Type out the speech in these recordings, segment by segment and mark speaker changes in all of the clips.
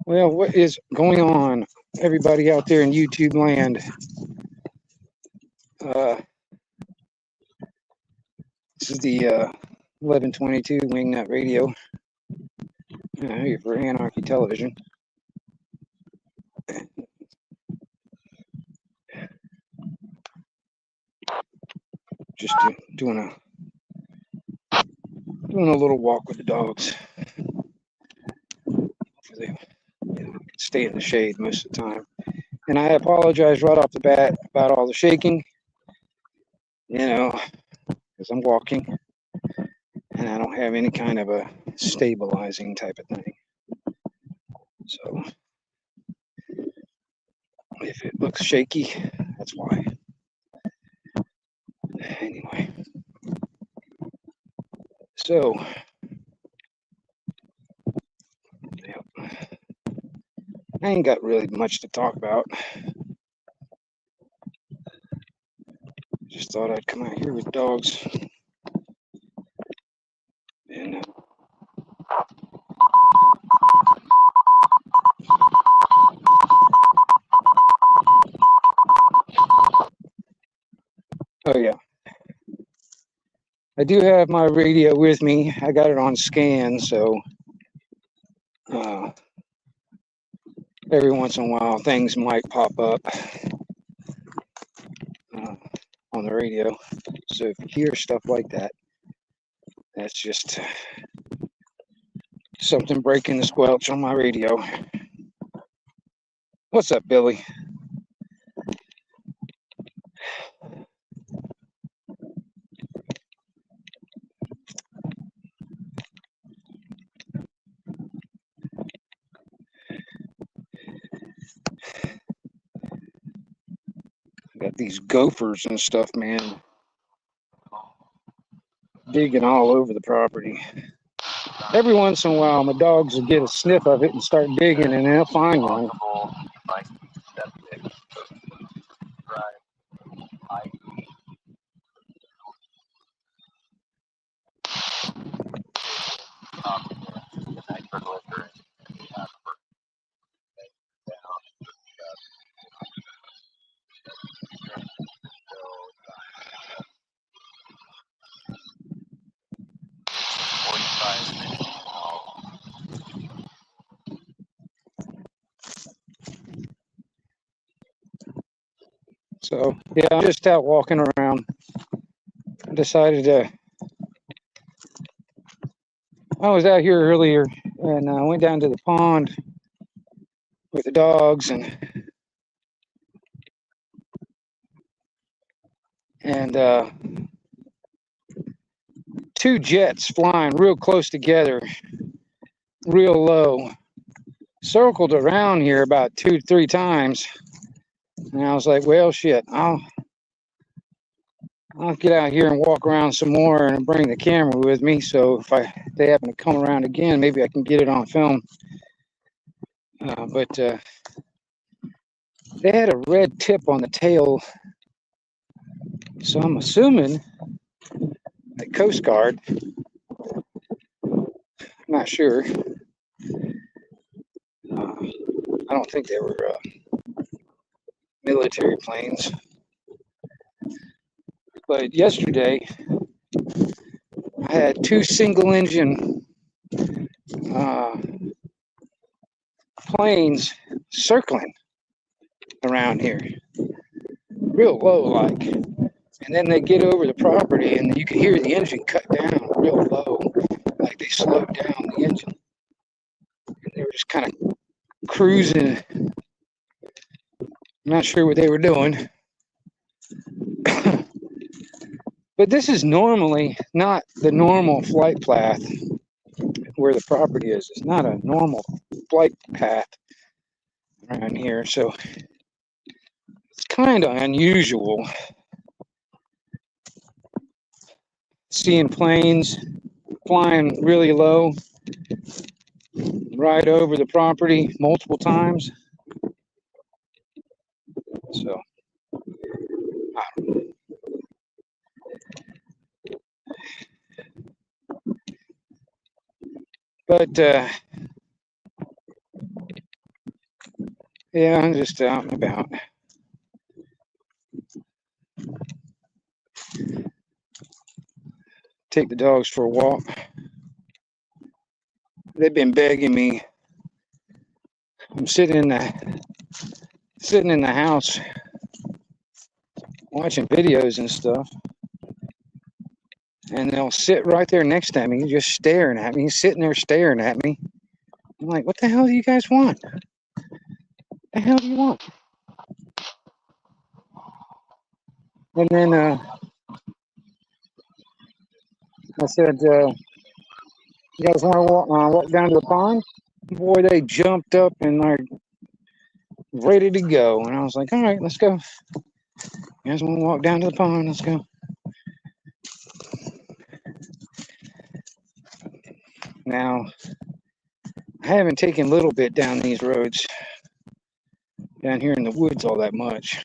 Speaker 1: Well, what is going on, everybody out there in YouTube land? This is the 1122 Wingnut Radio here for Anarchy Television. Just doing a little walk with the dogs. They stay in the shade most of the time. And I apologize right off the bat about all the shaking, because I'm walking and I don't have any kind of a stabilizing type of thing. So if it looks shaky, that's why. Anyway, so I ain't got really much to talk about. Just thought I'd come out here with dogs and oh yeah, I do have my radio with me. I got it on scan, so every once in a while things might pop up on the radio. So if you hear stuff like that, that's just something breaking the squelch on my radio. What's up, Billy? Got these gophers and stuff, man, digging all over the property. Every once in a while, my dogs will get a sniff of it and start digging, and they'll find one. So, yeah, I'm just out walking around. I decided I was out here earlier and I went down to the pond with the dogs and two jets flying real close together, real low, circled around here about 2-3 times. And I was like, well, shit, I'll get out here and walk around some more and bring the camera with me. So if they happen to come around again, maybe I can get it on film. But they had a red tip on the tail. So I'm assuming the Coast Guard, I'm not sure. I don't think they were military planes. But yesterday, I had two single engine planes circling around here, real low like. And then they get over the property and you can hear the engine cut down real low, like they slowed down the engine. And they were just kind of cruising. I'm not sure what they were doing. But this is normally not the normal flight path where the property is. It's not a normal flight path around here, so it's kind of unusual seeing planes flying really low right over the property multiple times. So I don't know. But Yeah, I'm just out and about. Take the dogs for a walk. They've been begging me. I'm sitting in the house watching videos and stuff, and they'll sit right there next to me, just staring at me, sitting there staring at me. I'm like, what the hell do you guys want? The hell do you want? And then I said, you guys want to walk down to the pond? Boy, they jumped up and are ready to go. And I was like, all right, let's go. You guys want to walk down to the pond? Let's go. Now, I haven't taken Little Bit down these roads down here in the woods all that much.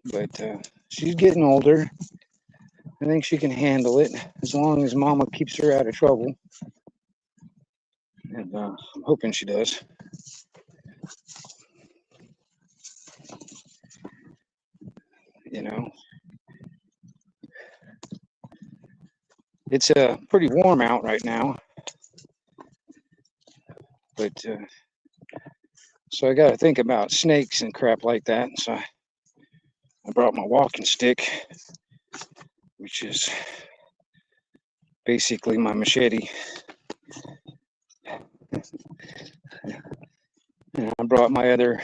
Speaker 1: But she's getting older. I think she can handle it as long as Mama keeps her out of trouble. And I'm hoping she does. You know, it's pretty warm out right now. But so I got to think about snakes and crap like that. So I brought my walking stick, which is basically my machete. And I brought my other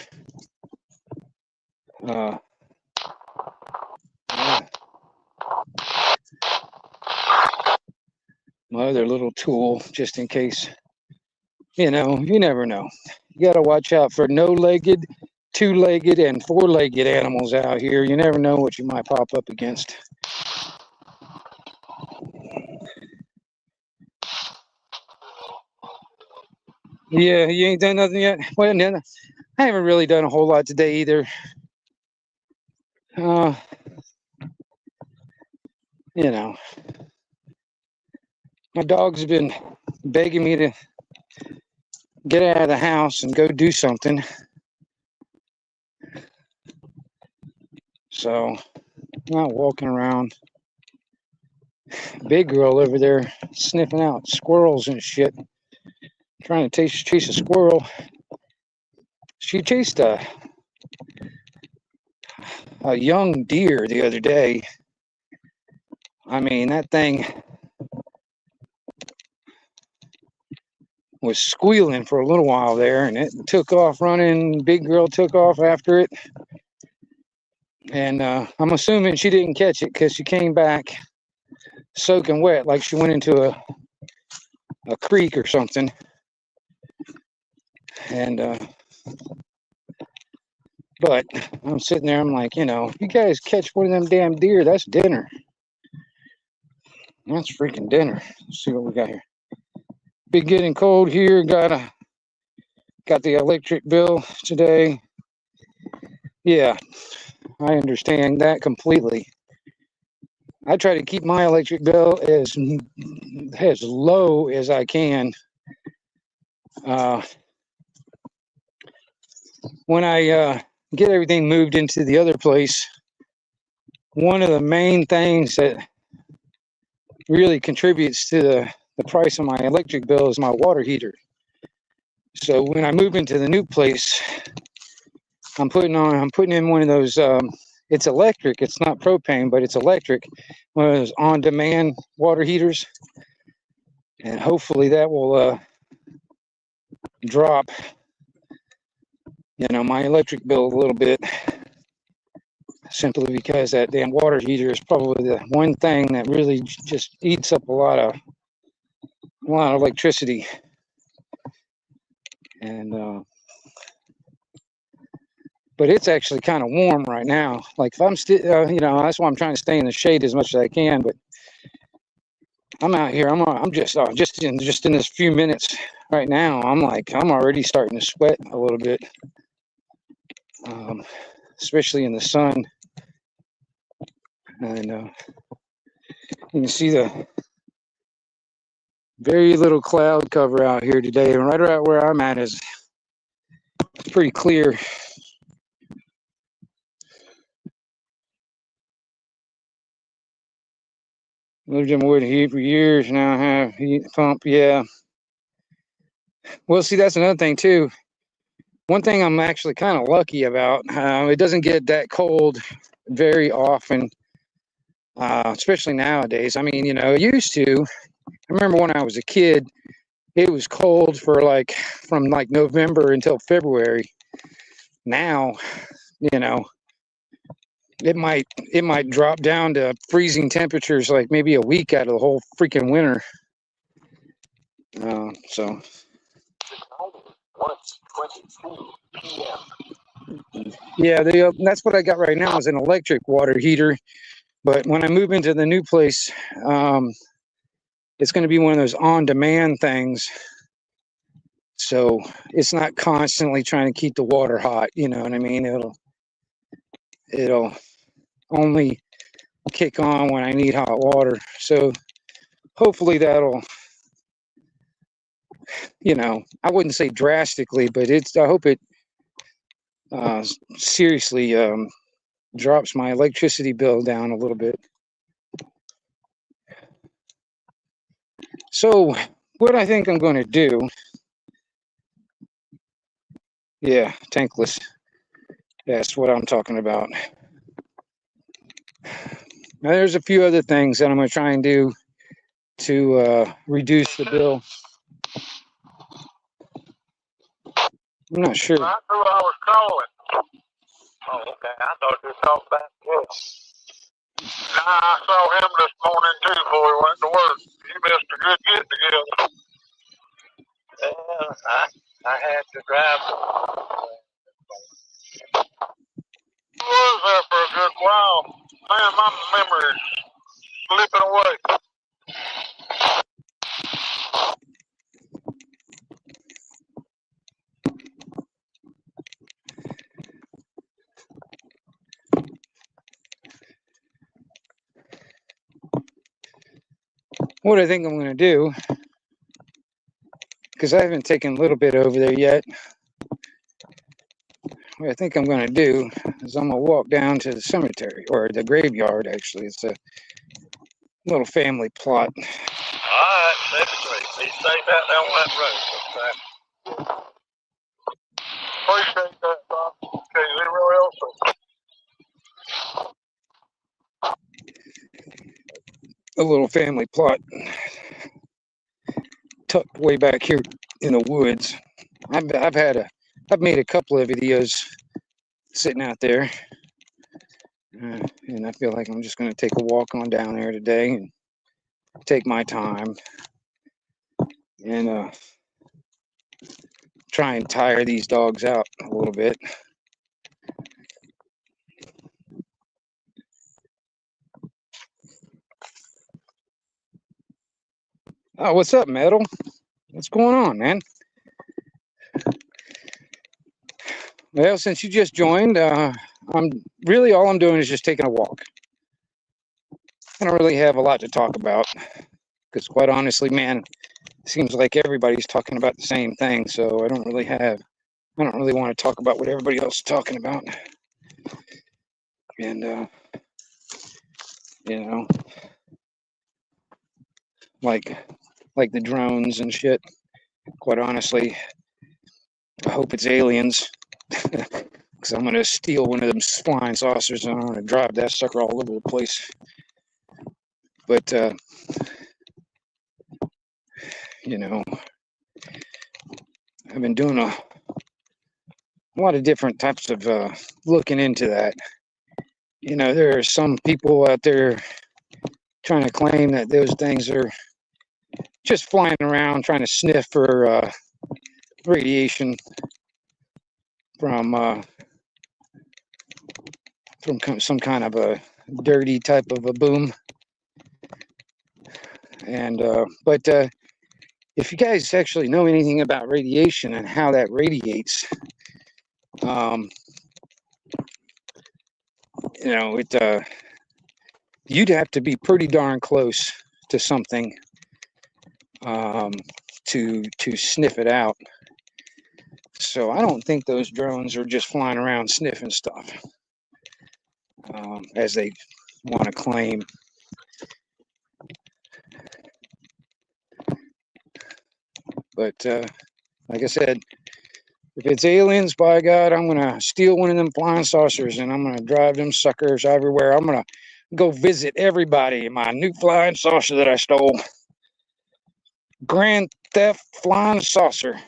Speaker 1: little tool, just in case. You know, you never know. You got to watch out for no-legged, two-legged, and four-legged animals out here. You never know what you might pop up against. Yeah, you ain't done nothing yet? Well, no, I haven't really done a whole lot today either. You know, my dogs have been begging me to get out of the house and go do something. So I'm out walking around. Big girl over there sniffing out squirrels and shit, trying to chase a squirrel. She chased a young deer the other day. I mean, that thing was squealing for a little while there, and it took off running. Big girl took off after it. And I'm assuming she didn't catch it because she came back soaking wet, like she went into a creek or something. And but I'm sitting there, I'm like, you know, if you guys catch one of them damn deer, that's dinner. That's freaking dinner. Let's see what we got here. Been getting cold here. Got the electric bill today. Yeah, I understand that completely. I try to keep my electric bill as low as I can. When I get everything moved into the other place, one of the main things that really contributes to the price of my electric bill is my water heater. So when I move into the new place, I'm putting in one of those. It's electric. It's not propane, but it's electric. One of those on-demand water heaters, and hopefully that will drop, you know, my electric bill a little bit. Simply because that damn water heater is probably the one thing that really just eats up a lot of electricity. And but it's actually kind of warm right now. Like if I'm still, you know, that's why I'm trying to stay in the shade as much as I can. But I'm out here. I'm just in this few minutes right now. I'm already starting to sweat a little bit, especially in the sun. And you can see the very little cloud cover out here today. And right around where I'm at is pretty clear. Lived in wood heat for years now. Have heat pump, yeah. Well, see, that's another thing too. One thing I'm actually kind of lucky about, it doesn't get that cold very often, especially nowadays. I mean, it used to. I remember when I was a kid, it was cold for from November until February. Now, it might drop down to freezing temperatures like maybe a week out of the whole freaking winter. So. 1:22 p.m. Yeah, that's what I got right now is an electric water heater. But when I move into the new place, it's going to be one of those on-demand things. So it's not constantly trying to keep the water hot. You know what I mean? It'll only kick on when I need hot water. So hopefully that'll, I wouldn't say drastically, but I hope it seriously drops my electricity bill down a little bit. So what I think I'm going to do, yeah, tankless. That's what I'm talking about. Now, there's a few other things that I'm going to try and do to reduce the bill. I'm not sure.
Speaker 2: I knew I was calling. Oh, okay. I thought you were talking about this. Nah, I saw him this morning too before he went to work. He missed a good get together. I had to drive. I was there for a good while. Man, my memory's slipping away.
Speaker 1: What I think I'm going to do, because I haven't taken a little bit over there yet, what I think I'm going to do is I'm going to walk down to the cemetery, or the graveyard, actually. It's a little family plot.
Speaker 2: All right, that's great. Be safe out there on that road. Okay. Appreciate that, Bob. Okay, zero else.
Speaker 1: A little family plot tucked way back here in the woods. I've made a couple of videos sitting out there, and I feel like I'm just going to take a walk on down there today and take my time and try and tire these dogs out a little bit. Oh, what's up, Metal? What's going on, man? Well, since you just joined, all I'm doing is just taking a walk. I don't really have a lot to talk about because, quite honestly, man, it seems like everybody's talking about the same thing. So I don't really want to talk about what everybody else is talking about. And like the drones and shit. Quite honestly, I hope it's aliens. Because I'm going to steal one of them flying saucers and I'm going to drive that sucker all over the place. But, I've been doing a lot of different types of looking into that. There are some people out there trying to claim that those things are just flying around trying to sniff for radiation from some kind of a dirty type of a boom. And but if you guys actually know anything about radiation and how that radiates, you'd have to be pretty darn close to something to sniff it out. So I don't think those drones are just flying around sniffing stuff, as they want to claim. But like I said, if it's aliens, by God, I'm going to steal one of them flying saucers and I'm going to drive them suckers everywhere. I'm going to go visit everybody in my new flying saucer that I stole. Grand Theft Flying Saucer.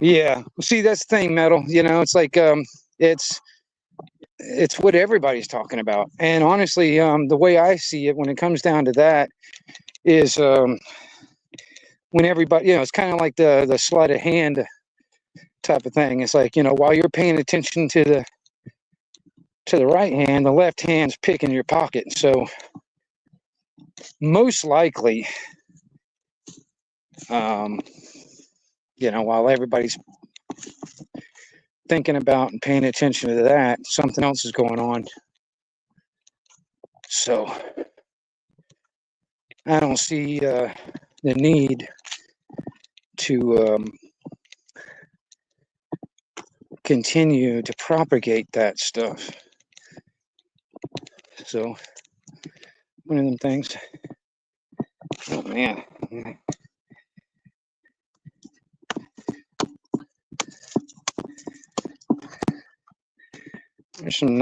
Speaker 1: Yeah, see, that's the thing, Metal. You know, it's like it's what everybody's talking about. And honestly, the way I see it, when it comes down to that, is when everybody, you know, it's kind of like the sleight of hand type of thing. It's like, you know, while you're paying attention to the right hand, the left hand's picking your pocket. So most likely, you know, while everybody's thinking about and paying attention to that, something else is going on. So I don't see the need to continue to propagate that stuff. So one of them things. Oh man. There's some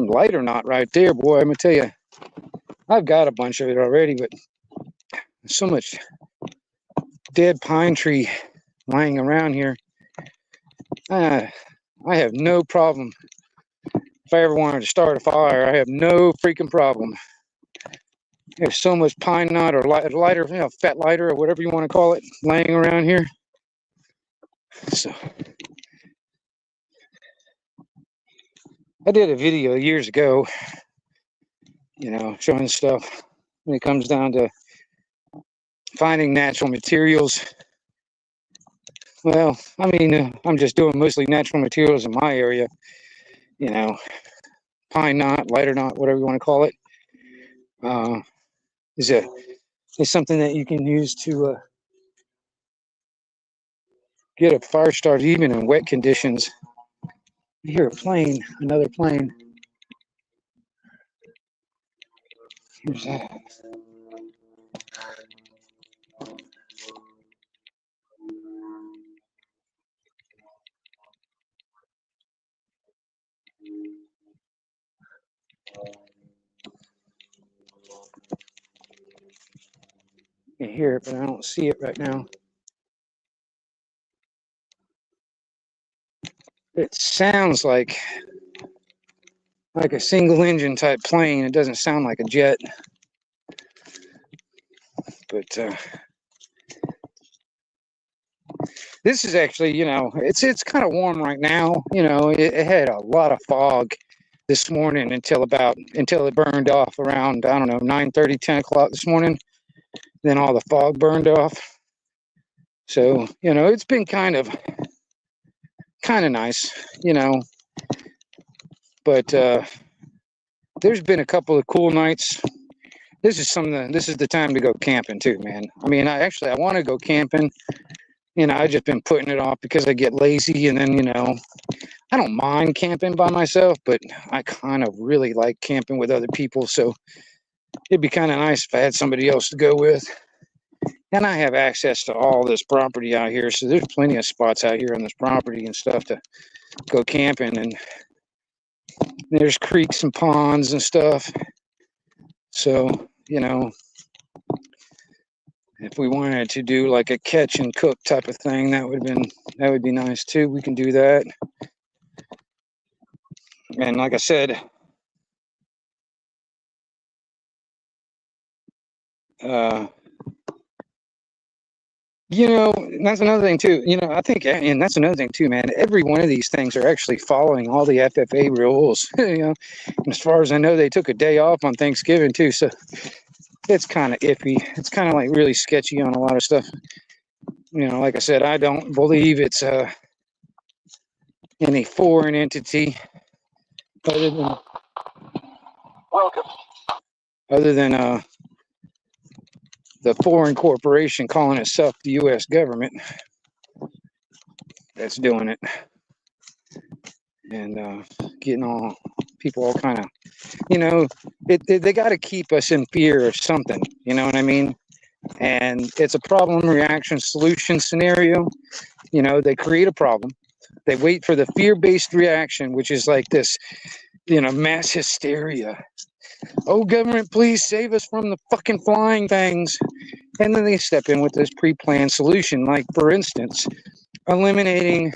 Speaker 1: lighter knot right there, boy. I'm gonna tell you, I've got a bunch of it already, but there's so much dead pine tree lying around here. I have no problem. If I ever wanted to start a fire, I have no freaking problem. There's so much pine knot or lighter, you know, fat lighter or whatever you want to call it, laying around here. So I did a video years ago, you know, showing stuff when it comes down to finding natural materials. Well, I mean, I'm just doing mostly natural materials in my area, you know, pine knot, lighter knot, whatever you want to call it. Is something that you can use to get a fire started even in wet conditions. I hear a plane, another plane. Here's that. I can hear it, but I don't see it right now. It sounds like a single engine type plane. It doesn't sound like a jet. But this is actually, you know, it's kind of warm right now. You know, it had a lot of fog this morning until it burned off around, I don't know, 9:30, 10 o'clock this morning. Then all the fog burned off. So, you know, it's been kind of nice, you know. But there's been a couple of cool nights. This is the time to go camping too, man. I mean, I want to go camping. You know, I've just been putting it off because I get lazy, and then, you know, I don't mind camping by myself, but I kind of really like camping with other people. So it'd be kind of nice if I had somebody else to go with. And I have access to all this property out here, so there's plenty of spots out here on this property and stuff to go camping. And there's creeks and ponds and stuff. So, you know, if we wanted to do like a catch and cook type of thing, that would be nice too. We can do that. And like I said, you know, that's another thing too. You know, I think, and that's another thing too, man. Every one of these things are actually following all the FFA rules. You know, and as far as I know, they took a day off on Thanksgiving too, so it's kind of iffy. It's kind of like really sketchy on a lot of stuff. You know, like I said, I don't believe it's any foreign entity other than the foreign corporation calling itself the U.S. government that's doing it, and getting all people all kind of, they got to keep us in fear of something. You know what I mean? And it's a problem, reaction, solution scenario. They create a problem. They wait for the fear-based reaction, which is like this, mass hysteria. Oh, government, please save us from the fucking flying things. And then they step in with this pre-planned solution, like, for instance, eliminating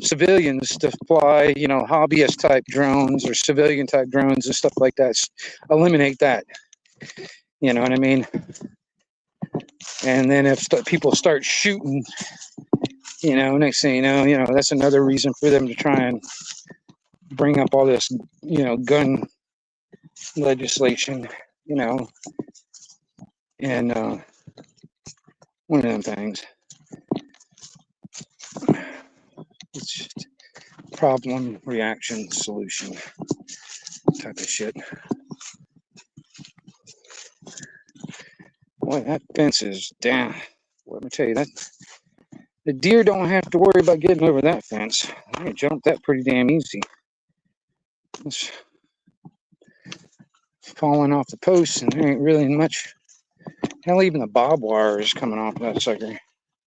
Speaker 1: civilians to fly, hobbyist type drones or civilian type drones and stuff like that. Eliminate that. You know what I mean? And then if people start shooting, next thing you know, that's another reason for them to try and bring up all this, gun legislation, and one of them things. It's just problem, reaction, solution type of shit. Boy, that fence is down. Let me tell you, that the deer don't have to worry about getting over that fence. I can jump that pretty damn easy. It's falling off the posts, and there ain't really much. Hell, even the barbed wire is coming off that sucker.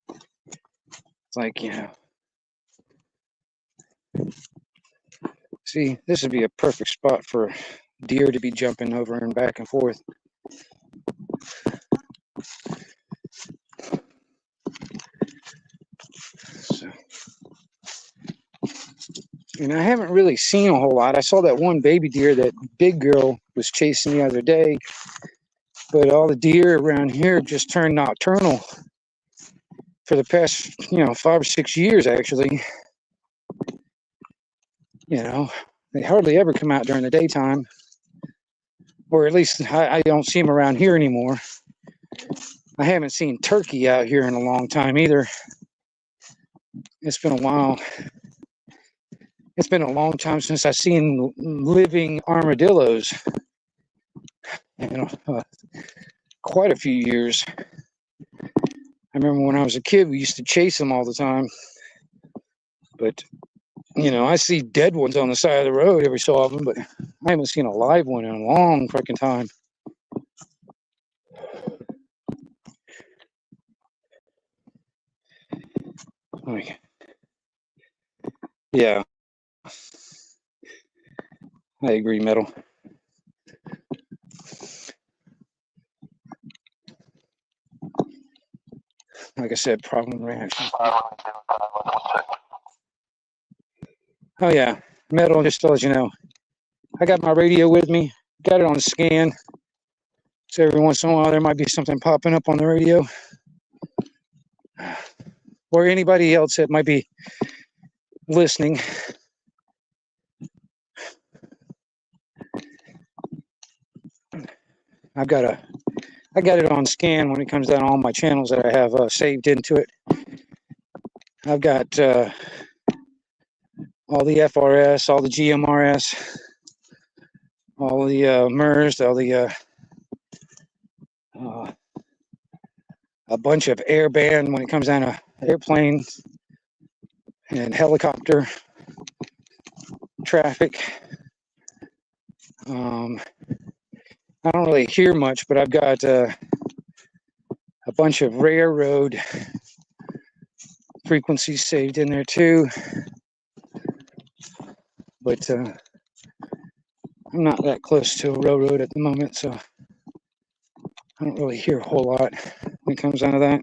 Speaker 1: It's like, see, this would be a perfect spot for deer to be jumping over and back and forth. So, and I haven't really seen a whole lot. I saw that one baby deer that big girl was chasing the other day, but all the deer around here just turned nocturnal for the past, 5 or 6 years, actually. They hardly ever come out during the daytime, or at least I don't see them around here anymore. I haven't seen turkey out here in a long time either. It's been a while. It's been a long time since I've seen living armadillos. Quite a few years. I remember when I was a kid, we used to chase them all the time. But, I see dead ones on the side of the road every so often, but I haven't seen a live one in a long freaking time. Yeah. I agree, Metal. Like I said, problem, reaction. Oh yeah, Metal, just to let you know, I got my radio with me, got it on scan, so every once in a while there might be something popping up on the radio, or anybody else that might be listening. I got it on scan when it comes down to all my channels that I have saved into it. I've got all the FRS, all the GMRS, all the MERS, all the a bunch of airband when it comes down to airplane and helicopter traffic. I don't really hear much, but I've got a bunch of railroad frequencies saved in there too. But I'm not that close to a railroad at the moment, so I don't really hear a whole lot when it comes down to that.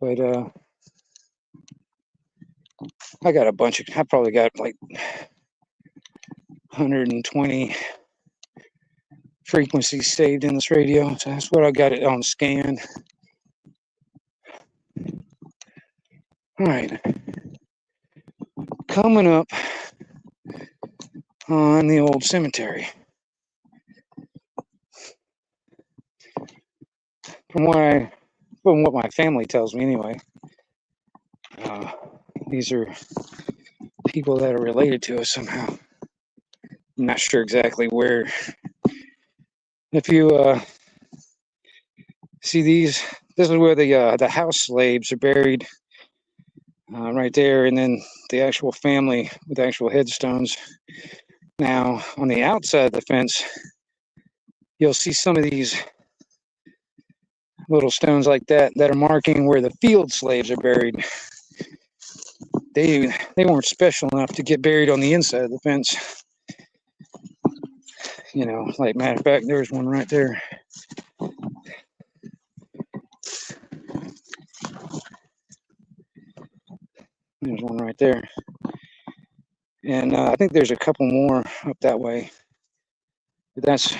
Speaker 1: But I probably got like 120 frequencies saved in this radio, so that's what I got it on scan. All right, coming up on the old cemetery. From what my family tells me anyway, these are people that are related to us somehow. I'm not sure exactly where. If you see these, this is where the house slaves are buried, right there, and then the actual family with actual headstones. Now, on the outside of the fence, you'll see some of these little stones like that are marking where the field slaves are buried. They weren't special enough to get buried on the inside of the fence. You know, like, matter of fact, there's one right there. There's one right there. And I think there's a couple more up that way. But that's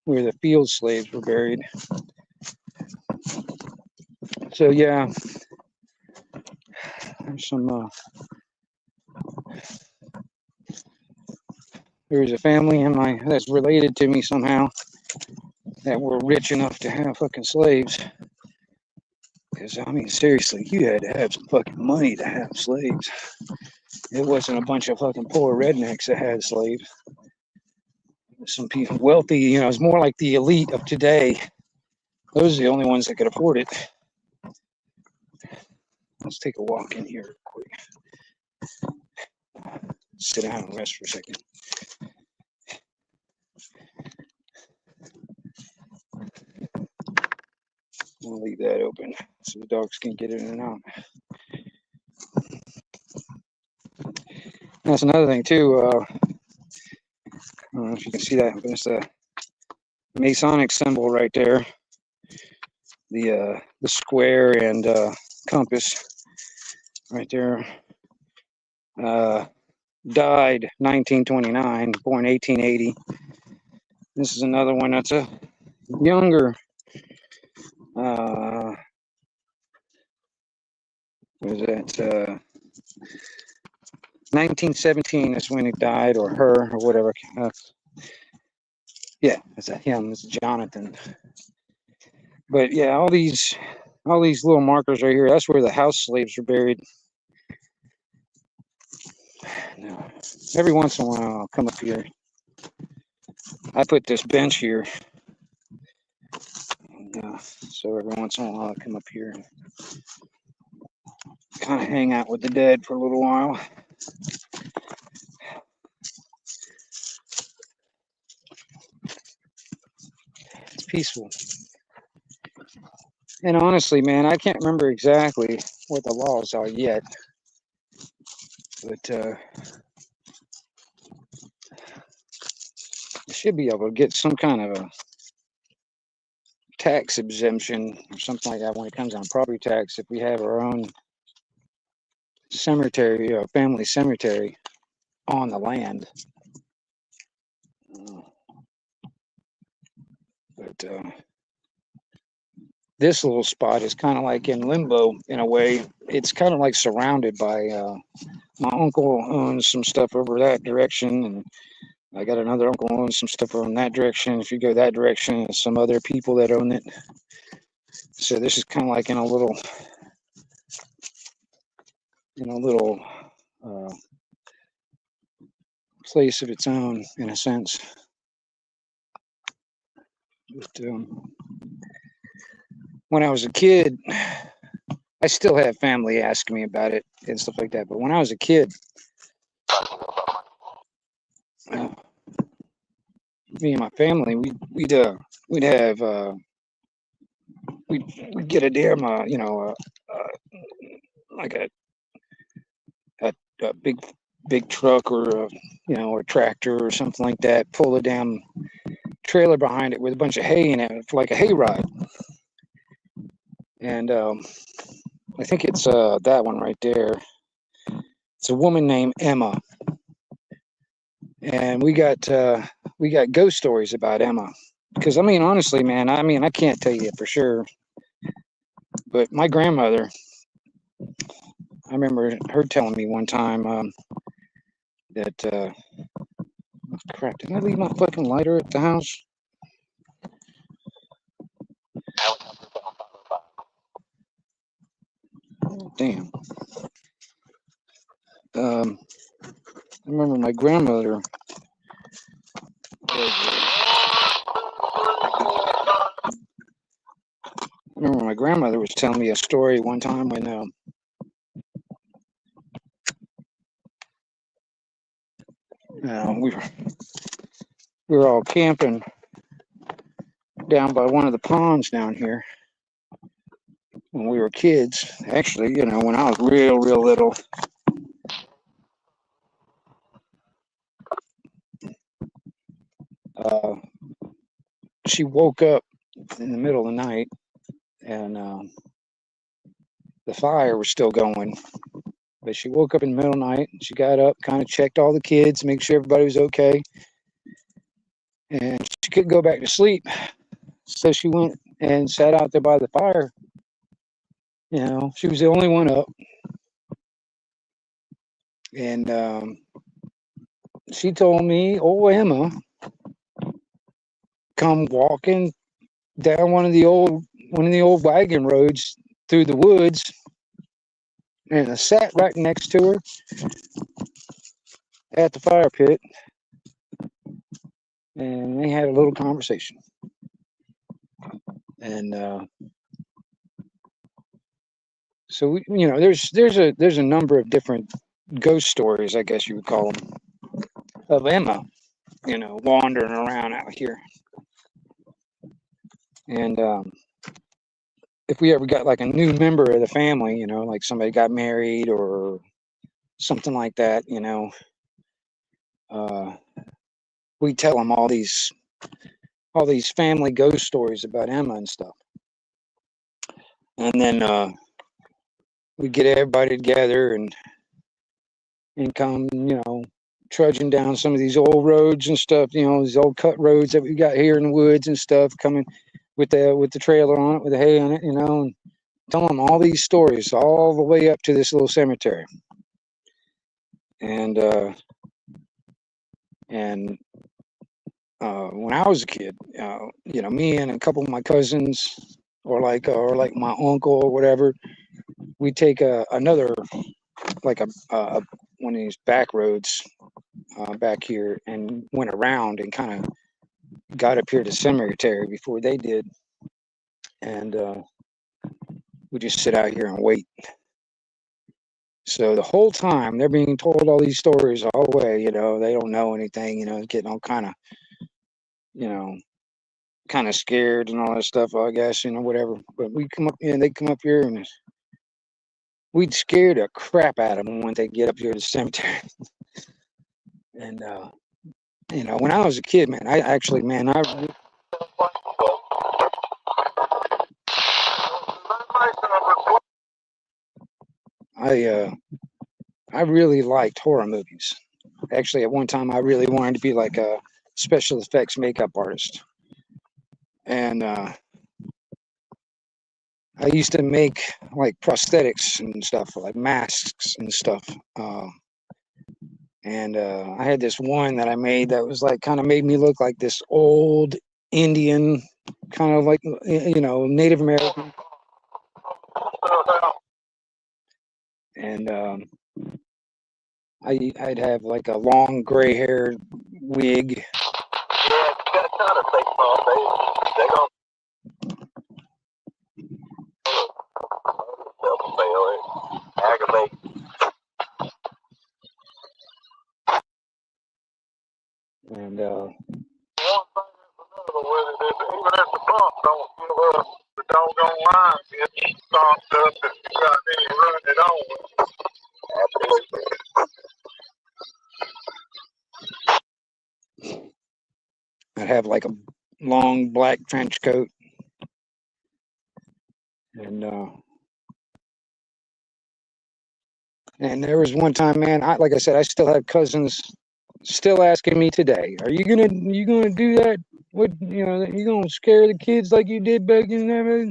Speaker 1: where the field slaves were buried. So yeah, there's some. There's a family in my that's related to me somehow that were rich enough to have fucking slaves. Because I mean, seriously, you had to have some fucking money to have slaves. It wasn't a bunch of fucking poor rednecks that had slaves. Some people wealthy, you know, it's more like the elite of today. Those are the only ones that could afford it. Let's take a walk in here real quick. Sit down and rest for a second. I'll leave that open so the dogs can get in and out. That's another thing too. I don't know if you can see that, but it's a Masonic symbol right there. The square and compass right there. Died 1929, born 1880. This is another one that's a younger. What is that? 1917 is when he died, or her, or whatever. Yeah, it's a him. It's Jonathan. But yeah, all these little markers right here. That's where the house slaves are buried. Now, every once in a while, I'll come up here. I put this bench here, and, so every once in a while, I'll come up here and kind of hang out with the dead for a little while. It's peaceful. And honestly, man, I can't remember exactly what the laws are yet, but I should be able to get some kind of a tax exemption or something like that when it comes on property tax if we have our own cemetery or family cemetery on the land. But this little spot is kind of like in limbo in a way. It's kind of like surrounded by my uncle owns some stuff over that direction, and I got another uncle who owns some stuff over in that direction. If you go that direction, there's some other people that own it. So this is kind of like in a little place of its own, in a sense. But when I was a kid, I still have family asking me about it and stuff like that. But when I was a kid, me and my family, we'd get a damn like a big truck or a tractor or something like that, pull a damn trailer behind it with a bunch of hay in it, like a hay ride. And I think it's that one right there. It's a woman named Emma, and we got ghost stories about Emma. Because I mean, honestly, man, I can't tell you for sure, but my grandmother, I remember her telling me one time that crap, did I leave my fucking lighter at the house? Oh, damn. I remember my grandmother. I remember my grandmother was telling me a story one time when we were all camping down by one of the ponds down here when we were kids. Actually, when I was real little. She woke up in the middle of the night, and the fire was still going. But she woke up in the middle of the night. She got up, kind of checked all the kids, make sure everybody was okay. And she couldn't go back to sleep. So she went and sat out there by the fire. She was the only one up. And she told me, old Emma come walking down one of the old wagon roads through the woods, and I sat right next to her at the fire pit, and they had a little conversation. And so there's a number of different ghost stories, I guess you would call them, of Emma, wandering around out here. And if we ever got like a new member of the family, like somebody got married or something like that, we tell them all these family ghost stories about Emma and stuff. And then we get everybody together and come, trudging down some of these old roads and stuff, these old cut roads that we got here in the woods and stuff, coming with the trailer on it, with the hay on it, and tell them all these stories all the way up to this little cemetery. And when I was a kid, me and a couple of my cousins, or like my uncle or whatever, we'd take another, like one of these back roads back here, and went around and kind of got up here to the cemetery before they did. And we just sit out here and wait. So the whole time they're being told all these stories all the way, they don't know anything, getting all kind of scared and all that stuff, I guess, whatever. But we come up, they come up here, and we'd scare the crap out of them when they get up here to the cemetery. And when I was a kid, man, I really liked horror movies. Actually, at one time, I really wanted to be like a special effects makeup artist. And I used to make like prosthetics and stuff, like masks and stuff. And I had this one that I made that was like kind of made me look like this old Indian, kind of like, Native American. And I'd have like a long gray hair wig.
Speaker 2: Yeah, you gotta kind of take them off. They're gonna aggravate.
Speaker 1: And
Speaker 2: one thing is another with it is even if the pump don't give up, the doggone line gets stopped up if you got any running it on.
Speaker 1: I'd have like a long black trench coat. And there was one time, man, like I said, I still have cousins still asking me today, are you gonna do that? What, you gonna scare the kids like you did back in there?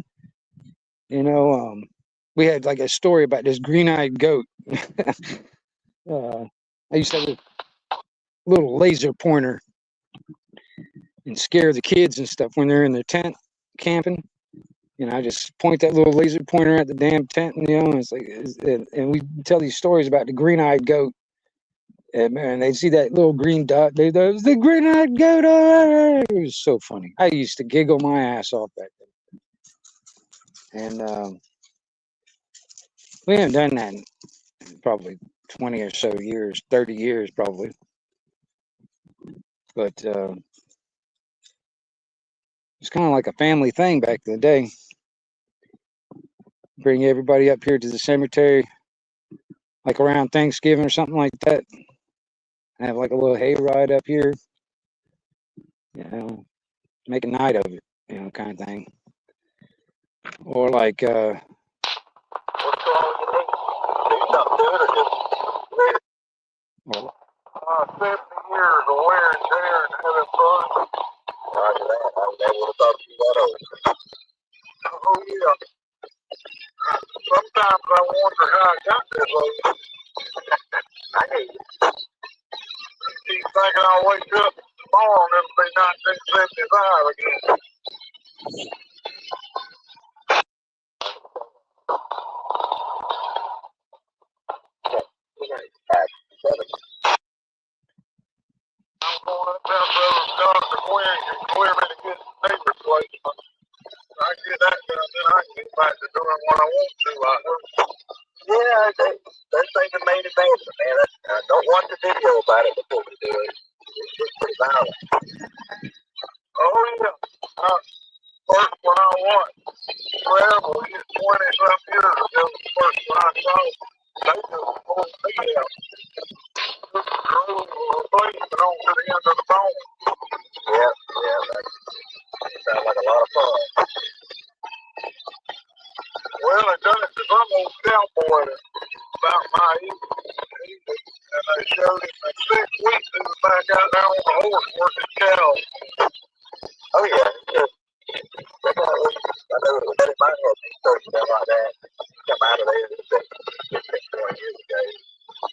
Speaker 1: We had like a story about this green-eyed goat. I used to have a little laser pointer and scare the kids and stuff when they're in their tent camping. I just point that little laser pointer at the damn tent, and it's like, and we tell these stories about the green-eyed goat And man, they see that little green dot. They thought it was the green-eyed goat. It was so funny. I used to giggle my ass off back then. And we haven't done that in probably 20 or so years, 30 years probably. But it's kind of like a family thing back in the day. Bring everybody up here to the cemetery, like around Thanksgiving or something like that. Have like a little hayride up here. You know, make a night of it, you know, kind of thing. Or like,
Speaker 2: What's wrong with you? Do something to it or just
Speaker 1: well,
Speaker 2: 70 years of wear and tear and having fun. Roger that. I never would have thought you that old. Oh, yeah. Sometimes I wonder how I got this old. I hate it. Keep thinking I'll wake up tomorrow and it'll be 1975 again. I'm going up there to Dr. Quinn and clear me to get knee replacement. I get that done, then I can get back to doing what I want to, I hope. Yeah, they say they made advancement, man. I don't watch the video about it before we do it. It's just pretty violent. Oh, yeah. First one I watched, forever, 20-some years ago, the first one I saw, they just pulled me out. Drove a replacement on to the end of the bone. Yeah, that sounds like a lot of fun. Well, I done it to some old cowboy about my age, and they showed him in 6 weeks he was back out there on the horse working cows. Oh, yeah. I know it was that in my head, he started stuff like that. Come out of there 15, 20 years ago.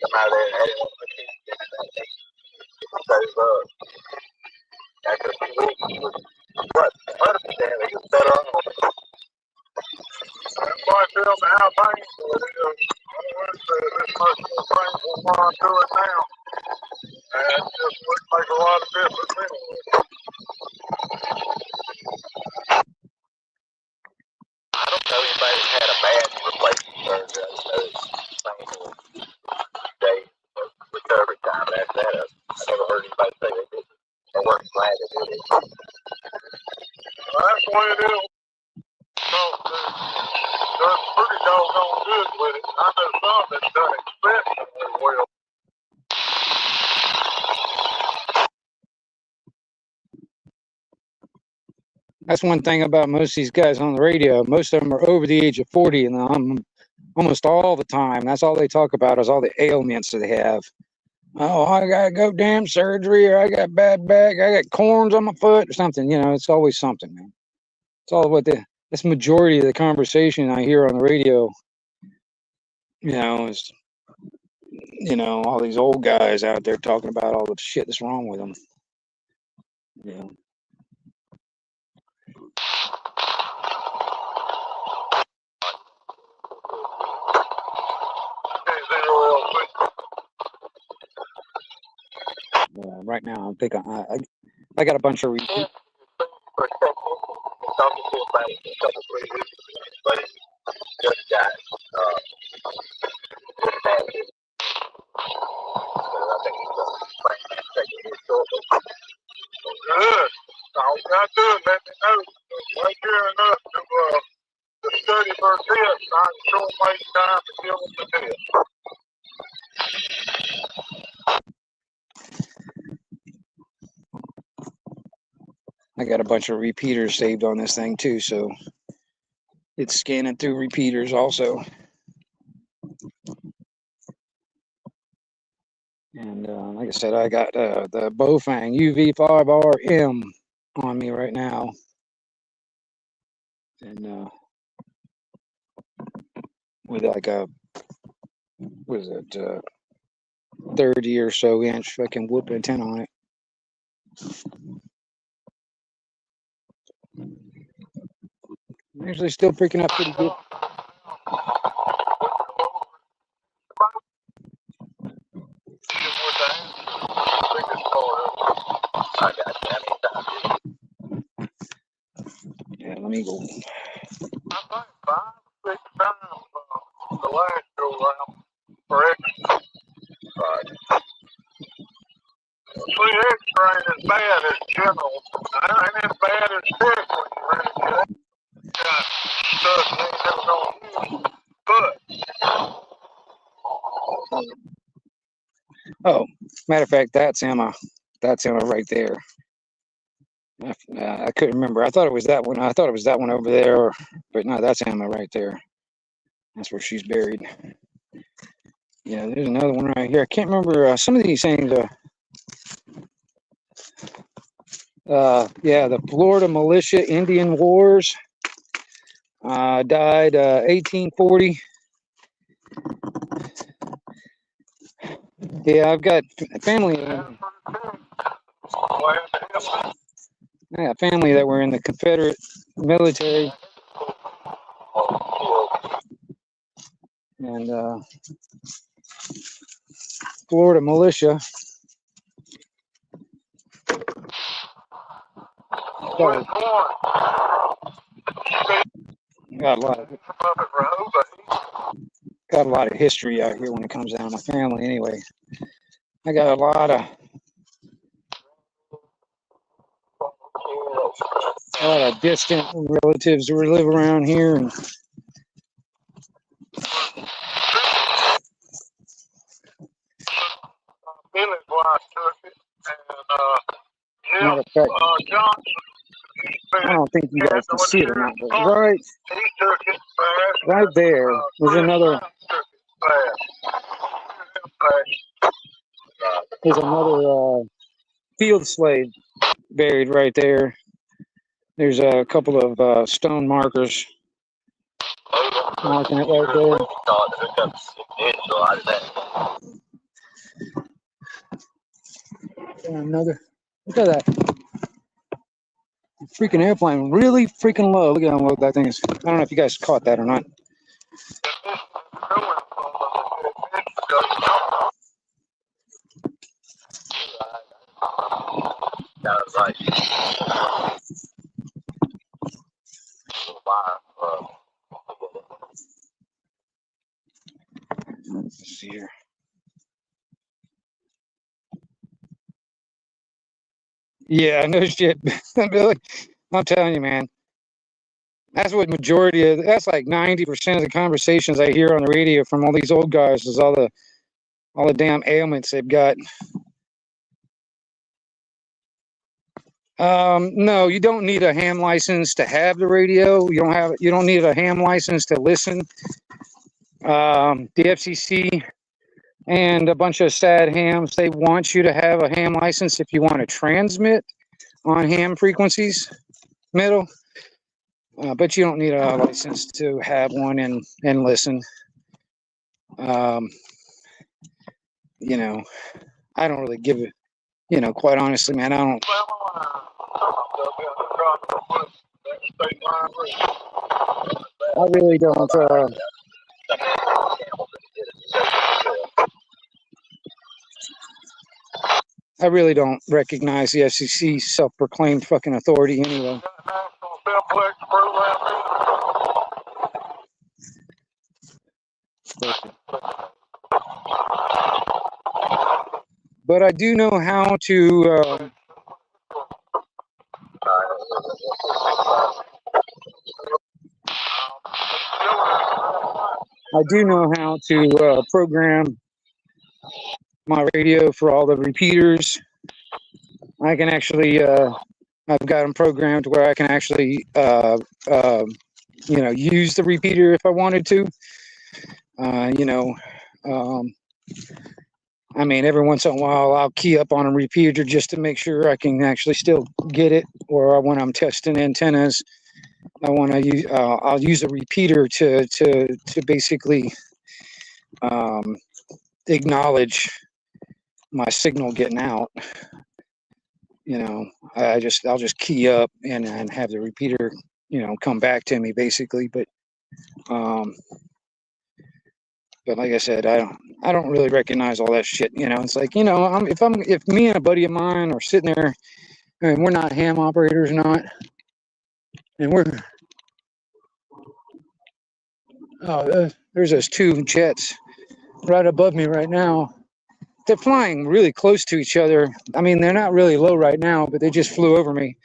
Speaker 2: Come out of there and had him on the team. So, after a few weeks, he was, what, 100%, he was better on it. Everybody tells me how painful it is. I wouldn't say it's much more painful than what I'm doing now. And it just would make a lot of difference anyway. I don't know anybody that's had a bad replacement surgery. I know it's painful day of recovery time. That's that. I never heard anybody say they did. They weren't glad they did it. Well, that's the way it is. So, done pretty doggone good with it. I know some that's done exceptionally well.
Speaker 1: that's one thing about most of these guys on the radio. Most of them are over the age of 40, and I'm almost all the time. That's all they talk about is all the ailments that they have. Oh, I got goddamn surgery, or I got bad back, I got corns on my foot, or something. You know, it's always something, man. It's all what that's majority of the conversation I hear on the radio. You know, is all these old guys out there talking about all the shit that's wrong with them. You know. Right now, I think I got a bunch of repeat.
Speaker 2: Talking to about a couple 3 weeks ago, but just got I think he's playing that second year shortly. Good. All you got to do is let me know. Right here enough to study for a test. I can sure make time to give them the test.
Speaker 1: I got a bunch of repeaters saved on this thing too, so it's scanning through repeaters also. And like I said, I got the Bofang UV5RM on me right now. And with like a, what is it, 30 or so inch fucking whoop antenna on it. Actually still picking up pretty good. Let me go.
Speaker 2: I think 5 or 6 times the last go round for extra. Right. See, extra ain't as bad as general. Ain't as bad as sick when you really get it. Got stuff you ain't never gonna use. But
Speaker 1: Oh, matter of fact, that's Emma. That's Emma right there. I couldn't remember. I thought it was that one. I thought it was that one over there, but no, that's Emma right there. That's where she's buried. Yeah, there's another one right here. I can't remember some of these things. Yeah, the Florida Militia Indian Wars. Died 1840. Yeah, I've got family. Yeah, family that were in the Confederate military. And Florida Militia. Got a lot of history out here when it comes down to my family. Anyway, I got a lot of distant relatives who live around here, and
Speaker 2: Billy's wife took it, and
Speaker 1: matter of fact,
Speaker 2: Johnson.
Speaker 1: I don't think you guys can see it or not, but right,
Speaker 2: He took it fast.
Speaker 1: right there was another. There's another field slave buried right there. There's a couple of stone markers marking it right there. And another. Look at that. Freaking airplane, really freaking low. Look at how low that thing is. I don't know if you guys caught that or not. Let's see here. Yeah, no shit. I'm telling you, man. That's what that's like 90% of the conversations I hear on the radio from all these old guys is all the damn ailments they've got. No, you don't need a ham license to have the radio. You don't need a ham license to listen. The FCC and a bunch of sad hams, they want you to have a ham license if you want to transmit on ham frequencies, middle. But you don't need a license to have one and listen. You know, I don't really give it, quite honestly, man, I don't. I really don't. I really don't recognize the FCC's self-proclaimed fucking authority anyway. But I do know how to. I do know how to program my radio for all the repeaters. I can actually, I've got them programmed where I can actually, use the repeater if I wanted to. I mean, every once in a while, I'll key up on a repeater just to make sure I can actually still get it. Or when I'm testing antennas, I'll use a repeater to basically acknowledge my signal getting out. I'll just key up and have the repeater, come back to me basically. But like I said, I don't really recognize all that shit. It's like, if me and a buddy of mine are sitting there and we're not ham operators or not, and Oh, there's those two jets right above me right now. They're flying really close to each other. I mean, they're not really low right now, but they just flew over me.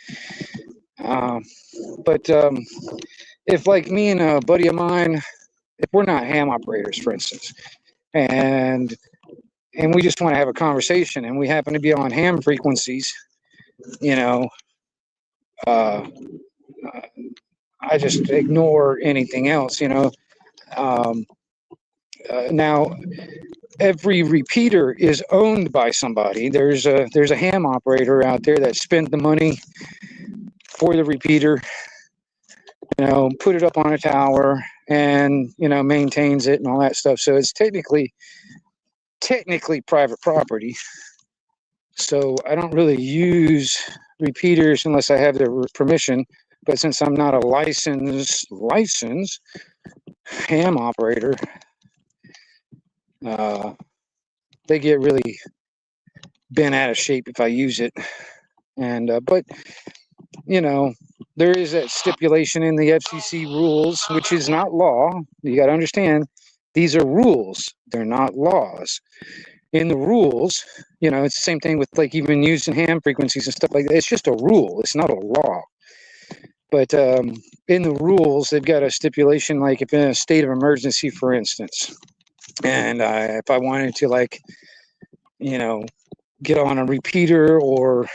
Speaker 1: Um, but if like me and a buddy of mine, if we're not ham operators, for instance, and we just want to have a conversation, and we happen to be on ham frequencies, you know, uh, I just ignore anything else, you know. Um, now, every repeater is owned by somebody. There's a ham operator out there that spent the money for the repeater, you know, put it up on a tower, and you know, maintains it and all that stuff. So it's technically private property. So I don't really use repeaters unless I have their permission. But since I'm not a licensed ham operator, they get really bent out of shape if I use it. And but you know, there is that stipulation in the FCC rules, which is not law. You got to understand, these are rules; they're not laws. In the rules, you know, it's the same thing with like even using ham frequencies and stuff like that. It's just a rule; it's not a law. But in the rules, they've got a stipulation, like if in a state of emergency, for instance, and if I wanted to, like, you know, get on a repeater or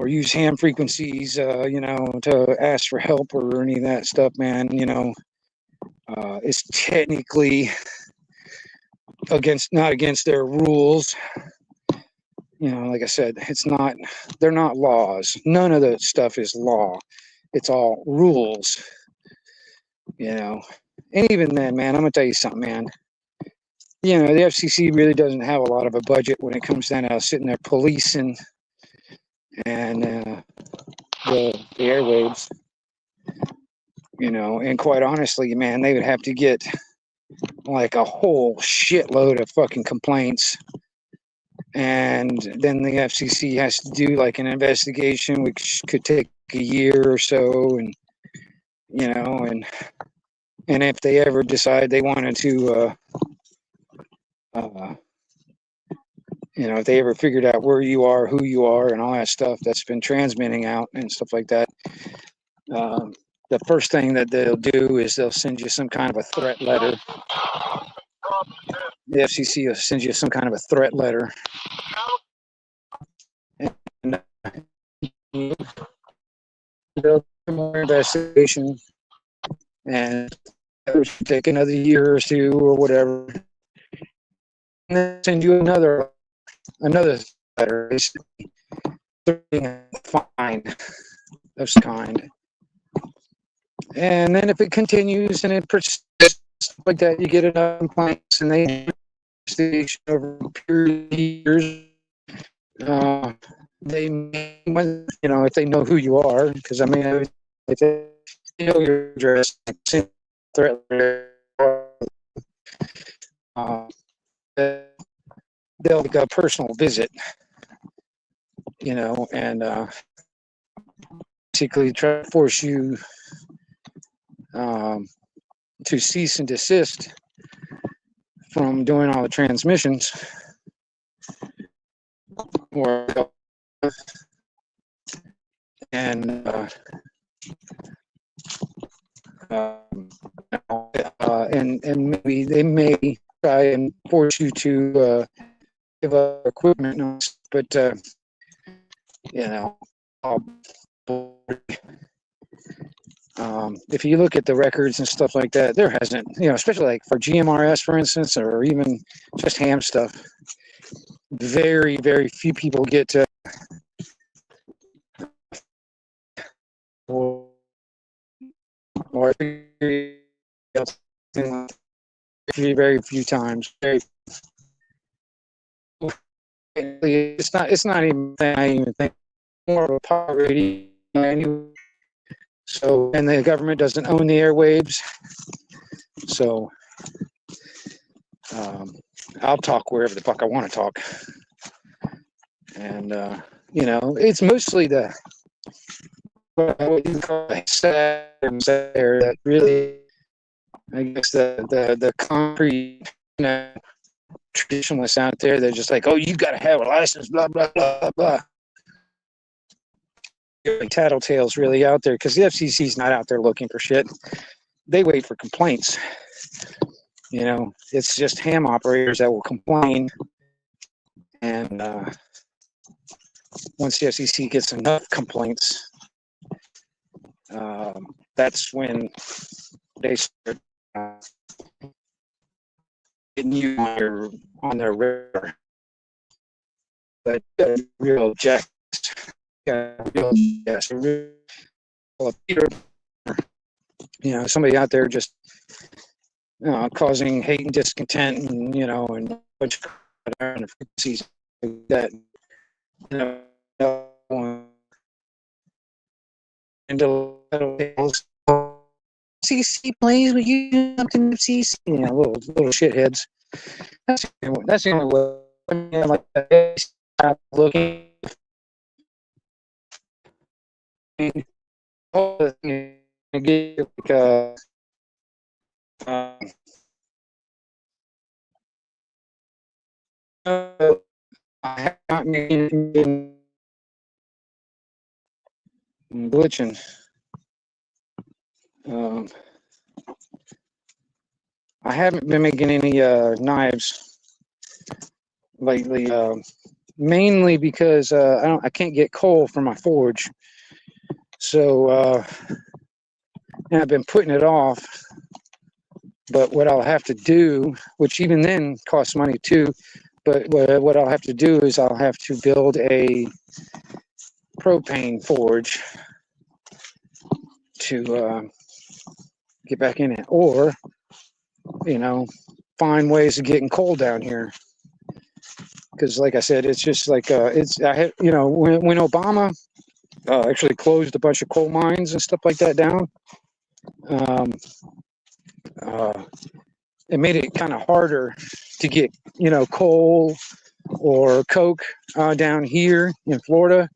Speaker 1: use ham frequencies, you know, to ask for help or any of that stuff, man, you know, it's technically not against their rules. You know, like I said, they're not laws. None of the stuff is law. It's all rules, you know. And even then, man, I'm going to tell you something, man. You know, the FCC really doesn't have a lot of a budget when it comes down to sitting there policing and the airwaves, you know. And quite honestly, man, they would have to get like a whole shitload of fucking complaints, and then the FCC has to do like an investigation, which could take a year or so, and you know, and if they ever decide they wanted to you know, if they ever figured out where you are, who you are, and all that stuff that's been transmitting out and stuff like that, the first thing that they'll do is they'll send you some kind of a threat letter. The FCC will send you some kind of a threat letter, and they'll do more investigation, and it'll take another year or two or whatever, and then send you another letter, basically a fine of some kind. And then if it continues and it persists like that, you get enough complaints, and they investigation over a period of years. They may, you know, if they know who you are, because I mean, if they know your address, threat, they'll make a personal visit, you know, and basically try to force you to cease and desist from doing all the transmissions, or and and maybe they may try and force you to give up equipment, but you know, if you look at the records and stuff like that, there hasn't, you know, especially like for GMRS, for instance, or even just ham stuff, very, very few people get to, or very few times. It's not even I even think more of a poverty anyway. So, and the government doesn't own the airwaves, so I'll talk wherever the fuck I want to talk. And you know, it's mostly the what you call the there that really I guess the concrete, you know, traditionalists out there, they're just like, oh, you got to have a license, blah blah blah blah. Like tattletales really out there because the FCC's not out there looking for shit. They wait for complaints. You know, it's just ham operators that will complain, and once the FCC gets enough complaints, that's when they start getting you on their radar. But real jack, real yes, real, you know, somebody out there just causing hate and discontent, and you know, and a bunch of frequencies like that. You know, into CC, please, would you do something with CC? You know, little shitheads. That's the only way. I mean, like looking. All the thing to get like I have not been glitching. I haven't been making any knives lately, mainly because I can't get coal for my forge. So and I've been putting it off. But what I'll have to do, which even then costs money too, but what I'll have to do is I'll have to build a propane forge to get back in it, or you know, find ways of getting coal down here. Because, like I said, it's just like you know, when Obama actually closed a bunch of coal mines and stuff like that down, it made it kind of harder to get, you know, coal or coke down here in Florida,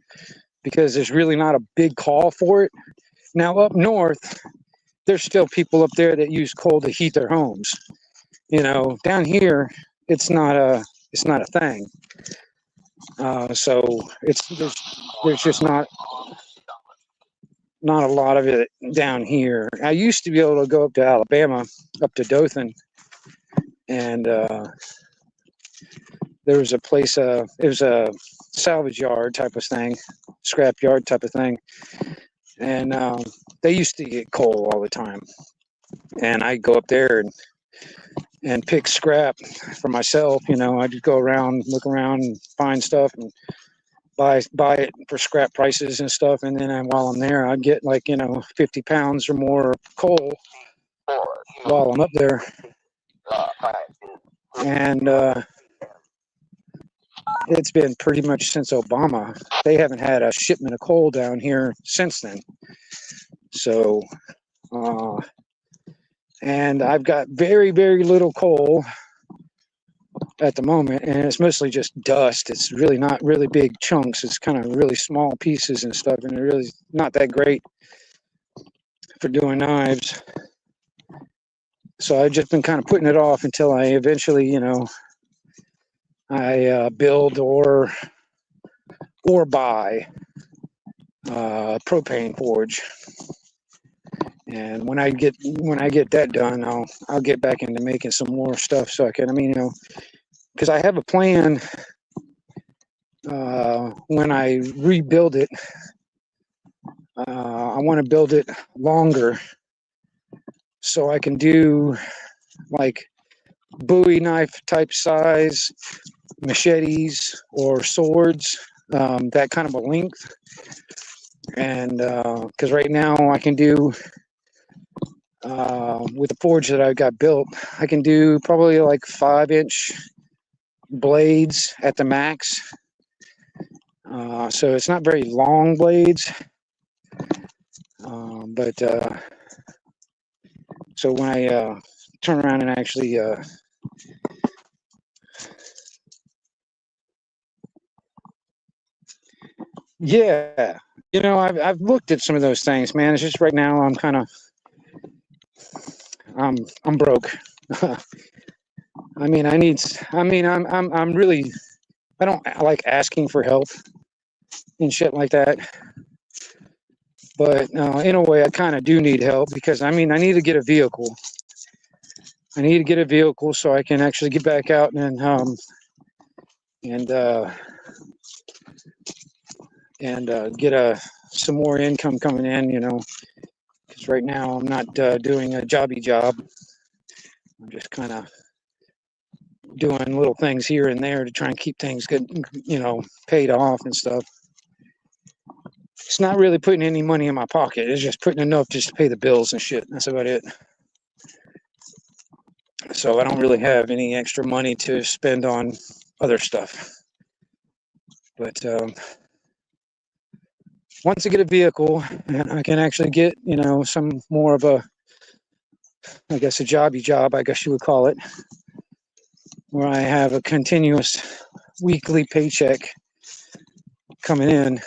Speaker 1: because there's really not a big call for it. Now up north, there's still people up there that use coal to heat their homes. You know, down here, it's not a thing. So there's just not a lot of it down here. I used to be able to go up to Alabama, up to Dothan, and there was a place, it was a salvage yard type of thing, scrap yard type of thing, and they used to get coal all the time, and I'd go up there and pick scrap for myself. You know, I'd just go around, look around, and find stuff, and buy it for scrap prices and stuff. And then while I'm there, I'd get like, you know, 50 pounds or more of coal while I'm up there. And it's been pretty much since Obama. They haven't had a shipment of coal down here since then. So, and I've got very, very little coal at the moment, and it's mostly just dust. It's really not really big chunks. It's kind of really small pieces and stuff, and it really not that great for doing knives. So I've just been kind of putting it off until I eventually, you know, I build or buy a propane forge. And when I get that done, I'll get back into making some more stuff, so I can, I mean, you know, because I have a plan when I rebuild it. I want to build it longer so I can do like Bowie knife type size machetes or swords, that kind of a length. And because right now I can do with the forge that I got built, I can do probably like 5-inch blades at the max. So it's not very long blades, but so when I turn around and actually yeah, you know, I've looked at some of those things, man. It's just right now I'm kind of I'm broke. I mean, I'm really, I don't like asking for help and shit like that. But in a way, I kind of do need help because I mean, I need to get a vehicle. I need to get a vehicle so I can actually get back out and get some more income coming in, you know, because right now I'm not doing a jobby job. I'm just kind of doing little things here and there to try and keep things good, you know, paid off and stuff. It's not really putting any money in my pocket. It's just putting enough just to pay the bills and shit. That's about it. So I don't really have any extra money to spend on other stuff. But once I get a vehicle and I can actually get, you know, some more of a, I guess, a jobby job, I guess you would call it, where I have a continuous weekly paycheck coming in,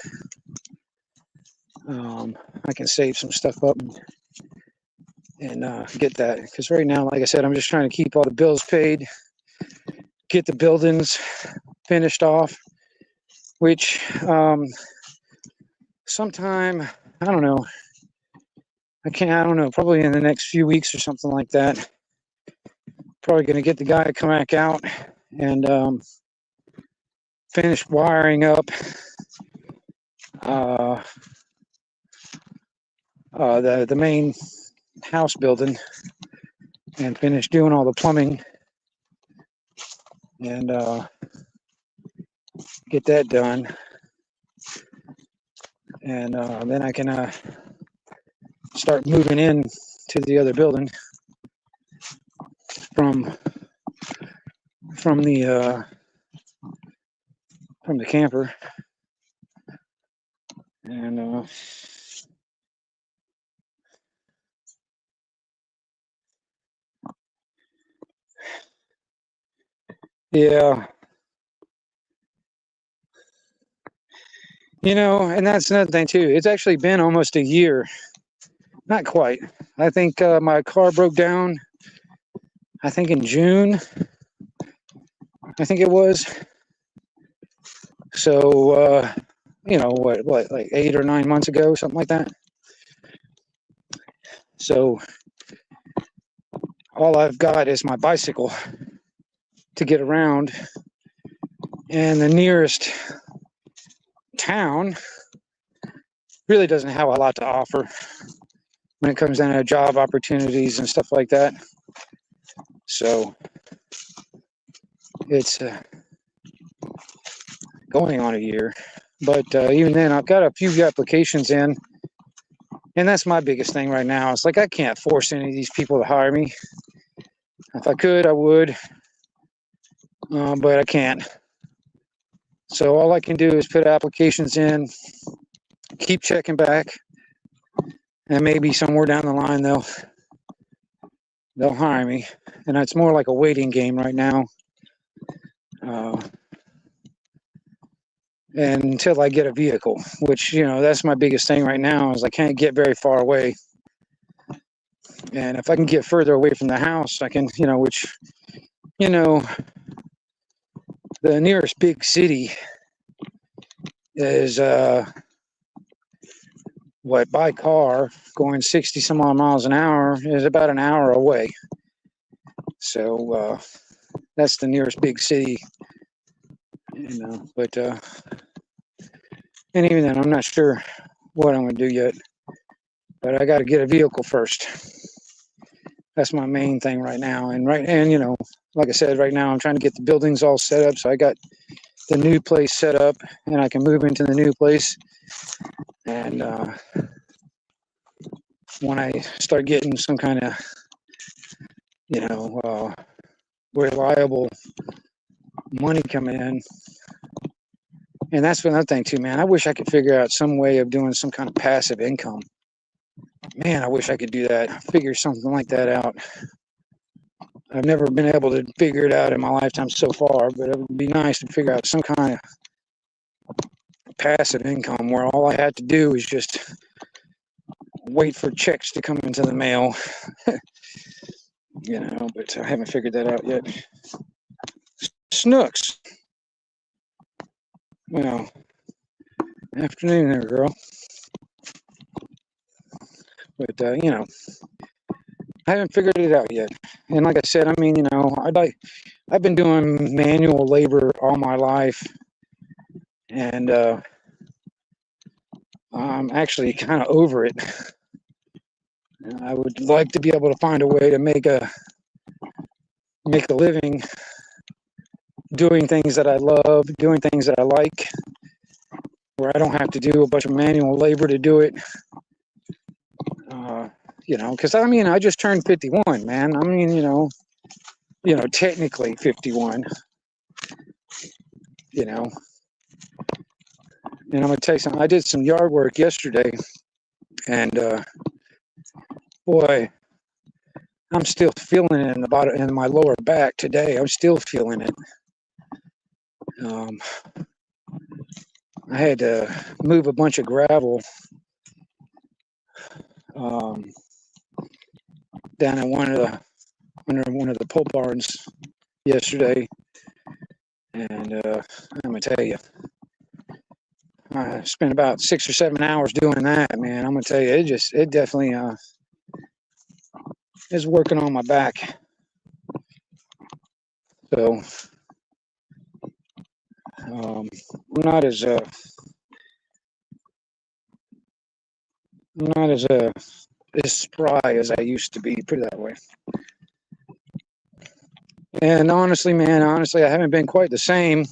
Speaker 1: I can save some stuff up and get that. Because right now, like I said, I'm just trying to keep all the bills paid, get the buildings finished off, which sometime, I don't know, probably in the next few weeks or something like that. Probably going to get the guy to come back out and finish wiring up the main house building and finish doing all the plumbing and get that done. And then I can start moving in to the other building from the camper. And yeah, you know, and that's another thing too. It's actually been almost a year. Not quite. I think my car broke down, I think in June, I think it was. So, you know, what, like 8 or 9 months ago, something like that. So all I've got is my bicycle to get around, and the nearest town really doesn't have a lot to offer when it comes down to job opportunities and stuff like that. So it's going on a year, but even then I've got a few applications in, and that's my biggest thing right now. It's like I can't force any of these people to hire me. If I could, I would, but I can't. So all I can do is put applications in, keep checking back, and maybe somewhere down the line they'll hire me. And it's more like a waiting game right now. And until I get a vehicle, which, you know, that's my biggest thing right now, is I can't get very far away. And if I can get further away from the house, I can, you know, which, you know, the nearest big city is by car going 60 some odd miles an hour is about an hour away. So that's the nearest big city, you know. But and even then, I'm not sure what I'm going to do yet. But I got to get a vehicle first. That's my main thing right now. And you know, like I said, right now I'm trying to get the buildings all set up, so I got the new place set up, and I can move into the new place. And when I start getting some kind of, you know, reliable money coming in, and that's another thing too, man. I wish I could figure out some way of doing some kind of passive income. Man, I wish I could do that. Figure something like that out. I've never been able to figure it out in my lifetime so far, but it would be nice to figure out some kind of passive income where all I had to do is just wait for checks to come into the mail. You know, but I haven't figured that out yet. Snooks. Well, afternoon there, girl. But you know, I haven't figured it out yet. And like I said, I mean, you know, I've been doing manual labor all my life, and I'm actually kind of over it. I would like to be able to find a way to make a living doing things that I love, doing things that I like, where I don't have to do a bunch of manual labor to do it. You know, because I mean, I just turned 51, man. I mean, you know, technically 51. You know, and I'm gonna tell you something. I did some yard work yesterday, and boy, I'm still feeling it in my lower back today. I'm still feeling it. I had to move a bunch of gravel down at under one of the pole barns yesterday, and I'm gonna tell you, I spent about 6 or 7 hours doing that, man. I'm gonna tell you, it definitely is working on my back. So I'm not as spry as I used to be, put it that way. And honestly, man, I haven't been quite the same.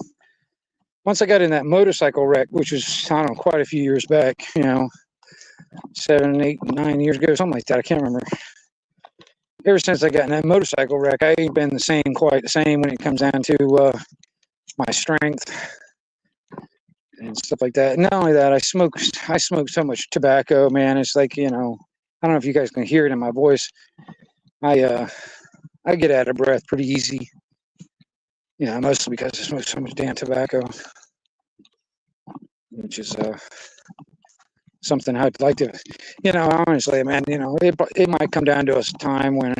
Speaker 1: Once I got in that motorcycle wreck, which was, I don't know, quite a few years back, you know, 7, 8, 9 years ago, something like that. I can't remember. Ever since I got in that motorcycle wreck, I ain't been quite the same when it comes down to my strength and stuff like that. Not only that, I smoke so much tobacco, man. It's like, you know, I don't know if you guys can hear it in my voice. I get out of breath pretty easy. You know, mostly because I smoke so much damn tobacco, which is something I'd like to, you know, honestly, man, you know, it might come down to a time when,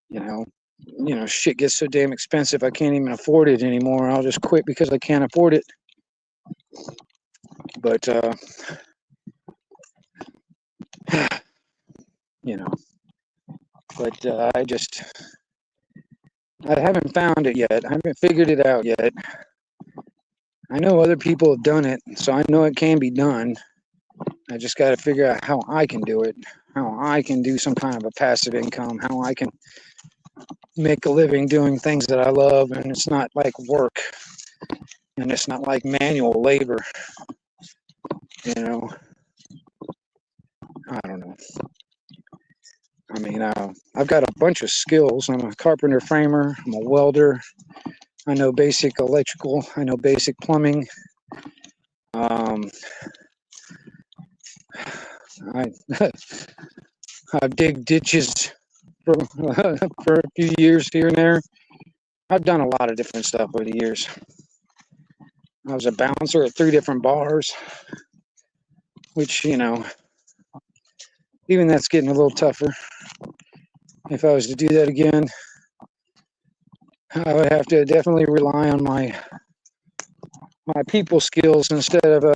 Speaker 1: you know, shit gets so damn expensive I can't even afford it anymore. I'll just quit because I can't afford it. But you know, but I haven't found it yet. I haven't figured it out yet. I know other people have done it, so I know it can be done. I just got to figure out how I can do it, how I can do some kind of a passive income, how I can make a living doing things that I love, and it's not like work, and it's not like manual labor. You know, I don't know. I mean, I've got a bunch of skills. I'm a carpenter framer. I'm a welder. I know basic electrical. I know basic plumbing. I've digged ditches for a few years here and there. I've done a lot of different stuff over the years. I was a bouncer at 3 different bars, which, you know, even that's getting a little tougher. If I was to do that again, I would have to definitely rely on my people skills instead of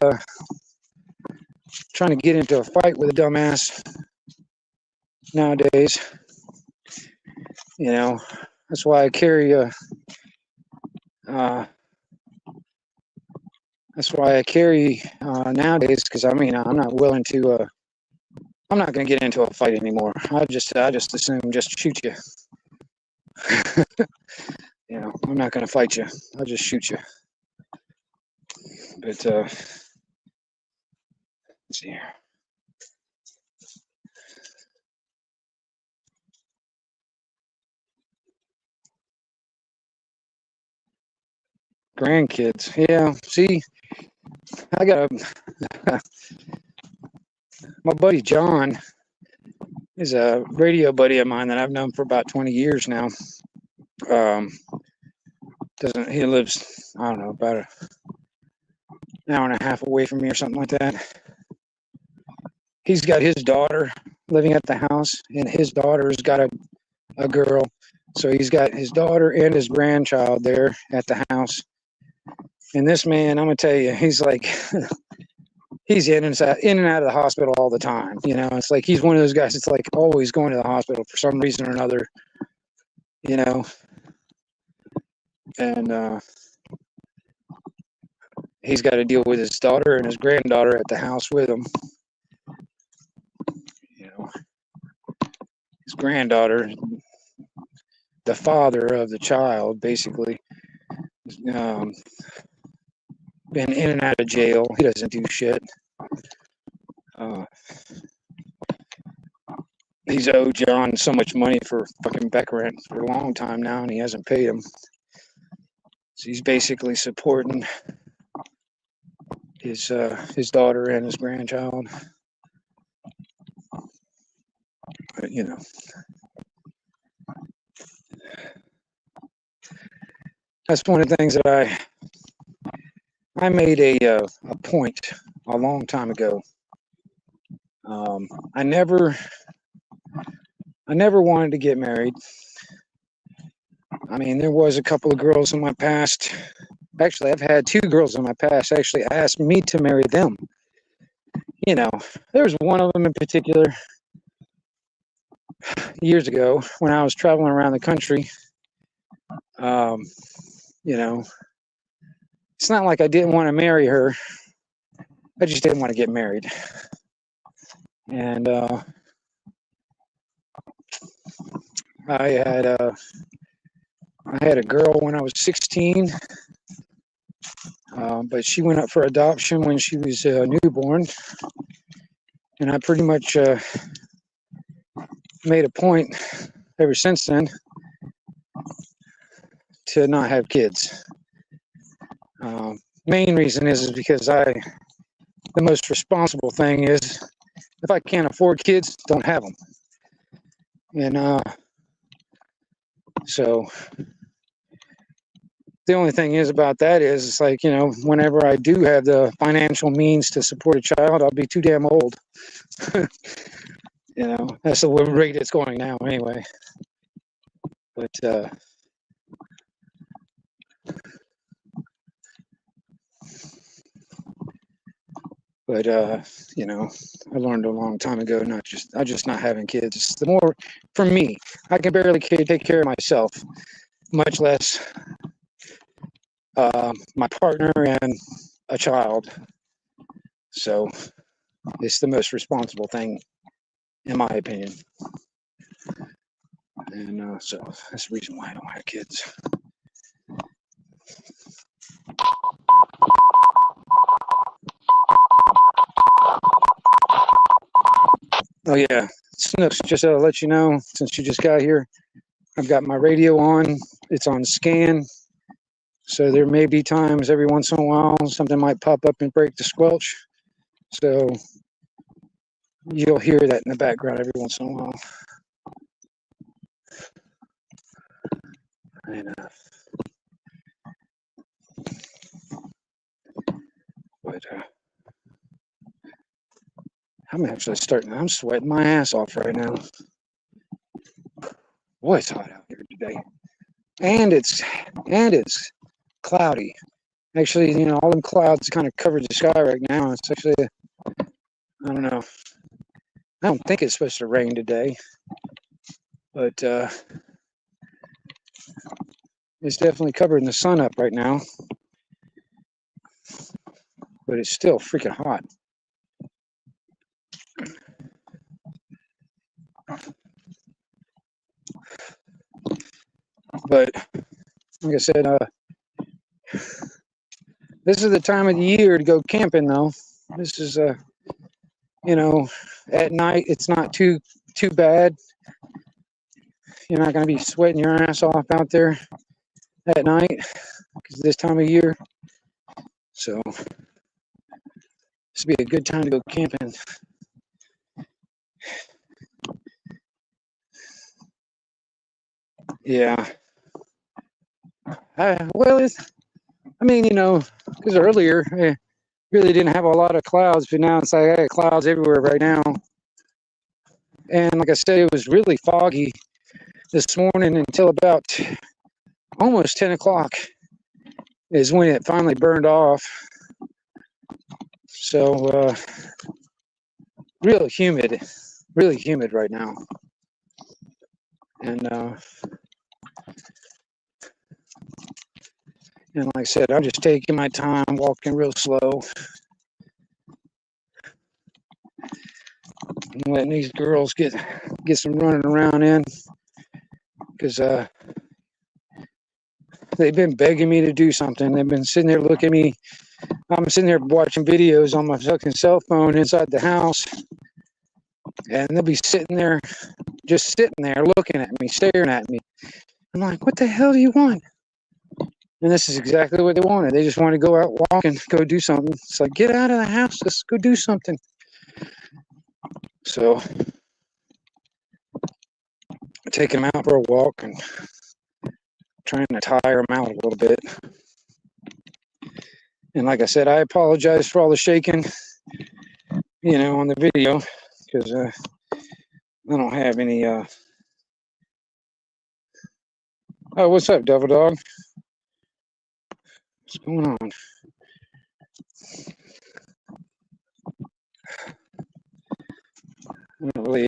Speaker 1: trying to get into a fight with a dumbass nowadays. You know, that's why I carry nowadays, because I mean, I'm not willing to I'm not going to get into a fight anymore. I just assume just shoot you. You know, I'm not going to fight you. I'll just shoot you. But let's see here. Grandkids. Yeah, see, I got my buddy John is a radio buddy of mine that I've known for about 20 years now. He lives, I don't know, about an hour and a half away from me or something like that. he's got his daughter living at the house, and his daughter's got a girl. So he's got his daughter and his grandchild there at the house. And this man, I'm gonna tell you, he's like, he's in and out of the hospital all the time. You know, it's like he's one of those guys that's like always going to the hospital for some reason or another. You know, and he's got to deal with his daughter and his granddaughter at the house with him. You know, his granddaughter, the father of the child, basically, been in and out of jail. He doesn't do shit. He's owed John so much money for fucking back rent for a long time now, and he hasn't paid him. So he's basically supporting his daughter and his grandchild. But, you know, that's one of the things that I made a point a long time ago. I never wanted to get married. I mean, there was a couple of girls in my past. Actually, I've had 2 girls in my past actually ask me to marry them. You know, there was one of them in particular years ago when I was traveling around the country. You know, it's not like I didn't want to marry her. I just didn't want to get married. And I had a girl when I was 16, but she went up for adoption when she was newborn, and I pretty much made a point ever since then to not have kids. Main reason is because the most responsible thing is if I can't afford kids, don't have them. And so the only thing is about that is it's like, you know, whenever I do have the financial means to support a child, I'll be too damn old. You know, that's the rate it's going now anyway. But you know, I learned a long time ago just not having kids. It's the more, for me, I can barely take care of myself, much less my partner and a child. So it's the most responsible thing, in my opinion. And so that's the reason why I don't have kids. Oh yeah, Snooks, just to let you know, since you just got here, I've got my radio on. It's on scan. So there may be times every once in a while something might pop up and break the squelch. So you'll hear that in the background every once in a while. And, but I'm actually I'm sweating my ass off right now. Boy, it's hot out here today. And it's cloudy. Actually, you know, all them clouds kind of covered the sky right now. It's actually, I don't know. I don't think it's supposed to rain today. But it's definitely covering the sun up right now. But it's still freaking hot. But like I said, this is the time of the year to go camping, though. This is you know, at night it's not too bad. You're not going to be sweating your ass off out there at night because this time of year. So this would be a good time to go camping. Yeah. Well, I mean, you know, because earlier really didn't have a lot of clouds, but now it's like I got clouds everywhere right now. And like I said, it was really foggy this morning until about almost 10 o'clock is when it finally burned off. So really humid right now. And like I said, I'm just taking my time, walking real slow. I'm letting these girls get some running around in, because they've been begging me to do something. They've been sitting there looking at me. I'm sitting there watching videos on my fucking cell phone inside the house, and they'll be sitting there, just sitting there looking at me, staring at me. I'm like, what the hell do you want? And this is exactly what they wanted. They just want to go out walking, go do something. It's like, get out of the house, let's go do something. So I take them out for a walk and trying to tire them out a little bit. And like I said, I apologize for all the shaking, on the video, because I don't have any. Oh, what's up, Devil Dog? What's going on? I don't really,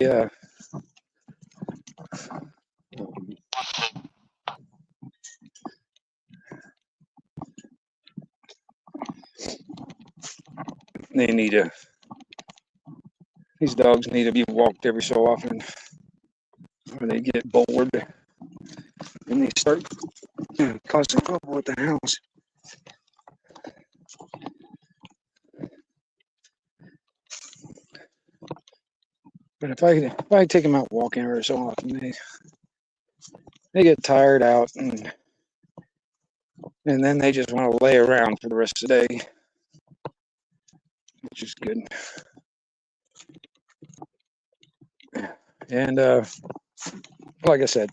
Speaker 1: these dogs need to be walked every so often, or they get bored and they start causing trouble at the house. But if I take them out walking every so often, they get tired out, and then they just want to lay around for the rest of the day, which is good. And like I said,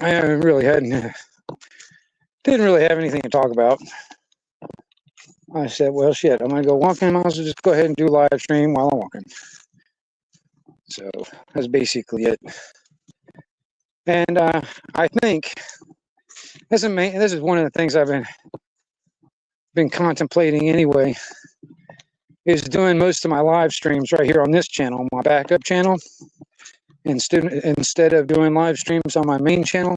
Speaker 1: I didn't really have anything to talk about. I said, well, shit, I'm gonna go walking. I might as well just go ahead and do a live stream while I'm walking. So that's basically it. And I think this is one of the things I've been contemplating anyway, is doing most of my live streams right here on this channel, my backup channel, instead of doing live streams on my main channel.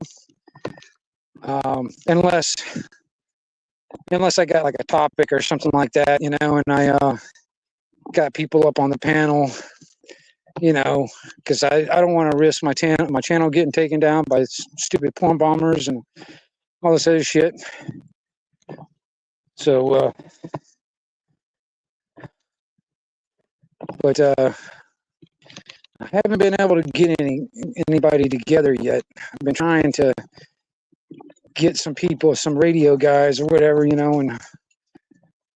Speaker 1: Unless I got like a topic or something like that, and I got people up on the panel, because I don't want to risk my channel getting taken down by stupid porn bombers and all this other shit. So, but I haven't been able to get anybody together yet. I've been trying to get some people, some radio guys or whatever, and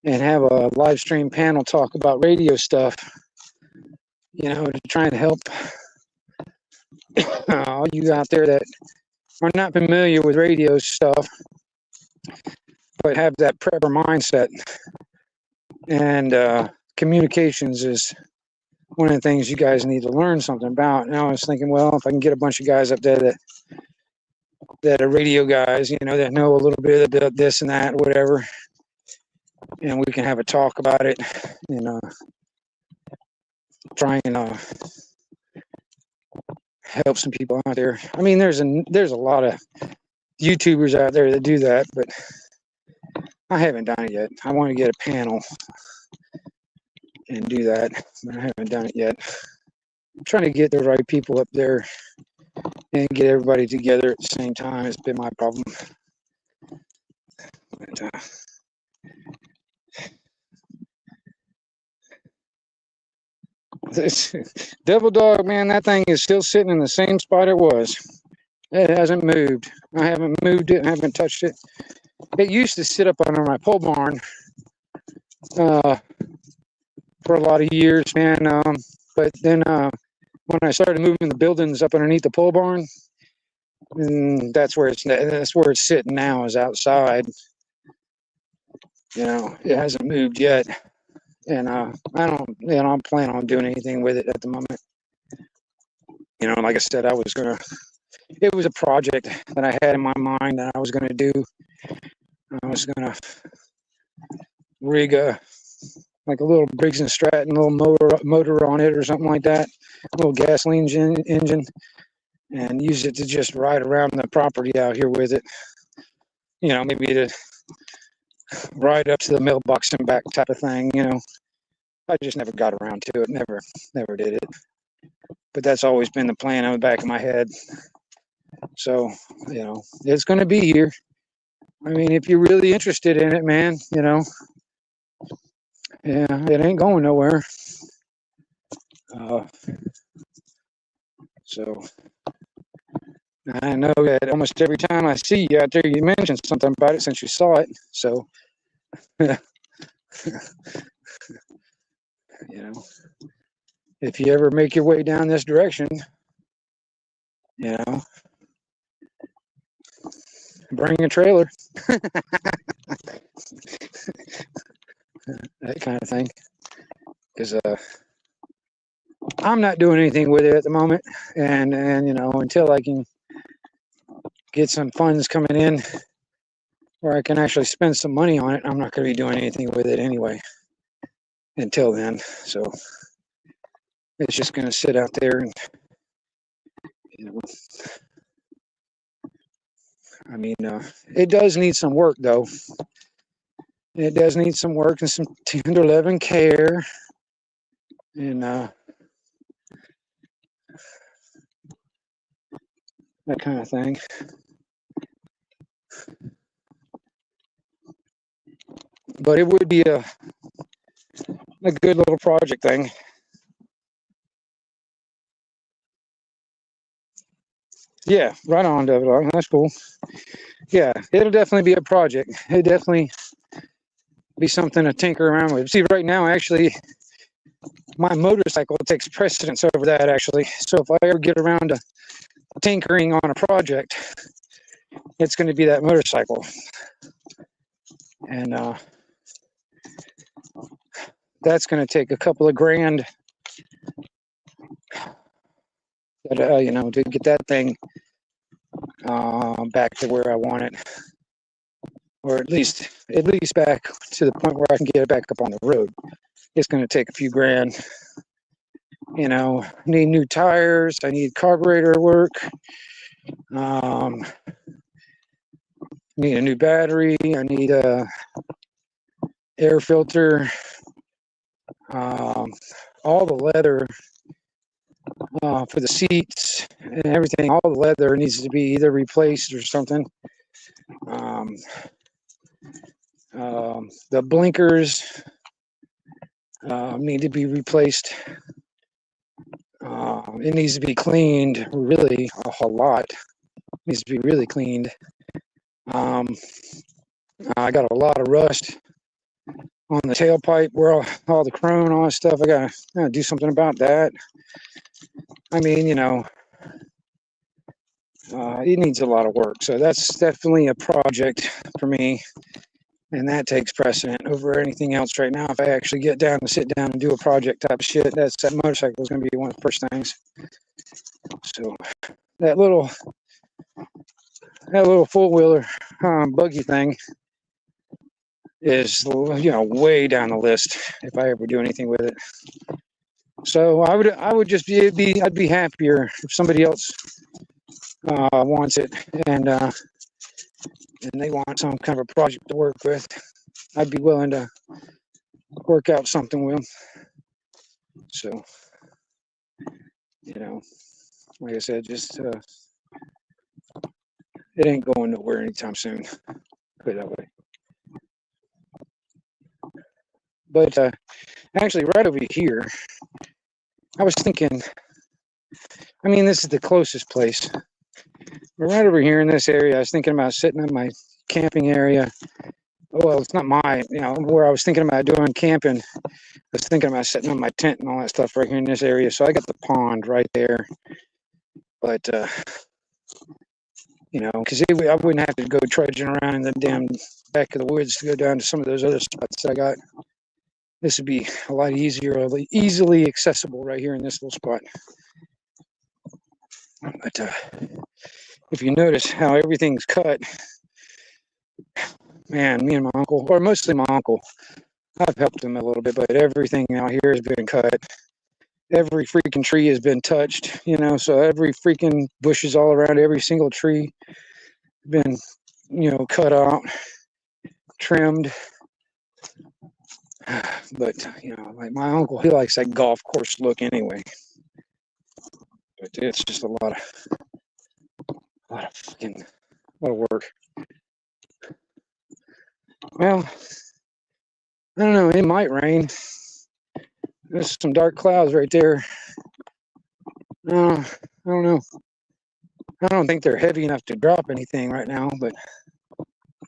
Speaker 1: have a live stream panel talk about radio stuff, to try and help all you out there that are not familiar with radio stuff, but have that prepper mindset. And communications is one of the things you guys need to learn something about. And I was thinking, well, if I can get a bunch of guys up there that are radio guys, that know a little bit about this and that, whatever, and we can have a talk about it, try and help some people out there. I mean, there's a lot of YouTubers out there that do that, but I haven't done it yet. I want to get a panel and do that, but I haven't done it yet. I'm trying to get the right people up there and get everybody together at the same time. It's been my problem. But, this Devil Dog, man, that thing is still sitting in the same spot it was. It hasn't moved. I haven't moved it. I haven't touched it. It used to sit up under my pole barn for a lot of years, man. But then when I started moving the buildings up underneath the pole barn, and that's where it's sitting now, is outside. You know, it hasn't moved yet, and I don't plan on doing anything with it at the moment. You know, like I said, it was a project that I had in my mind that I was gonna do. I was gonna rig like a little Briggs and Stratton little motor on it or something like that, a little gasoline engine, and use it to just ride around the property out here with it. You know, maybe to ride up to the mailbox and back type of thing. You know, I just never got around to it. Never did it. But that's always been the plan on the back of my head. So, you know, it's going to be here. I mean, if you're really interested in it, man, you know, yeah, it ain't going nowhere. So I know that almost every time I see you out there, you mention something about it since you saw it. So, you know, if you ever make your way down this direction, you know, bring a trailer, that kind of thing. Because I'm not doing anything with it at the moment, and you know, until I can get some funds coming in where I can actually spend some money on it, I'm not going to be doing anything with it anyway. Until then, so it's just going to sit out there, and you know, I mean, it does need some work though. It does need some work and some tender loving care, and that kind of thing. But it would be a good little project thing. Yeah, right on, David. That's cool. Yeah, it'll definitely be a project. It definitely be something to tinker around with. See, right now, actually, my motorcycle takes precedence over that, actually. So if I ever get around to tinkering on a project, it's going to be that motorcycle. And that's going to take a couple of grand that, you know, to get that thing back to where I want it, or at least back to the point where I can get it back up on the road. It's going to take a few grand. You know, need new tires. I need carburetor work. Need a new battery. I need a air filter. All the leather for the seats and everything. All the leather needs to be either replaced or something. The blinkers need to be replaced. It needs to be cleaned really a whole lot. It needs to be really cleaned. I got a lot of rust on the tailpipe where all the chrome and all that stuff. I gotta do something about that. I mean, you know, it needs a lot of work. So that's definitely a project for me. And that takes precedent over anything else right now. If I actually get down to sit down and do a project type of shit, that motorcycle is going to be one of the first things. So that little four-wheeler buggy thing is, you know, way down the list if I ever do anything with it. So I'd be happier if somebody else wants it and they want some kind of a project to work with. I'd be willing to work out something with them. So, you know, like I said, just it ain't going nowhere anytime soon. Put it that way. But actually, right over here, I was thinking, I mean, this is the closest place. But right over here in this area, I was thinking about sitting in my camping area. Well, it's not my, you know, where I was thinking about doing camping. I was thinking about setting up my tent and all that stuff right here in this area. So I got the pond right there. But, you know, because I wouldn't have to go trudging around in the damn back of the woods to go down to some of those other spots that I got. This would be a lot easier, easily accessible right here in this little spot. But if you notice how everything's cut, man, me and my uncle, or mostly my uncle, I've helped him a little bit, but everything out here has been cut. Every freaking tree has been touched, you know, so every freaking bushes all around every single tree been, you know, cut out, trimmed. But, you know, like my uncle, he likes that golf course look anyway. But it's just a lot of work. Well, I don't know, it might rain. There's some dark clouds right there. I don't know. I don't think they're heavy enough to drop anything right now, but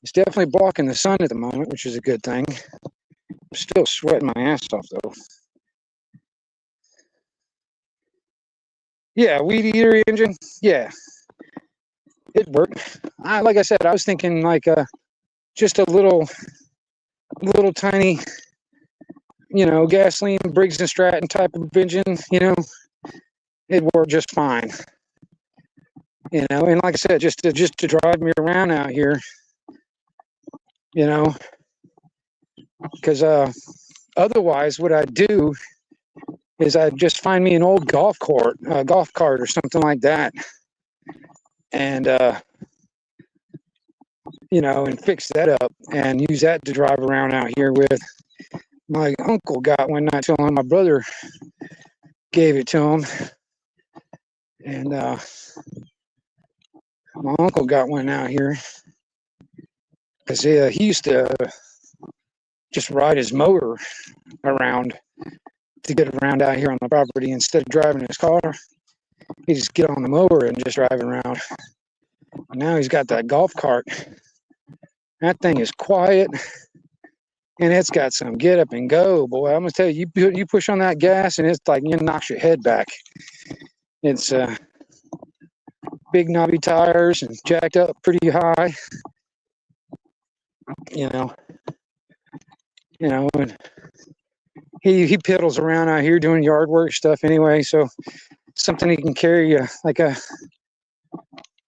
Speaker 1: it's definitely blocking the sun at the moment, which is a good thing. I'm still sweating my ass off though. Yeah, weed eater engine. Yeah, it worked. Like I said, I was thinking like just a little tiny, you know, gasoline Briggs and Stratton type of engine. You know, it worked just fine. You know, and like I said, just to drive me around out here. You know, because otherwise, what I'd do is I'd just find me an old golf cart or something like that, and you know, and fix that up and use that to drive around out here with. My uncle got one not too long. My brother gave it to him, and my uncle got one out here because he used to just ride his motor around to get around out here on the property instead of driving his car. He just get on the mower and just drive around. Now he's got that golf cart. That thing is quiet, and it's got some get up and go, boy. I'm gonna tell you, you push on that gas, and it's like it knocks your head back. It's big knobby tires and jacked up pretty high. You know, and he piddles around out here doing yard work stuff anyway, so something he can carry like a,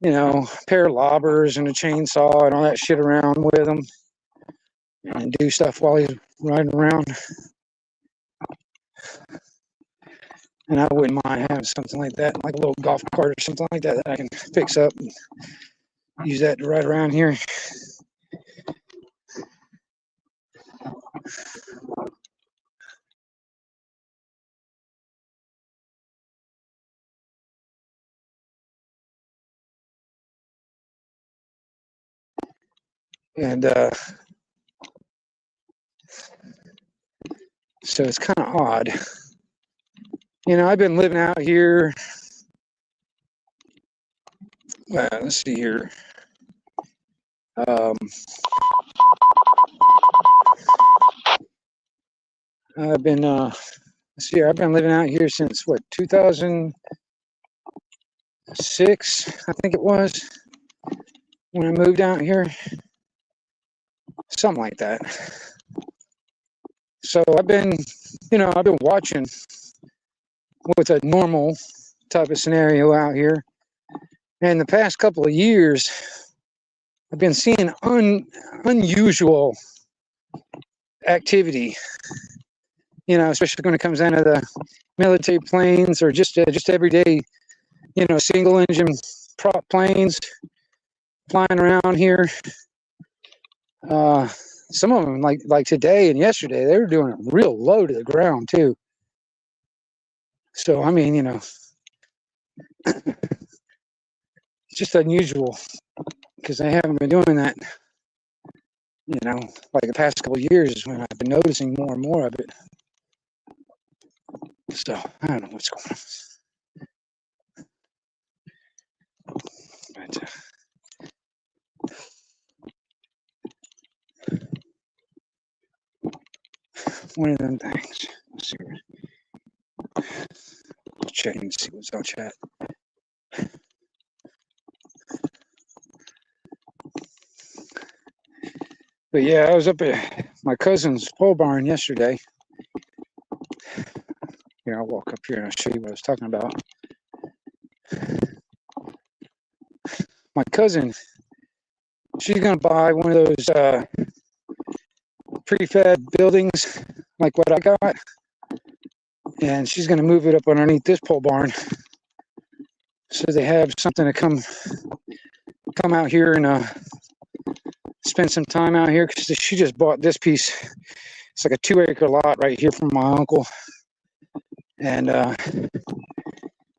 Speaker 1: you know, pair of lobbers and a chainsaw and all that shit around with him and do stuff while he's riding around. And I wouldn't mind having something like that, like a little golf cart or something like that I can fix up and use that to ride around here. And so it's kind of odd. You know, I've been living out here. Let's see here. I've been I've been living out here since what, 2006, I think it was, when I moved out here. Something like that. So I've been watching with a normal type of scenario out here. And the past couple of years, I've been seeing unusual activity, you know, especially when it comes down to the military planes or just everyday, you know, single engine prop planes flying around here. Some of them, like today and yesterday, they were doing it real low to the ground too. So I mean, you know, it's just unusual because I haven't been doing that, you know, like the past couple of years when I've been noticing more and more of it. So I don't know what's going on. But one of them things. Let's see. Checking to see what's on chat. But yeah, I was up at my cousin's pole barn yesterday. Here, I'll walk up here and I'll show you what I was talking about. My cousin, she's gonna buy one of those prefab buildings like what I got, and she's gonna move it up underneath this pole barn, so they have something to come out here and spend some time out here, because she just bought this piece. It's like a 2-acre lot right here from my uncle, and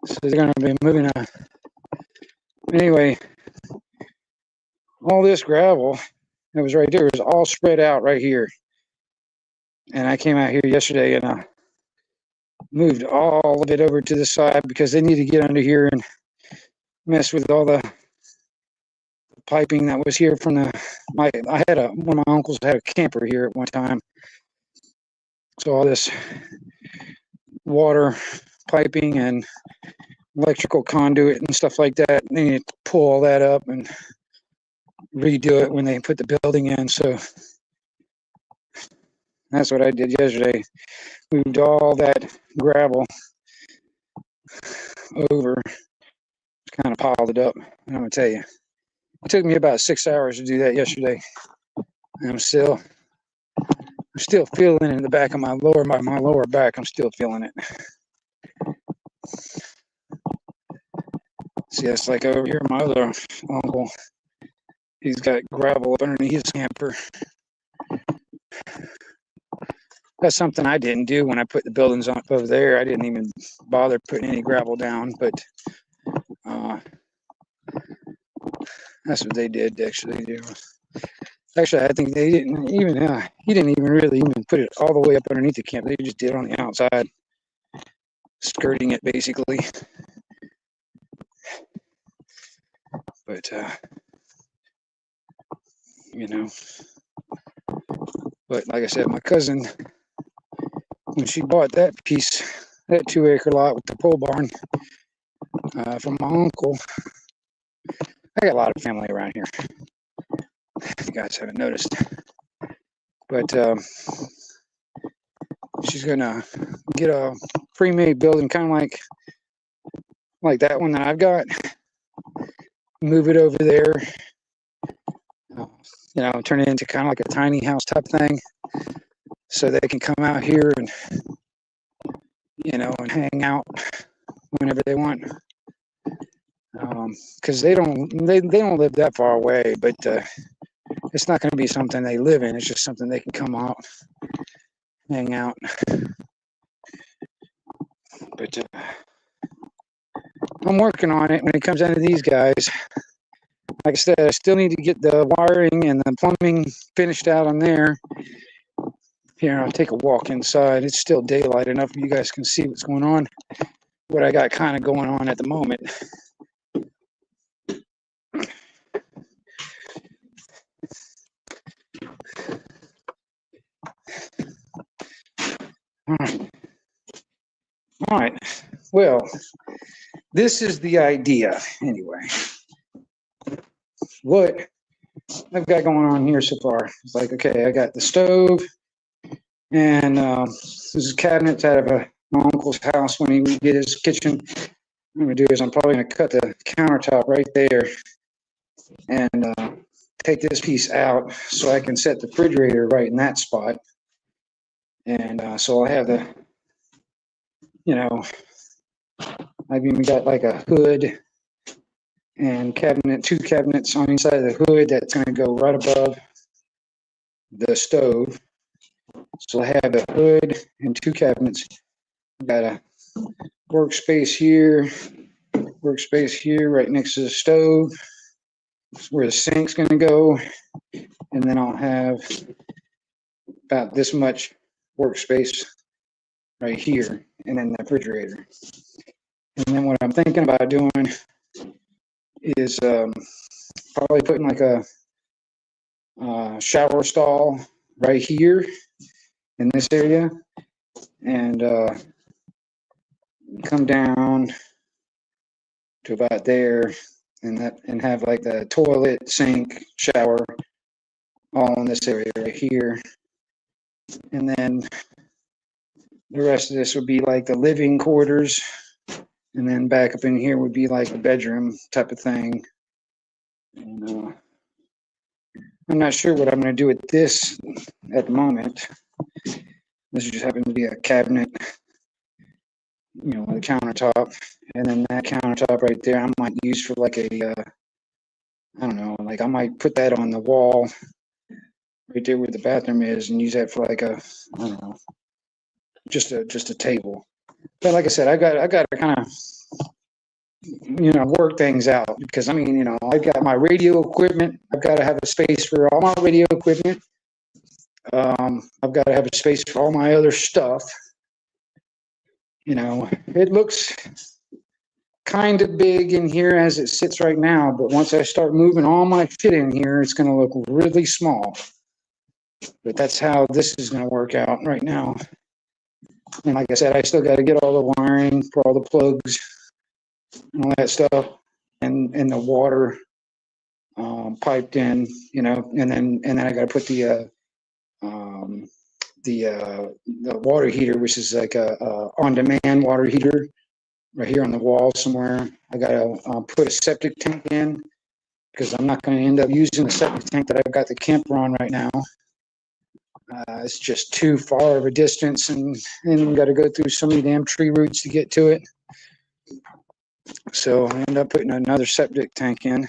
Speaker 1: so they're gonna be moving. Anyway, all this gravel that was right there was all spread out right here, and I came out here yesterday and moved all of it over to the side because they need to get under here and mess with all the piping that was here from one of my uncles had a camper here at one time, so all this water piping and electrical conduit and stuff like that, they need to pull all that up and redo it when they put the building in. So that's what I did yesterday. Moved all that gravel over, kind of piled it up. And I'm gonna tell you, it took me about 6 hours to do that yesterday. And I'm still feeling it in the back of my lower back. I'm still feeling it. See, that's like over here, my other uncle. He's got gravel up underneath his camper. That's something I didn't do when I put the buildings up over there. I didn't even bother putting any gravel down, but that's what they did actually do. Actually, I think they didn't even, he didn't even really even put it all the way up underneath the camp. They just did it on the outside, skirting it basically. But, you know, but like I said, my cousin, when she bought that piece, that 2-acre lot with the pole barn from my uncle, I got a lot of family around here. If you guys haven't noticed, but she's gonna get a pre-made building, kind of like that one that I've got. Move it over there, you know, turn it into kind of like a tiny house type thing, so they can come out here and, you know, and hang out whenever they want. Because they don't live that far away, but it's not going to be something they live in. It's just something they can come out, hang out. But I'm working on it when it comes down to these guys. Like I said, I still need to get the wiring and the plumbing finished out on there. Here, I'll take a walk inside. It's still daylight enough you guys can see what's going on, what I got kind of going on at the moment. All right. Well, this is the idea anyway. What I've got going on here so far is like, okay, I got the stove, and this is cabinets out of my uncle's house when he did his kitchen. What I'm gonna do is I'm probably gonna cut the countertop right there and take this piece out so I can set the refrigerator right in that spot. And so I have the, you know, I've even got like a hood and two cabinets on each side of the hood that's going to go right above the stove. So I have a hood and 2 cabinets. I've got a workspace here right next to the stove. That's where the sink's going to go. And then I'll have about this much workspace right here, and then the refrigerator. And then what I'm thinking about doing is probably putting like a shower stall right here in this area, and come down to about there, and have like the toilet, sink, shower all in this area right here. And then the rest of this would be like the living quarters. And then back up in here would be like a bedroom type of thing. And, I'm not sure what I'm going to do with this at the moment. This just happens to be a cabinet, you know, with a countertop. And then that countertop right there, I might use for like a, I don't know, like I might put that on the wall right there where the bathroom is and use that for like a, I don't know, just a table. But like I said, I got to kind of, you know, work things out because I mean, you know, I've got my radio equipment. I've got to have a space for all my radio equipment. I've got to have a space for all my other stuff. You know, it looks kind of big in here as it sits right now, but once I start moving all my shit in here, it's going to look really small. But that's how this is going to work out right now. And like I said, I still got to get all the wiring for all the plugs and all that stuff, and the water piped in, you know, and then I got to put the water heater, which is like a on-demand water heater, right here on the wall somewhere. I got to put a septic tank in because I'm not going to end up using the septic tank that I've got the camper on right now. It's just too far of a distance, and we got to go through so many damn tree roots to get to it. So I end up putting another septic tank in.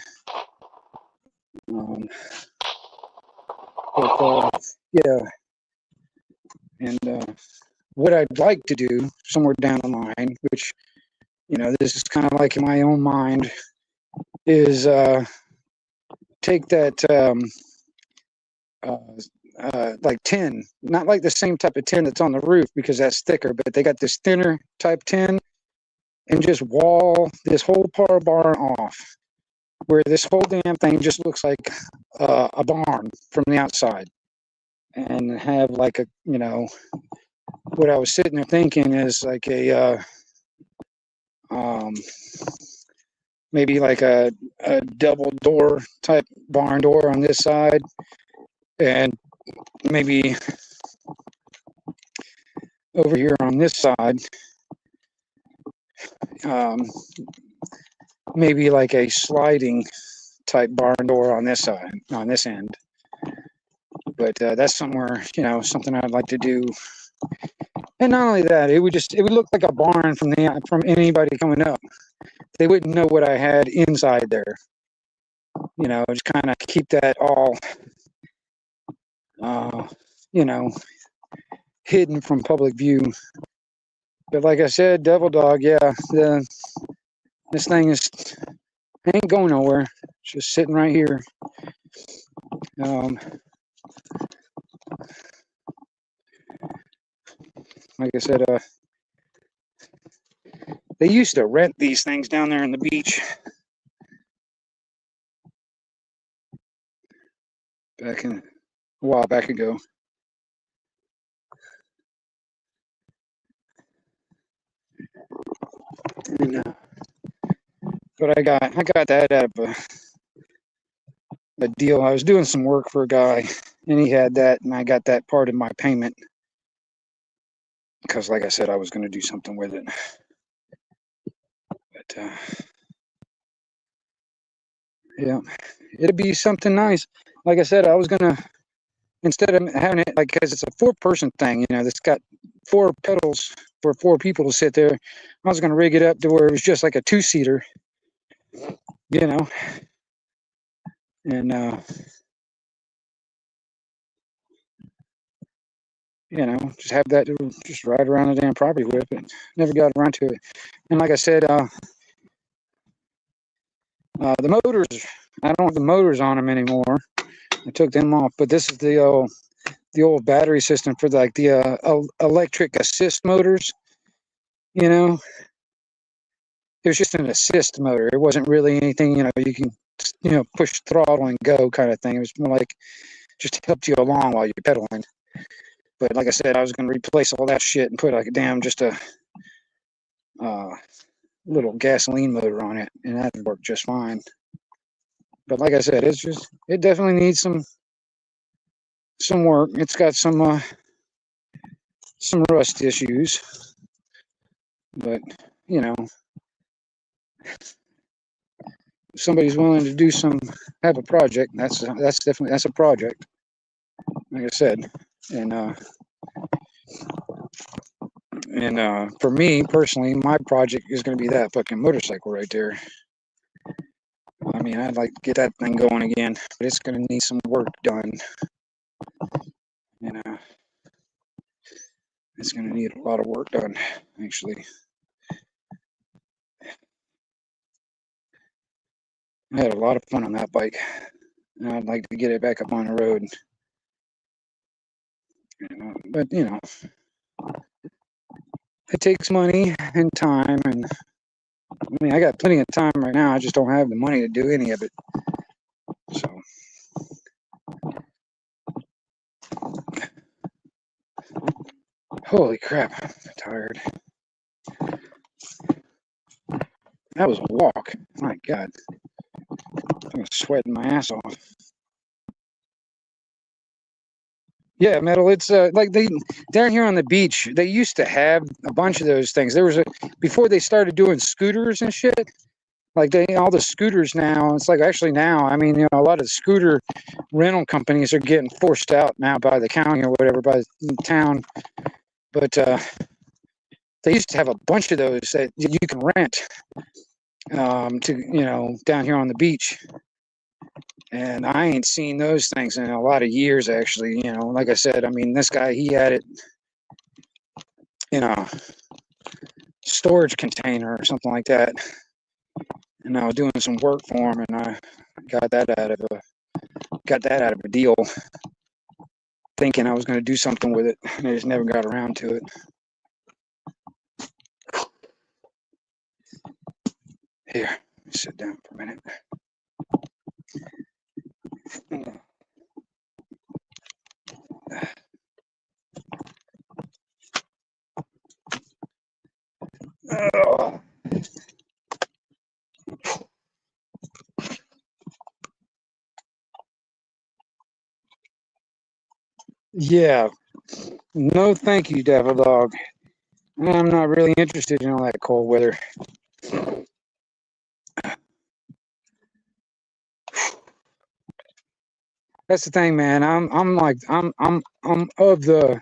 Speaker 1: Yeah. And what I'd like to do somewhere down the line, which, you know, this is kind of like in my own mind, is take that like tin, not like the same type of tin that's on the roof because that's thicker, but they got this thinner type tin, and just wall this whole par barn off, where this whole damn thing just looks like a barn from the outside, and have like a, you know, what I was sitting there thinking is like a maybe like a double door type barn door on this side, and maybe over here on this side, maybe like a sliding type barn door on this side, on this end. But that's somewhere, you know, something I'd like to do. And not only that, it would look like a barn from anybody coming up. They wouldn't know what I had inside there. You know, just kind of keep that all, you know, hidden from public view. But like I said, Devil Dog, yeah, this thing ain't going nowhere. It's just sitting right here. Like I said, they used to rent these things down there on the beach back in a while back ago. And, but I got that out of a deal. I was doing some work for a guy, and he had that, and I got that part of my payment because, like I said, I was going to do something with it. But yeah, it'd be something nice. Like I said, I was gonna, instead of having it like, because it's a 4-person thing, you know, that's got 4 pedals for 4 people to sit there. I was gonna rig it up to where it was just like a 2-seater, you know, and you know, just have that to just ride around the damn property with. But never got around to it. And like I said, the motors, I don't have the motors on them anymore. I took them off, but this is the old battery system for like the electric assist motors. You know, it was just an assist motor. It wasn't really anything, you know, you can, you know, push throttle and go kind of thing. It was more like just helped you along while you're pedaling. But like I said, I was going to replace all that shit and put like a damn, just a little gasoline motor on it, and that would work just fine. But like I said, it definitely needs some some work. It's got some rust issues, but you know, if somebody's willing to do have a project, that's definitely a project. Like I said, and for me personally, my project is going to be that fucking motorcycle right there. I mean, I'd like to get that thing going again, but it's going to need some work done. You know, it's going to need a lot of work done, actually. I had a lot of fun on that bike, and I'd like to get it back up on the road. But you know, it takes money and time, and I mean, I got plenty of time right now. I just don't have the money to do any of it. So, holy crap, I'm tired. That was a walk. My God, I'm sweating my ass off. Yeah, metal. It's like down here on the beach. They used to have a bunch of those things. There was before they started doing scooters and shit. Like all the scooters now. It's like actually now. I mean, you know, a lot of scooter rental companies are getting forced out now by the county or whatever, by the town. But they used to have a bunch of those that you can rent to down here on the beach. And I ain't seen those things in a lot of years, actually. You know, like I said, I mean, this guy, he had it in a storage container or something like that. And I was doing some work for him, and I got that out of a deal, thinking I was going to do something with it, and I just never got around to it. Here, let me sit down for a minute. Oh. Yeah, no thank you, Devil Dog. I'm not really interested in all that cold weather. That's the thing, man. I'm of the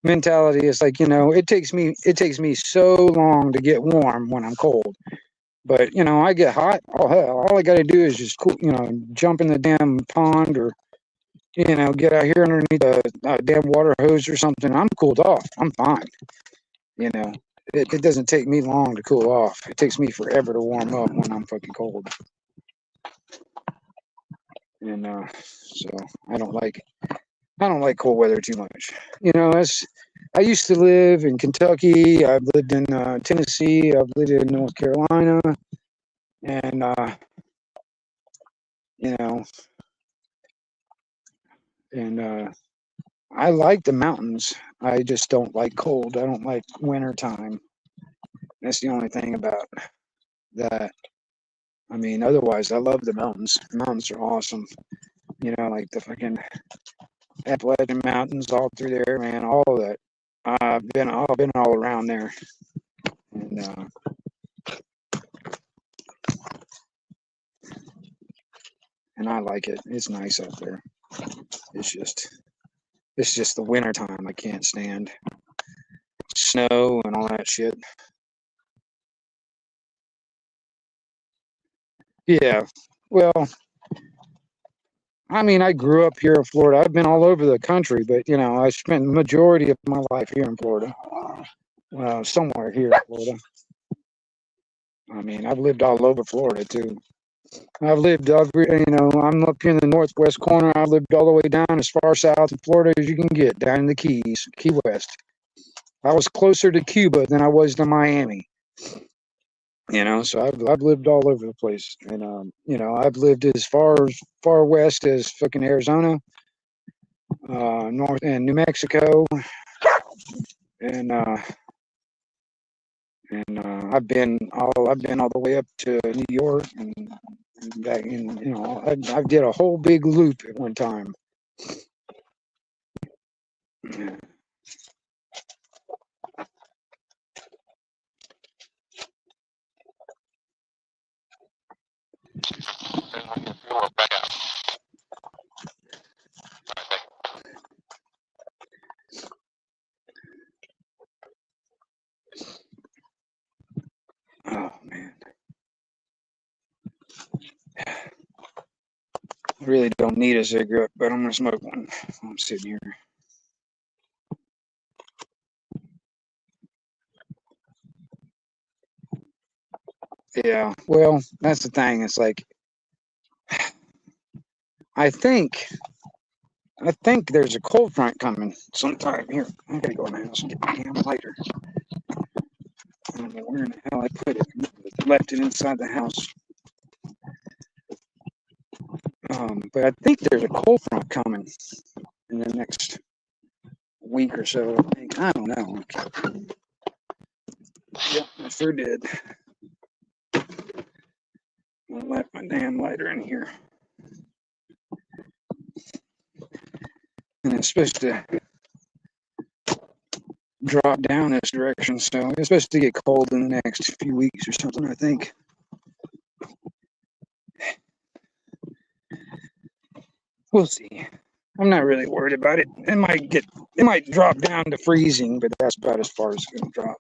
Speaker 1: mentality. It's like, you know, it takes me so long to get warm when I'm cold. But, you know, I get hot. Oh, hell, all I got to do is just, jump in the damn pond or, you know, get out here underneath a damn water hose or something. I'm cooled off. I'm fine. You know, it doesn't take me long to cool off. It takes me forever to warm up when I'm fucking cold. And so I don't like cold weather too much. You know, I used to live in Kentucky. I've lived in Tennessee. I've lived in North Carolina, and you know, and I like the mountains. I just don't like cold. I don't like winter time. That's the only thing about that. I mean, otherwise, I love the mountains. The mountains are awesome. You know, like the fucking Appalachian Mountains all through there, man. All of that. I've been all around there, and I like it. It's nice up there. It's just the winter time I can't stand. Snow and all that shit. Yeah. Well, I mean, I grew up here in Florida. I've been all over the country, but you know, I spent the majority of my life here in Florida. Somewhere here in Florida. I mean, I've lived all over Florida too. I'm up here in the northwest corner. I lived all the way down as far south in Florida as you can get, down in the Keys, Key West. I was closer to Cuba than I was to Miami. You know, so I've lived all over the place, and you know, I've lived as far west as fucking Arizona, north and New Mexico, and I've been all the way up to New York and back in, you know, I did a whole big loop at one time. Yeah. Oh man, I really don't need a cigarette, but I'm gonna smoke one. I'm sitting here. Yeah, well, that's the thing. It's like I think there's a cold front coming sometime here. I gotta go in the house and get my damn lighter. I don't know where in the hell I put it. Left it inside the house. But I think there's a cold front coming in the next week or so. I don't know. Yep, I sure did. I left my damn lighter in here. And it's supposed to drop down this direction, so it's supposed to get cold in the next few weeks or something, I think. We'll see. I'm not really worried about it. It might drop down to freezing, but that's about as far as it's gonna drop.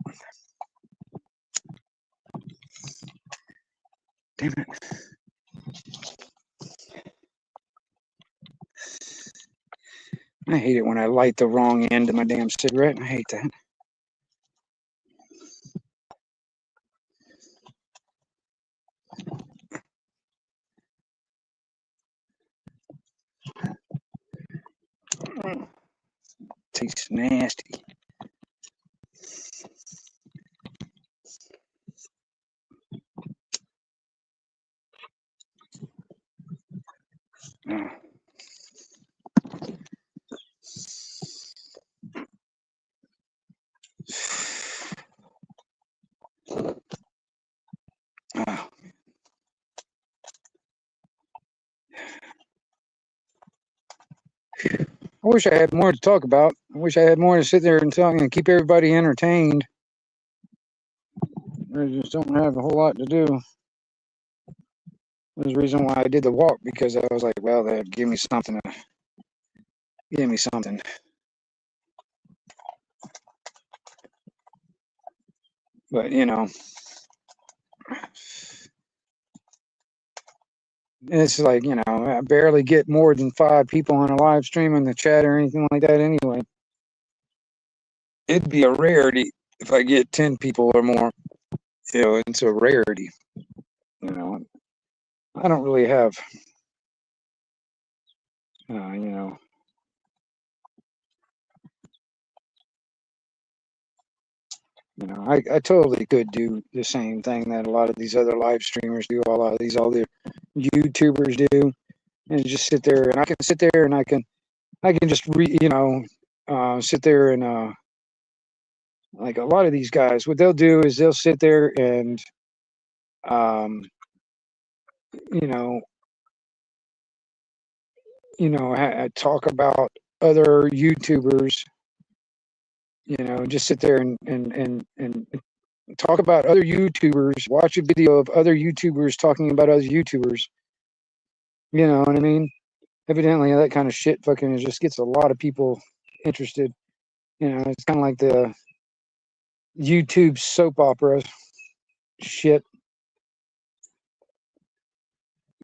Speaker 1: Damn it. I hate it when I light the wrong end of my damn cigarette. I hate that. Tastes nasty. Oh. Oh. I wish I had more to talk about. I wish I had more to sit there and talk and keep everybody entertained. I just don't have a whole lot to do. There's the reason why I did the walk, because I was like, well, that give me something to give me something. But you know, it's like, you know, I barely get more than 5 people on a live stream in the chat or anything like that anyway. It'd be a rarity if I get 10 people or more. You know, it's a rarity. You know, I don't really have, you know, I totally could do the same thing that a lot of these other live streamers do, a lot of these other YouTubers do, and just sit there, and I can sit there and I can just sit there and like a lot of these guys, what they'll do is they'll sit there and um you know talk about other YouTubers, just sit there and talk about other YouTubers, watch a video of other YouTubers talking about other YouTubers. You know what I mean? Evidently, that kind of shit fucking just gets a lot of people interested. It's kind of like the YouTube soap opera shit.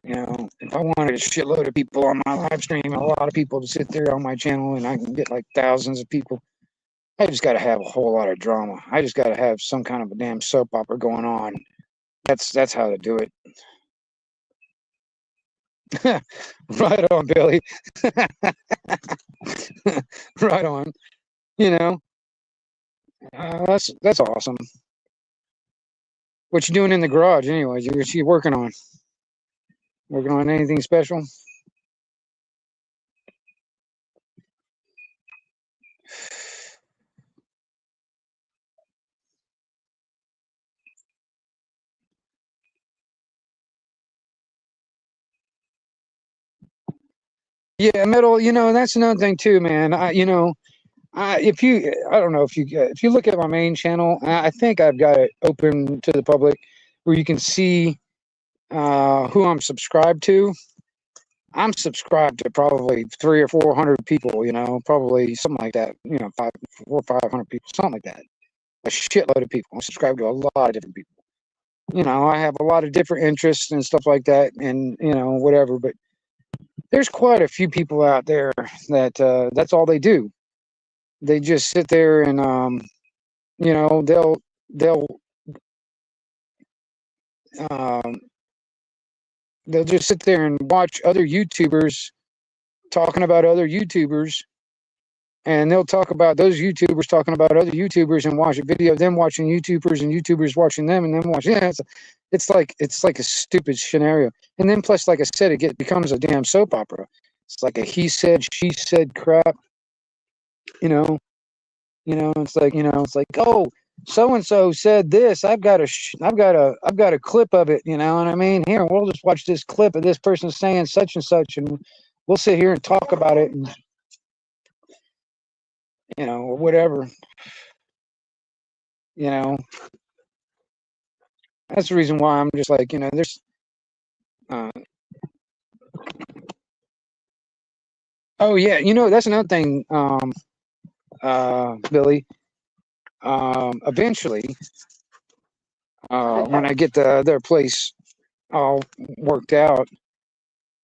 Speaker 1: If I wanted a shitload of people on my live stream, a lot of people to sit there on my channel, and I can get like thousands of people, I just got to have a whole lot of drama. I just got to have some kind of a damn soap opera going on. That's how to do it. Right on, Billy. Right on. That's awesome. What you doing in the garage, anyways? What you working on? Working on anything special? Yeah, metal. That's another thing too, man. I don't know if you look at my main channel, I think I've got it open to the public where you can see who I'm subscribed to. I'm subscribed to probably 300 or 400 people, probably something like that, 500 people, something like that. A shitload of people. I'm subscribed to a lot of different people. I have a lot of different interests and stuff like that, and whatever. But there's quite a few people out there that that's all they do. They just sit there and they'll um, they'll just sit there and watch other YouTubers talking about other YouTubers, and they'll talk about those YouTubers talking about other YouTubers and watch a video of them watching YouTubers and YouTubers watching them and then watching. Yeah, it's like a stupid scenario. And then plus, like I said, becomes a damn soap opera. It's like a he said, she said crap. It's like, oh, so and so said this. I've got a clip of it. You know what I mean? Here, we'll just watch this clip of this person saying such and such, and we'll sit here and talk about it, and or whatever. That's the reason why I'm just like, there's. Oh yeah, that's another thing, Billy. Eventually, when I get their place all worked out,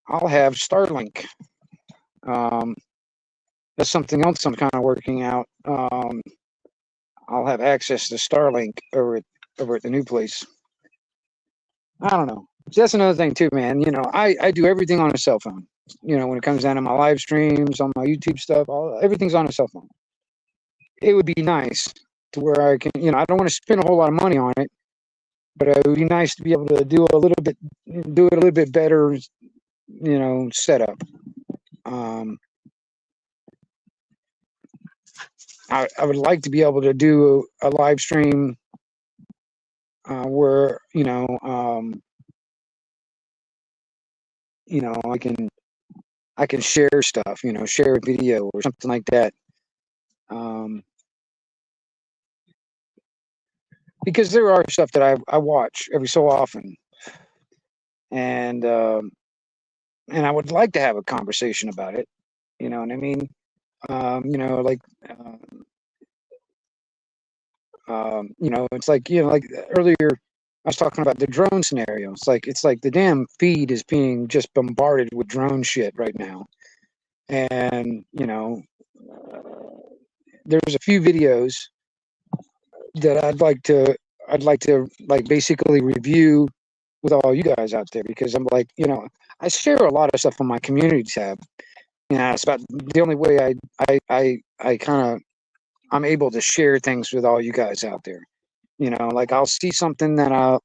Speaker 1: I'll have Starlink. That's something else I'm kind of working out. I'll have access to Starlink over at the new place. I don't know. So that's another thing too, man. I do everything on a cell phone. When it comes down to my live streams, on my YouTube stuff, everything's on a cell phone. It would be nice to where I can, I don't want to spend a whole lot of money on it, but it would be nice to be able to do it a little bit better, setup. I would like to be able to do a live stream where I can share stuff, share a video or something like that. Because there are stuff that I watch every so often, and I would like to have a conversation about it. You know what I mean? It's like like earlier I was talking about the drone scenario. It's like the damn feed is being just bombarded with drone shit right now, and there's a few videos that I'd like to like basically review with all you guys out there, because I'm like, I share a lot of stuff on my community tab. It's about the only way I kind of I'm able to share things with all you guys out there. Like I'll see something that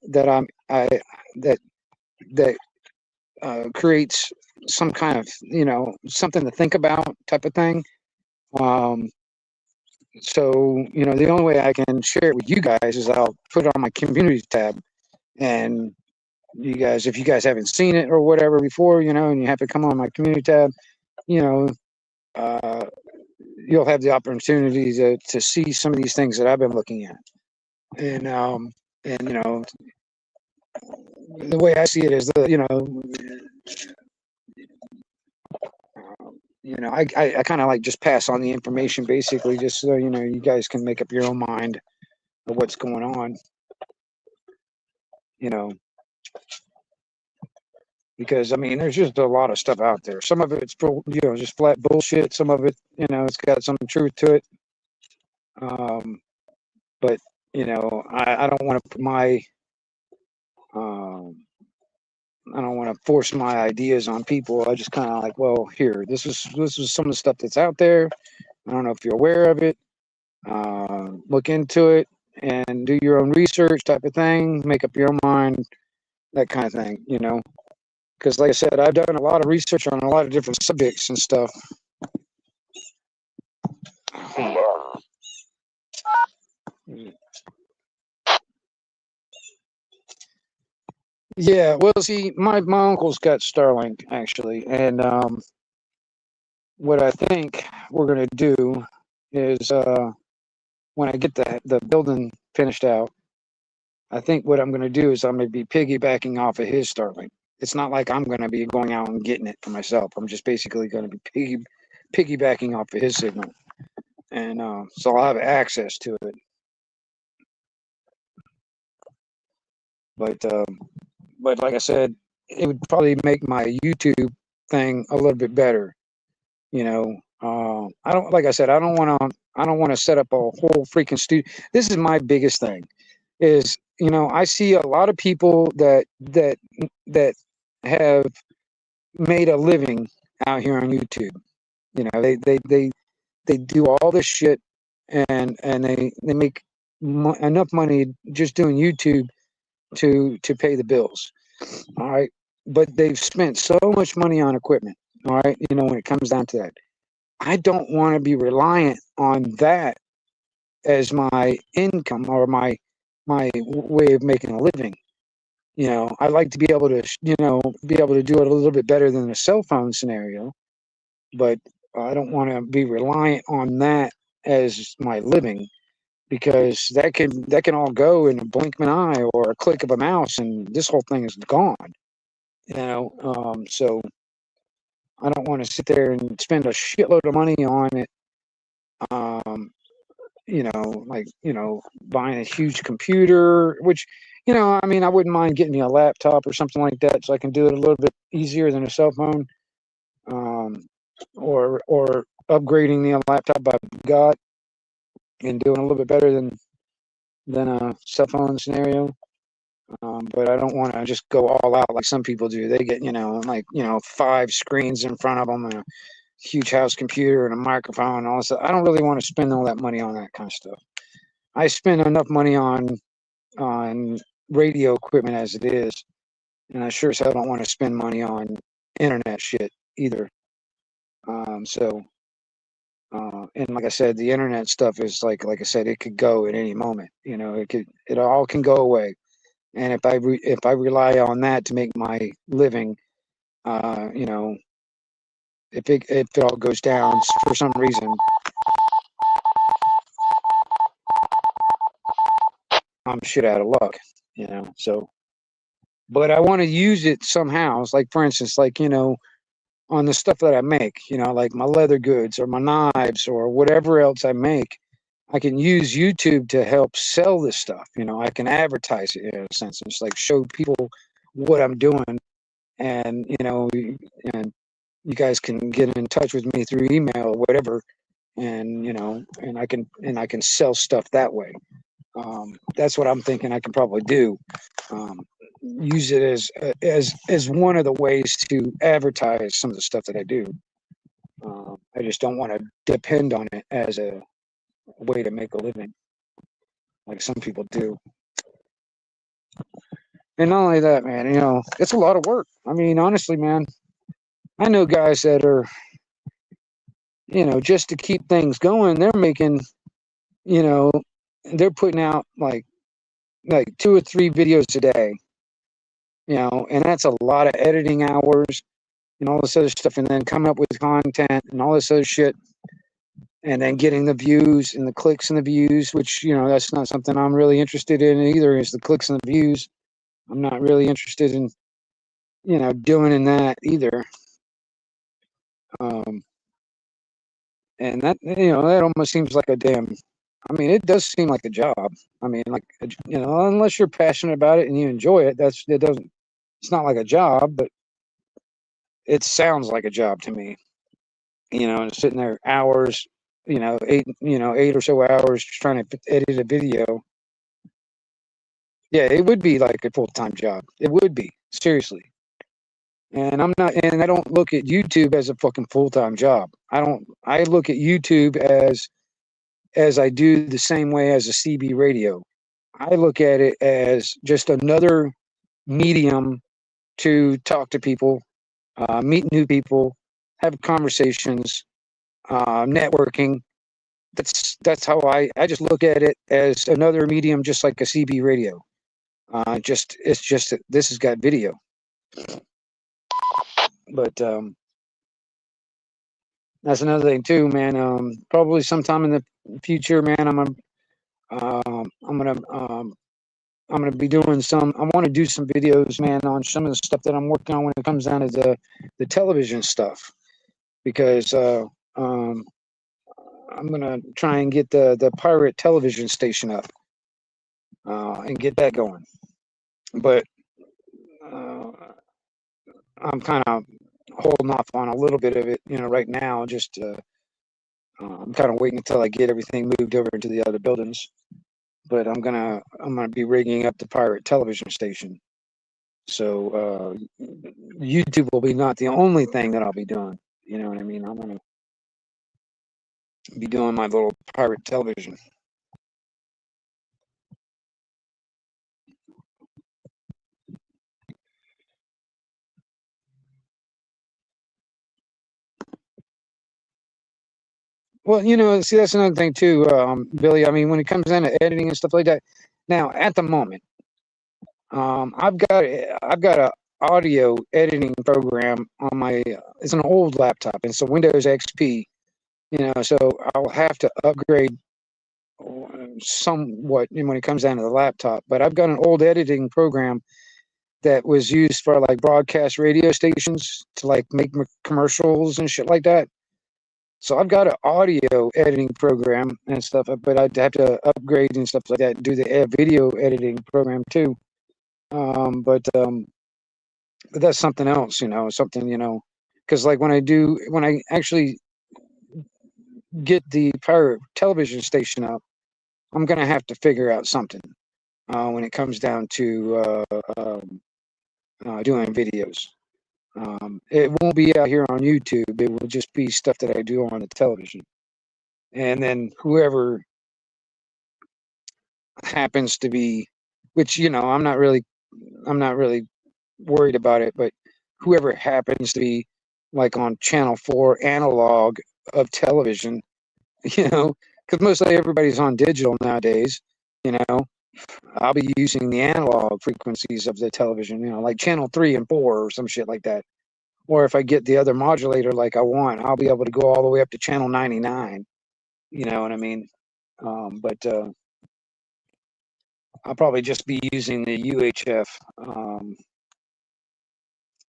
Speaker 1: creates some kind of something to think about type of thing. So the only way I can share it with you guys is I'll put it on my community tab, and you guys, if you guys haven't seen it or whatever before, and you have to come on my community tab, you'll have the opportunity to see some of these things that I've been looking at. And the way I see it is I kind of like just pass on the information basically, just so you guys can make up your own mind of what's going on. Because I mean, there's just a lot of stuff out there. Some of it's just flat bullshit. Some of it, it's got some truth to it. But I don't want to put my I don't want to force my ideas on people. I just kind of like, well, here, this is some of the stuff that's out there. I don't know if you're aware of it. Look into it and do your own research type of thing. Make up your own mind, that kind of thing, Because like I said, I've done a lot of research on a lot of different subjects and stuff. Yeah, well, see, my uncle's got Starlink actually, and what I think we're gonna do is when I get the building finished out, I think what I'm going to do is I'm going to be piggybacking off of his Starlink. It's not like I'm going to be going out and getting it for myself. I'm just basically going to be piggybacking off of his signal, and so I'll have access to it. But like I said, it would probably make my YouTube thing a little bit better. You know, I don't, like I said, I don't want to set up a whole freaking studio. This is my biggest thing is, you know, I see a lot of people that have made a living out here on YouTube. You know, they do all this shit, and they make enough money just doing YouTube to pay the bills. All right, but they've spent so much money on equipment. All right, you know, when it comes down to that, I don't want to be reliant on that as my income or my way of making a living. You know, I like to be able to, you know, be able to do it a little bit better than a cell phone scenario, but I don't want to be reliant on that as my living, because that can all go in a blink of an eye or a click of a mouse, and this whole thing is gone. You know, so I don't want to sit there and spend a shitload of money on it. You know, like, you know, buying a huge computer, which, you know, I mean, I wouldn't mind getting me a laptop or something like that so I can do it a little bit easier than a cell phone, or upgrading the laptop I've got and doing a little bit better than a cell phone scenario. But I don't want to just go all out like some people do. They get, you know, like, you know, 5 screens in front of them and a huge house computer and a microphone and all this stuff. I don't really want to spend all that money on that kind of stuff. I spend enough money on radio equipment as it is, and I sure as hell don't want to spend money on internet shit either. And like I said, the internet stuff is like I said, it could go at any moment. You know, it all can go away. And if I rely on that to make my living, you know, if it all goes down for some reason, I'm shit out of luck. You know, so. But I want to use it somehow. It's like, for instance, like, you know, on the stuff that I make, you know, like my leather goods or my knives or whatever else I make, I can use YouTube to help sell this stuff. You know, I can advertise it in a sense. It's like show people what I'm doing, and, you know, and you guys can get in touch with me through email or whatever, and, you know, and I can sell stuff that way. That's what I'm thinking I can probably do. Use it as one of the ways to advertise some of the stuff that I do. I just don't want to depend on it as a way to make a living, like some people do. And not only that, man, you know, it's a lot of work. I mean, honestly, man, I know guys that are, you know, just to keep things going, they're making, you know, they're putting out like 2 or 3 videos a day, you know, and that's a lot of editing hours and all this other stuff, and then coming up with content and all this other shit, and then getting the views and the clicks and the views, which, you know, that's not something I'm really interested in either, is the clicks and the views. I'm not really interested in, you know, doing in that either. And that, you know, that almost seems like a damn, I mean, it does seem like a job. I mean, like, you know, unless you're passionate about it and you enjoy it, it's not like a job, but it sounds like a job to me. You know, and sitting there hours, you know, 8 or so hours just trying to edit a video. Yeah, it would be like a full-time job. It would be, seriously. And I don't look at YouTube as a fucking full-time job. I look at YouTube as I do the same way as a CB radio. I look at it as just another medium to talk to people, meet new people, have conversations, networking. That's how I just look at it as another medium, just like a CB radio. It's just that this has got video. But That's another thing too, man. Probably sometime in the future, man, I'm gonna I'm gonna be doing some. I want to do some videos, man, on some of the stuff that I'm working on when it comes down to the television stuff, because um, I'm gonna try and get the pirate television station up and get that going. But uh, I'm kind of holding off on a little bit of it, right now. Just I'm kind of waiting until I get everything moved over into the other buildings. But I'm gonna be rigging up the pirate television station. So YouTube will be not the only thing that I'll be doing. You know what I mean? I'm gonna be doing my little pirate television. Well, see, that's another thing too, Billy. I mean, when it comes down to editing and stuff like that, now at the moment, I've got a audio editing program on my. It's an old laptop, and it's a Windows XP. So I'll have to upgrade somewhat when it comes down to the laptop. But I've got an old editing program that was used for like broadcast radio stations to like make commercials and shit like that. So I've got an audio editing program and stuff, but I'd have to upgrade and stuff like that, do the video editing program too. But that's something else, something, because like when I actually get the pirate television station up, I'm gonna have to figure out something when it comes down to doing videos. It won't be out here on YouTube. It will just be stuff that I do on the television. And then whoever happens to be, which, I'm not really worried about it, but whoever happens to be like on channel 4 analog of television, because mostly everybody's on digital nowadays, I'll be using the analog frequencies of the television, like channel 3 and 4 or some shit like that. Or if I get the other modulator like I want, I'll be able to go all the way up to channel 99. You know what I mean? But I'll probably just be using the UHF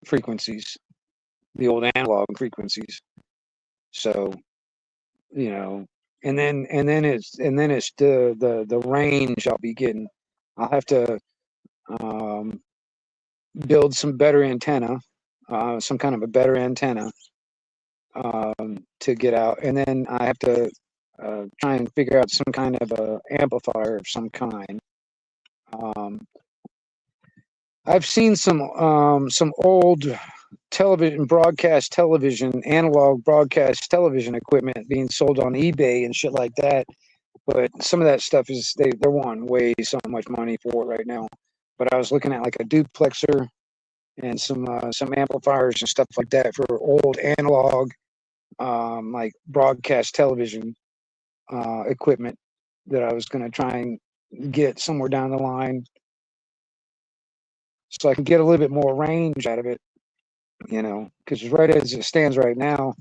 Speaker 1: frequencies, the old analog frequencies. So, and then it's the range I'll be getting. I'll have to build some better antenna, some kind of a better antenna to get out, and then I have to try and figure out some kind of a amplifier of some kind. I've seen some old analog broadcast television equipment being sold on eBay and shit like that. But some of that stuff is they're wanting way so much money for it right now. But I was looking at like a duplexer and some amplifiers and stuff like that for old analog like broadcast television equipment that I was going to try and get somewhere down the line, so I can get a little bit more range out of it, because right as it stands right now,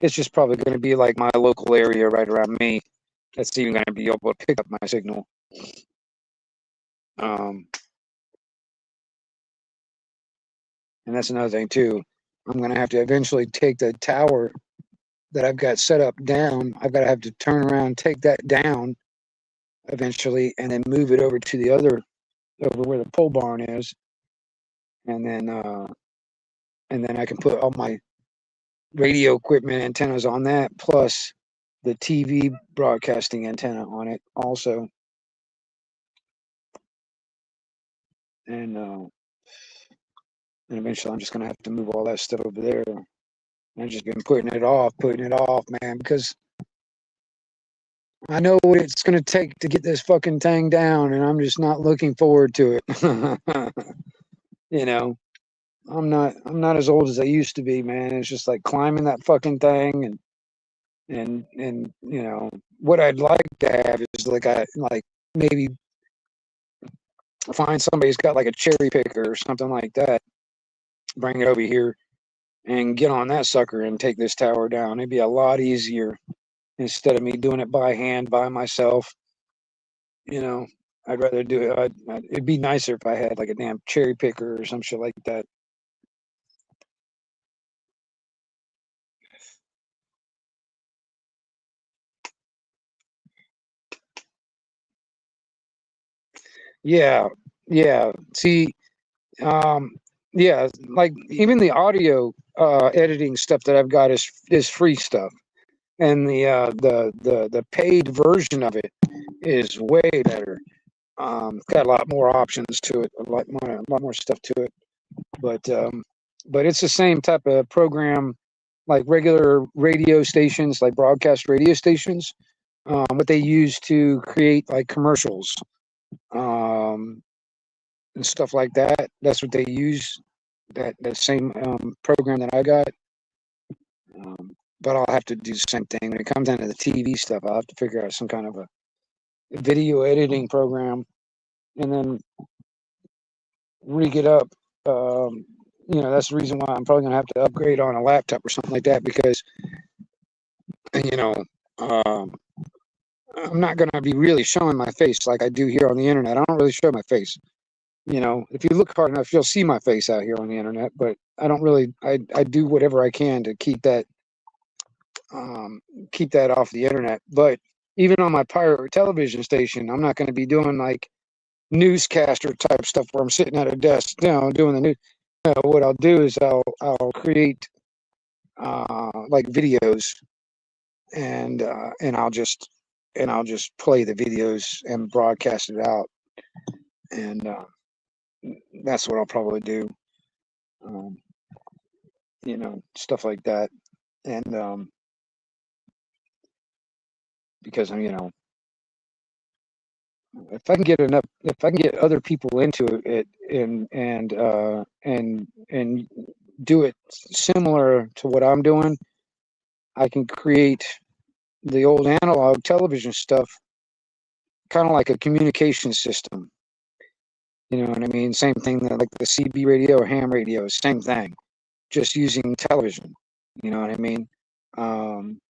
Speaker 1: it's just probably going to be like my local area right around me that's even going to be able to pick up my signal. And that's another thing too. I'm going to have to eventually take the tower that I've got set up down. I've got to have to turn around, take that down eventually, and then move it over to the other, over where the pole barn is. And then I can put all my radio equipment antennas on that, plus the TV broadcasting antenna on it also. And eventually I'm just going to have to move all that stuff over there. I've just been putting it off, man, because I know what it's going to take to get this fucking thing down, and I'm just not looking forward to it. I'm not as old as I used to be, man. It's just like climbing that fucking thing, and what I'd like to have is like maybe find somebody who's got like a cherry picker or something like that, bring it over here and get on that sucker and take this tower down. It'd be a lot easier instead of me doing it by hand, by myself. You know, I'd rather do it. It'd be nicer if I had like a damn cherry picker or some shit like that. Yeah, yeah. See, um, yeah, like even the audio editing stuff that I've got is free stuff, and the paid version of it is way better. Got a lot more options to it, a lot more stuff to it. But it's the same type of program like regular radio stations, like broadcast radio stations, what they use to create like commercials um, and stuff like that. That's what they use. That same program that I got. But I'll have to do the same thing when it comes down to the TV stuff. I'll have to figure out some kind of a video editing program and then rig it up. That's the reason why I'm probably gonna have to upgrade on a laptop or something like that because you know um, I'm not gonna be really showing my face like I do here on the internet. I don't really show my face. If you look hard enough, you'll see my face out here on the internet. But I don't really. I do whatever I can to keep that off the internet. But even on my pirate television station, I'm not going to be doing like newscaster type stuff where I'm sitting at a desk, doing the news. What I'll do is I'll create like videos and I'll just play the videos and broadcast it out, and that's what I'll probably do. Um, Stuff like that, and because if I can get other people into it and do it similar to what I'm doing, I can create the old analog television stuff, kind of like a communication system. You know what I mean? Same thing like the CB radio or ham radio, same thing, just using television. You know what I mean? Um,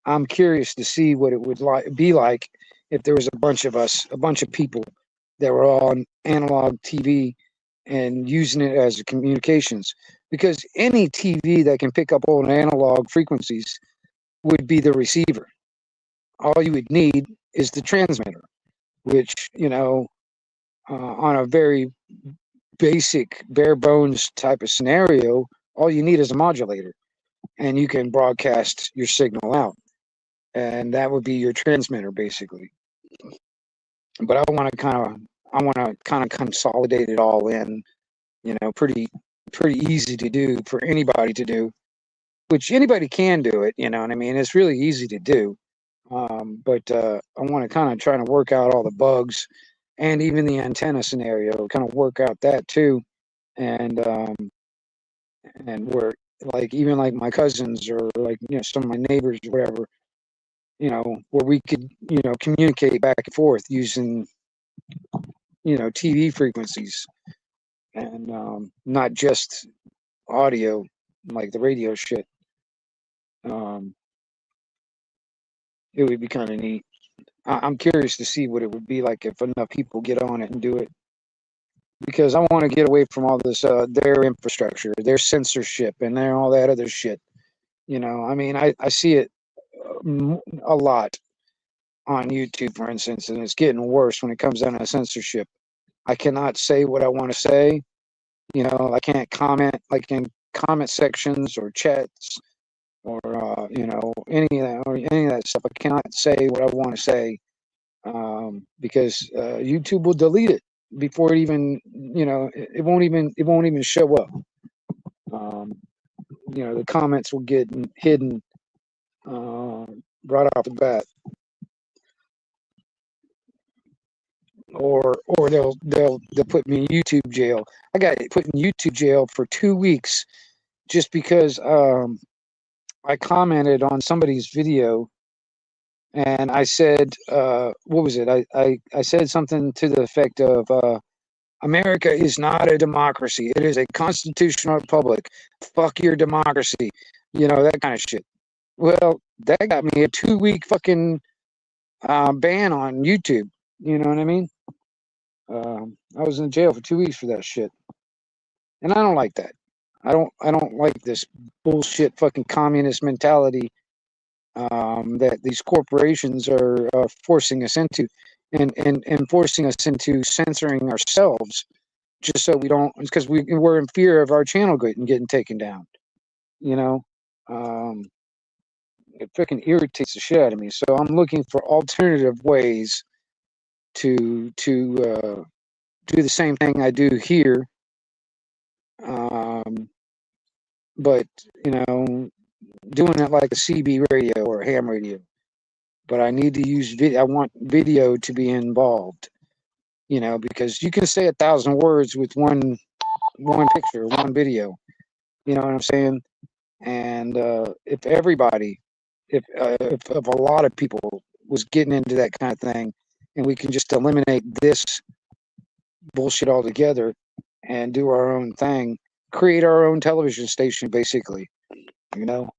Speaker 1: I'm curious to see what it would be like if there was a bunch of us, a bunch of people that were all on analog TV and using it as a communications. Because any TV that can pick up old analog frequencies would be the receiver. All you would need is the transmitter, which, on a very basic, bare bones type of scenario, all you need is a modulator and you can broadcast your signal out. And that would be your transmitter basically. But I want to kind of consolidate it all in, pretty easy to do for anybody to do, which anybody can do it, you know what I mean? It's really easy to do. But I want to kind of try to work out all the bugs and even the antenna scenario, kind of work out that too. And where like even like my cousins or like some of my neighbors or whatever, where we could communicate back and forth using TV frequencies and not just audio like the radio shit. It would be kind of neat. I'm curious to see what it would be like if enough people get on it and do it, because I want to get away from all this their infrastructure, their censorship, and their all that other shit. I mean, I see it a lot on YouTube, for instance, and it's getting worse when it comes down to censorship. I cannot say what I want to say. I can't comment like in comment sections or chats or any of that stuff. I cannot say what I want to say because YouTube will delete it before it even it won't even show up. The comments will get hidden right off the bat, or they'll put me in YouTube jail. I got put in YouTube jail for 2 weeks just because I commented on somebody's video and I said what was it? I said something to the effect of America is not a democracy. It is a constitutional republic. Fuck your democracy. You know, that kind of shit. Well, that got me a 2-week fucking ban on YouTube. You know what I mean? I was in jail for 2 weeks for that shit, and I don't like that. I don't like this bullshit fucking communist mentality that these corporations are forcing us into, and forcing us into censoring ourselves just so we don't, because we're in fear of our channel getting taken down. You know, it freaking irritates the shit out of me. So I'm looking for alternative ways to do the same thing I do here, but you know, doing it like a CB radio or a ham radio. But I need to use video. I want video to be involved. You know, because you can say 1,000 words with one picture, one video. You know what I'm saying? And if everybody, if a lot of people was getting into that kind of thing, and we can just eliminate this bullshit altogether and do our own thing, create our own television station, basically, you know,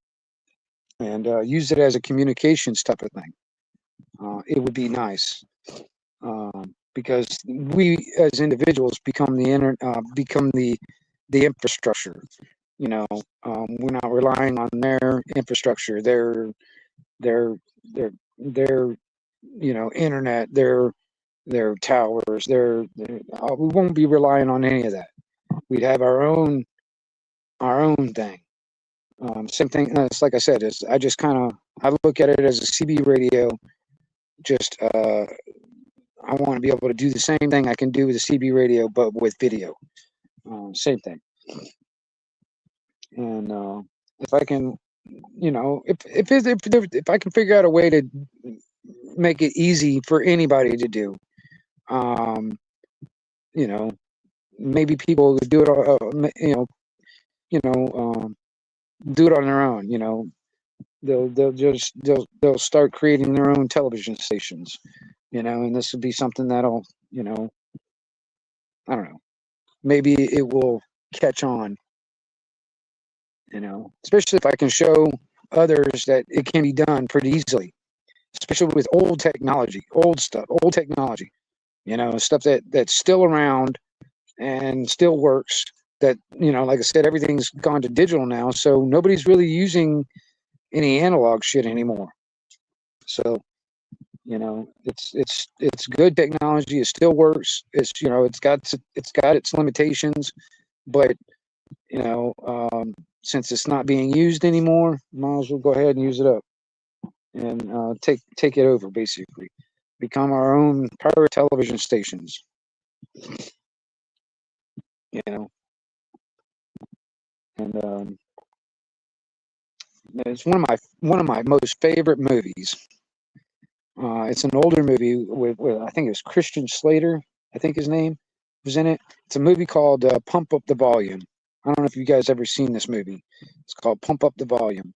Speaker 1: and use it as a communications type of thing. It would be nice, because we as individuals become the infrastructure. You know, we're not relying on their infrastructure, their you know, internet, their towers, we won't be relying on any of that. We'd have our own thing. Same thing. It's like I said, is I just I look at it as a CB radio. Just I want to be able to do the same thing I can do with a CB radio, but with video. Same thing. And if I can, you know, if I can figure out a way to make it easy for anybody to do, you know, maybe people would do it, do it on their own. You know, they'll start creating their own television stations. You know, and this would be something that'll, you know, I don't know, maybe it will catch on. You know, especially if I can show others that it can be done pretty easily, especially with old technology, old stuff, old technology, you know, stuff that's still around and still works. That, you know, like I said, everything's gone to digital now, so nobody's really using any analog shit anymore. So, you know, it's good technology. It still works. It's, you know, it's got its limitations, but you know, since it's not being used anymore, might as well go ahead and use it up and take it over, basically. Become our own pirate television stations. You know, and it's one of my most favorite movies. It's an older movie with I think it was Christian Slater. I think his name was in it. It's a movie called Pump Up the Volume. I don't know if you guys ever seen this movie. It's called Pump Up the Volume.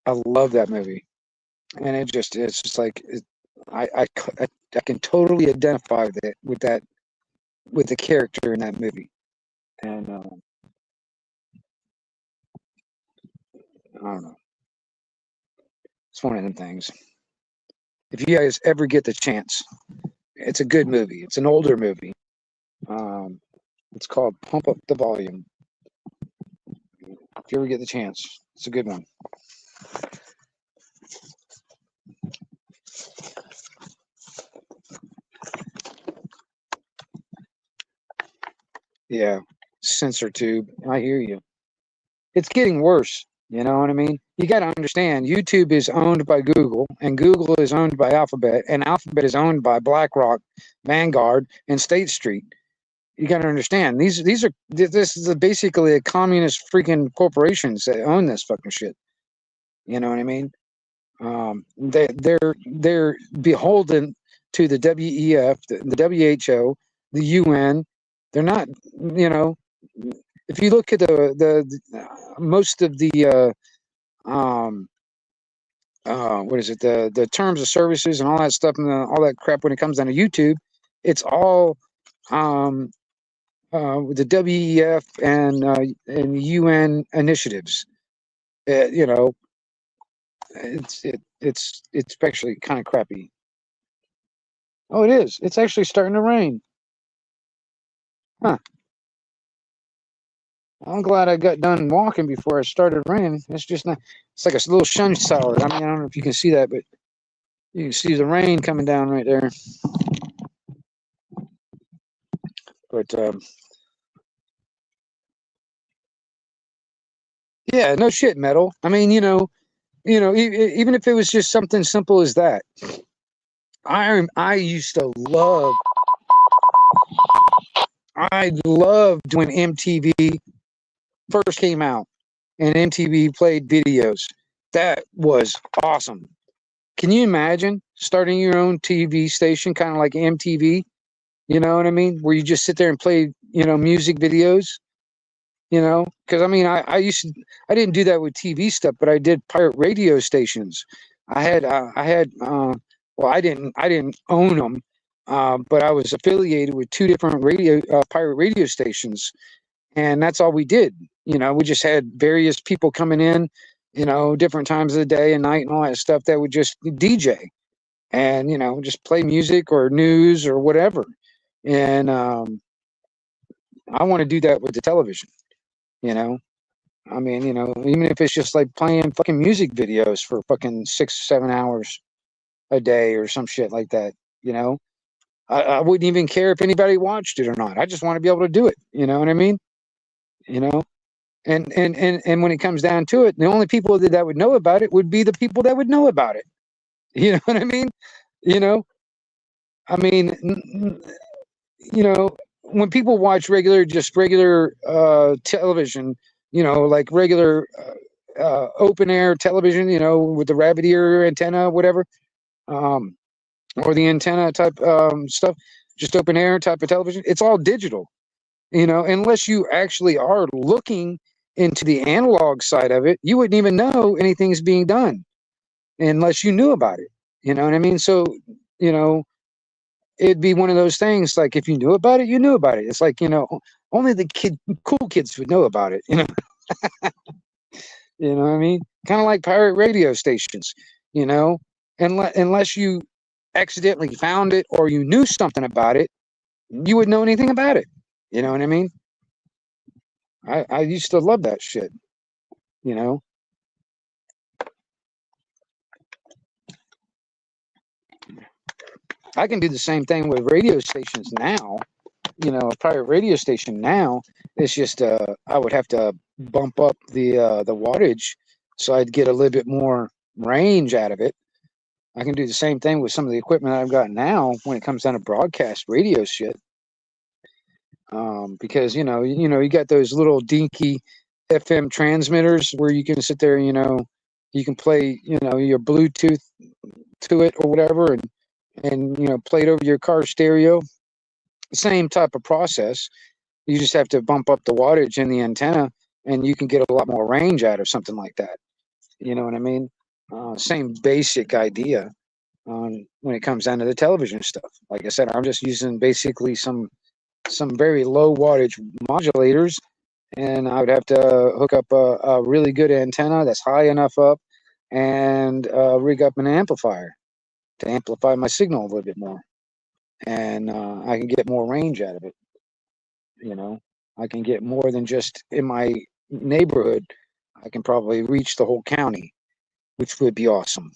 Speaker 1: I love that movie, and it's just like I can totally identify with the character in that movie, and I don't know. It's one of them things. If you guys ever get the chance, it's a good movie. It's an older movie. It's called Pump Up the Volume. If you ever get the chance, it's a good one. Yeah, censor tube. I hear you. It's getting worse. You know what I mean? You got to understand, YouTube is owned by Google, and Google is owned by Alphabet, and Alphabet is owned by BlackRock, Vanguard, and State Street. You got to understand, this is basically a communist freaking corporations that own this fucking shit. You know what I mean? They're beholden to the WEF, the WHO, the UN. They're not, you know. If you look at the most of the what is it, the terms of services and all that stuff and all that crap when it comes down to YouTube, it's all with the WEF and UN initiatives. You know, it's actually kind of crappy. Oh, it is. It's actually starting to rain. Huh. I'm glad I got done walking before it started raining. It's just not. It's like a little sun salad. I mean, I don't know if you can see that, but you can see the rain coming down right there. But yeah, no shit, metal. I mean, even if it was just something simple as that. I used to love. I loved when MTV first came out and MTV played videos. That was awesome. Can you imagine starting your own TV station, kind of like MTV? You know what I mean? Where you just sit there and play, music videos. Because I mean, I didn't do that with TV stuff, but I did pirate radio stations. Well, I didn't own them, but I was affiliated with two different pirate radio stations, and that's all we did. We just had various people coming in, different times of the day and night and all that stuff that would just DJ and, just play music or news or whatever. And I want to do that with the television, you know. I mean, even if it's just like playing fucking music videos for fucking 6, 7 hours a day or some shit like that, I wouldn't even care if anybody watched it or not. I just want to be able to do it. You know what I mean? You know, and when it comes down to it, the only people that would know about it would be the people that would know about it. You know what I mean? You know, I mean, when people watch just regular television, like regular open air television, with the rabbit ear antenna, whatever, or the antenna type stuff, just open air type of television, it's all digital, unless you actually are looking into the analog side of it, you wouldn't even know anything's being done unless you knew about it. You know what I mean? So, it'd be one of those things like if you knew about it, you knew about it. It's like, only the cool kids would know about it, You know what I mean? Kind of like pirate radio stations, unless you accidentally found it or you knew something about it, you wouldn't know anything about it. You know what I mean? I used to love that shit, you know? I can do the same thing with radio stations now, a pirate radio station now. It's just I would have to bump up the wattage so I'd get a little bit more range out of it. I can do the same thing with some of the equipment I've got now when it comes down to broadcast radio shit. Because you got those little dinky FM transmitters where you can sit there, you can play, your Bluetooth to it or whatever, and play it over your car stereo. Same type of process. You just have to bump up the wattage in the antenna, and you can get a lot more range out of something like that. You know what I mean? Same basic idea when it comes down to the television stuff. Like I said, I'm just using basically some very low wattage modulators, and I would have to hook up a really good antenna that's high enough up and rig up an amplifier to amplify my signal a little bit more, and I can get more range out of it. I can get more than just in my neighborhood. I can probably reach the whole county, which would be awesome.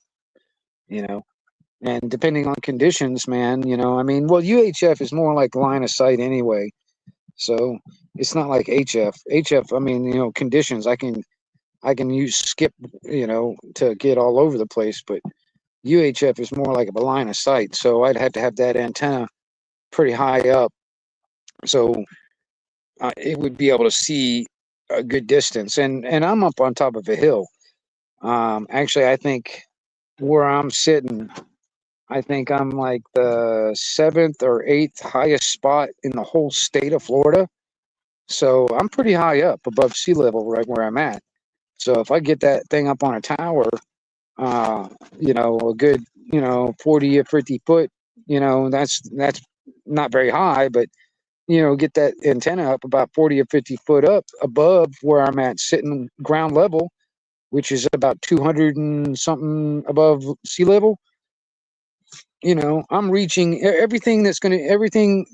Speaker 1: And depending on conditions, man, I mean, well, UHF is more like line of sight anyway. So it's not like HF. HF, I mean, conditions, I can use skip, to get all over the place, but UHF is more like a line of sight. So I'd have to have that antenna pretty high up. So it would be able to see a good distance. And I'm up on top of a hill. Actually, I think where I'm sitting, I think I'm like the 7th or 8th highest spot in the whole state of Florida. So I'm pretty high up above sea level right where I'm at. So if I get that thing up on a tower, a good, 40 or 50 foot, that's not very high, but get that antenna up about 40 or 50 foot up above where I'm at, sitting ground level, which is about 200 and something above sea level. I'm reaching everything everything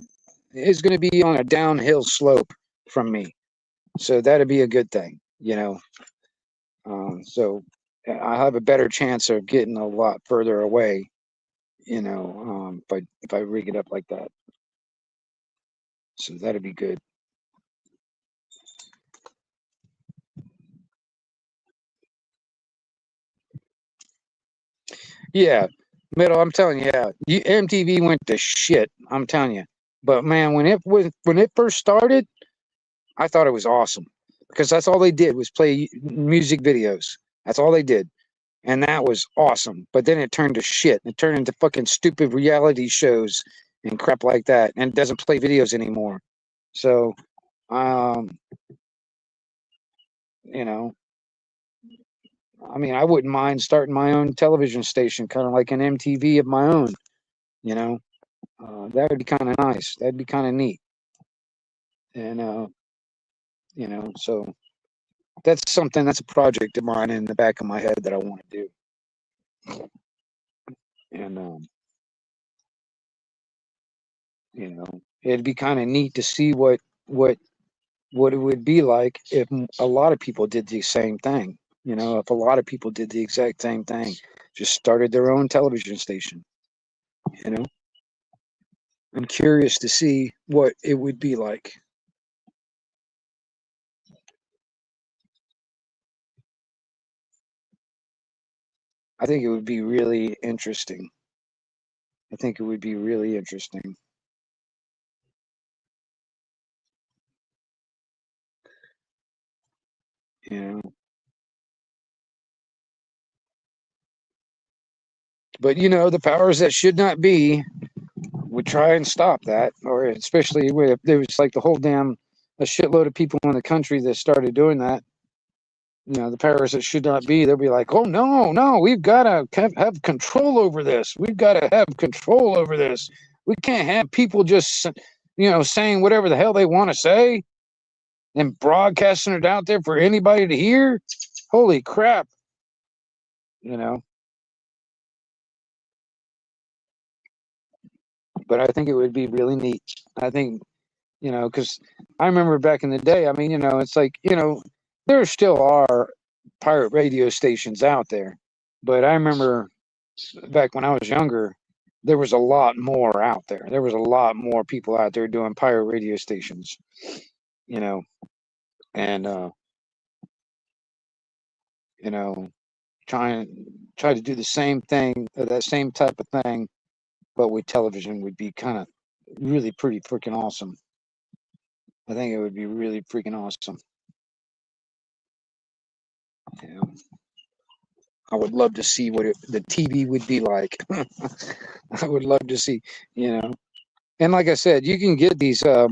Speaker 1: is going to be on a downhill slope from me. So that'd be a good thing, so I have a better chance of getting a lot further away, if I rig it up like that. So that'd be good. Yeah, Metal, I'm telling you, yeah, MTV went to shit. I'm telling you. But man, when it first started, I thought it was awesome because that's all they did was play music videos. That's all they did, and that was awesome. But then it turned to shit. It turned into fucking stupid reality shows and crap like that, and it doesn't play videos anymore. So, I mean, I wouldn't mind starting my own television station, kind of like an MTV of my own. That would be kind of nice. That'd be kind of neat. And so that's something. That's a project of mine in the back of my head that I want to do. And it'd be kind of neat to see what it would be like if a lot of people did the same thing. If a lot of people did the exact same thing, just started their own television station. I'm curious to see what it would be like. I think it would be really interesting. I think it would be really interesting. But the powers that should not be would try and stop that, or especially if there was like the whole damn a shitload of people in the country that started doing that. The powers that should not be, they'll be like, oh no, we've got to have control over this. We've got to have control over this. We can't have people just saying whatever the hell they want to say and broadcasting it out there for anybody to hear. Holy crap. But I think it would be really neat. I think, because I remember back in the day, I mean, it's like, there still are pirate radio stations out there. But I remember back when I was younger, there was a lot more out there. There was a lot more people out there doing pirate radio stations, and, try to do the same thing, that same type of thing, but with television would be kind of really pretty freaking awesome. I think it would be really freaking awesome. I would love to see what the TV would be like. I would love to see, And like I said, you can get these. I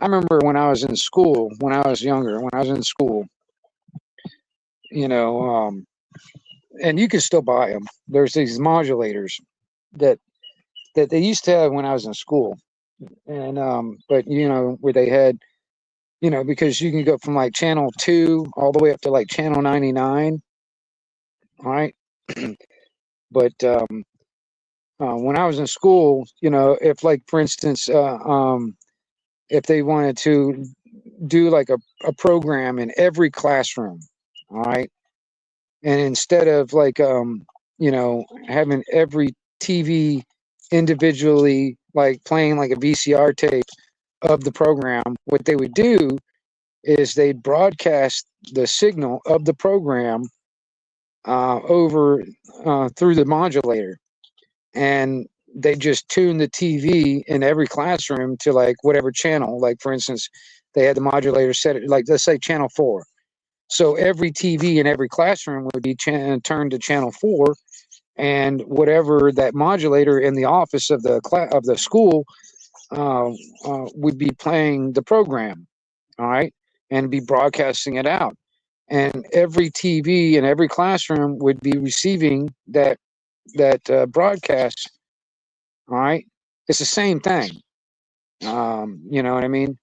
Speaker 1: remember when I was in school, when I was younger, when I was in school, and you can still buy them. There's these modulators that they used to have when I was in school, and but where they had, because you can go from like channel 2 all the way up to like channel 99. All right. But when I was in school, if like, for instance, if they wanted to do like a program in every classroom, all right, and instead of like, having every TV individually, like playing like a VCR tape of the program, what they would do is they'd broadcast the signal of the program over through the modulator, and they just tune the TV in every classroom to like whatever channel. Like, for instance, they had the modulator set it like, let's say, channel 4. So every TV in every classroom would be turned to channel 4, and whatever that modulator in the office of the school would be playing the program, all right, and be broadcasting it out. And every TV in every classroom would be receiving that broadcast. All right, it's the same thing. You know what I mean?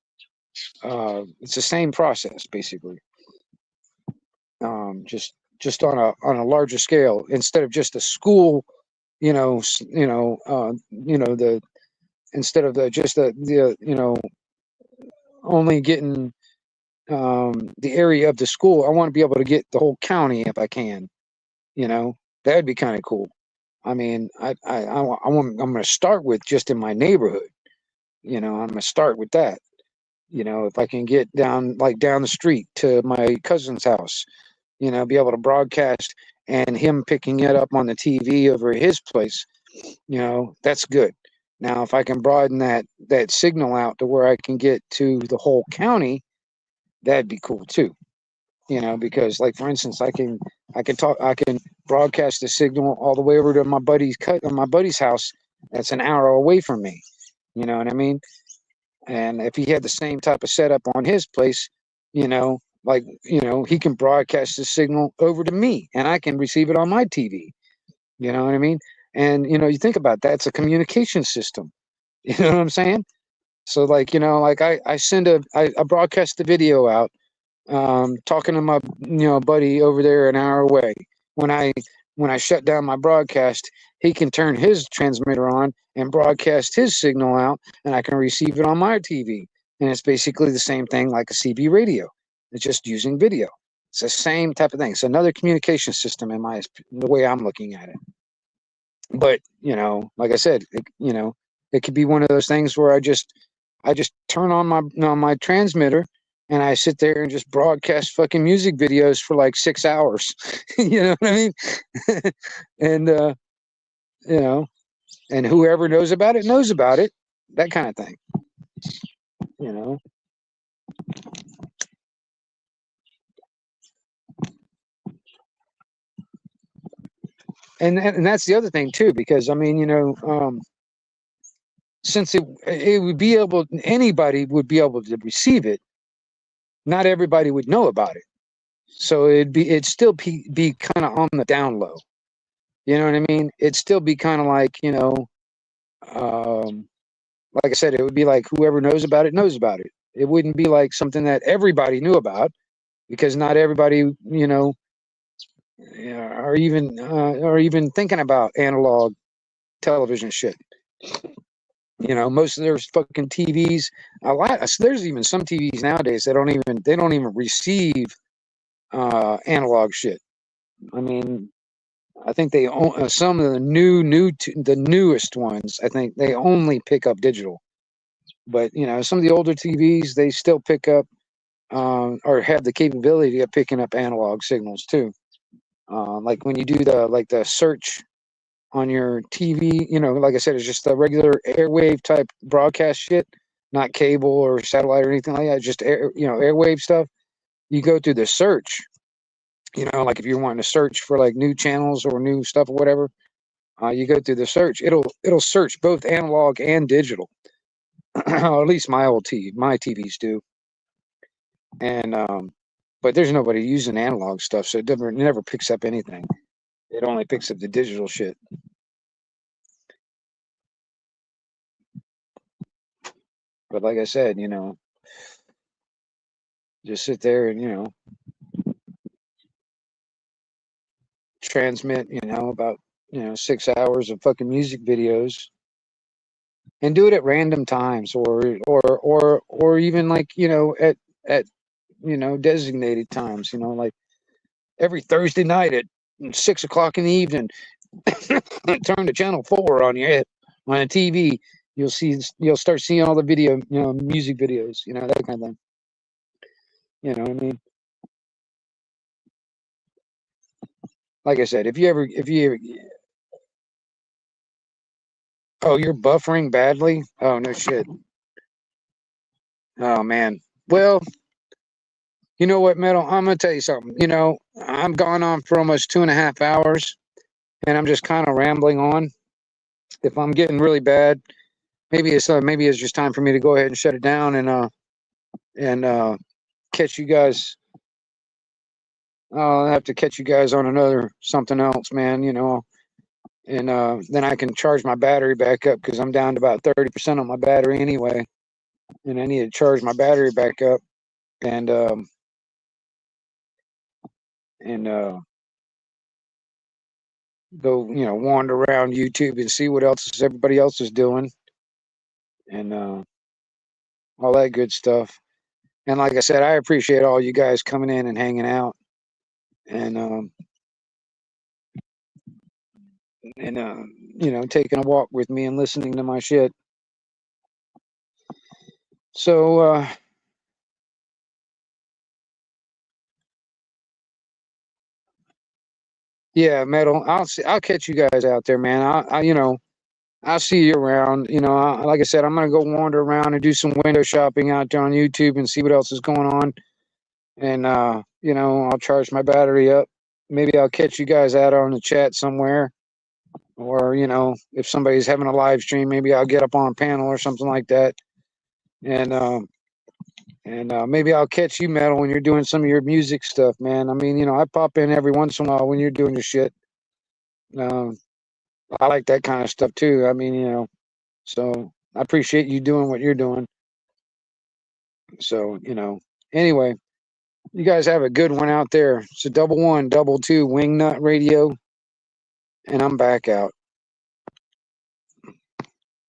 Speaker 1: It's the same process basically. Just on a larger scale instead of just a school, the instead of the just the only getting the area of the school. I want to be able to get the whole county if I can. That'd be kind of cool. I mean, I'm going to start with just in my neighborhood. I'm going to start with that. If I can get down the street to my cousin's house, be able to broadcast and him picking it up on the TV over his place, that's good. Now, if I can broaden that signal out to where I can get to the whole county, that'd be cool too. Because like for instance, I can broadcast the signal all the way over to my buddy's house that's an hour away from me. You know what I mean? And if he had the same type of setup on his place, he can broadcast the signal over to me and I can receive it on my TV. You know what I mean? And you think about that, it's a communication system. You know what I'm saying? So I broadcast the video out, talking to my buddy over there an hour away. When I shut down my broadcast, he can turn his transmitter on and broadcast his signal out, and I can receive it on my TV. And it's basically the same thing like a CB radio. It's just using video. It's the same type of thing. It's another communication system the way I'm looking at it. But like I said, it could be one of those things where I just turn on my transmitter and I sit there and just broadcast fucking music videos for like 6 hours. You know what I mean? And and whoever knows about it knows about it. That kind of thing. And that's the other thing too, because I mean, since it would be anybody would be able to receive it, not everybody would know about it. So it'd still be kind of on the down low. You know what I mean? It'd still be kind of like, like I said, it would be like whoever knows about it knows about it. It wouldn't be like something that everybody knew about, because not everybody, are even thinking about analog television shit. Most of their fucking TVs, there's even some TVs nowadays that they don't even receive analog shit. I mean, I think they own some of the the newest ones. I think they only pick up digital, but some of the older TVs, they still pick up or have the capability of picking up analog signals too. Like when you do the search on your TV, like I said, it's just the regular airwave type broadcast shit, not cable or satellite or anything like that. Just airwave stuff. You go through the search, like if you're wanting to search for like new channels or new stuff or whatever, you go through the search. It'll search both analog and digital. Or at least my TVs do. And but there's nobody using analog stuff, so it never picks up anything. It only picks up the digital shit. But like I said, just sit there and transmit, about 6 hours of fucking music videos, and do it at random times, or even like at designated times, like every Thursday night at 6 o'clock in the evening. Turn to channel 4 on the TV. You'll start seeing all the video, music videos, that kind of thing. You know what I mean? Like I said, if you ever, oh, you're buffering badly? Oh, no shit. Oh, man. Well, you know what, Metal? I'm going to tell you something. I'm gone on for almost 2.5 hours, and I'm just kind of rambling on. If I'm getting really bad, maybe it's just time for me to go ahead and shut it down and catch you guys. I'll have to catch you guys on something else, man, and then I can charge my battery back up, because I'm down to about 30% on my battery anyway. and I need to charge my battery back up, and go, wander around YouTube and see what else everybody else is doing, and all that good stuff. And like I said, I appreciate all you guys coming in and hanging out, and taking a walk with me and listening to my shit. So yeah, Metal, I'll catch you guys out there, man. I'll see you around. Like I said, I'm gonna go wander around and do some window shopping out there on YouTube and see what else is going on. And I'll charge my battery up. Maybe I'll catch you guys out on the chat somewhere, or if somebody's having a live stream, maybe I'll get up on a panel or something like that. And maybe I'll catch you, Metal, when you're doing some of your music stuff, man. I mean, I pop in every once in a while when you're doing your shit. I like that kind of stuff too. I mean, so I appreciate you doing what you're doing. So, anyway, you guys have a good one out there. It's a 112 Wingnut Radio, and I'm back out.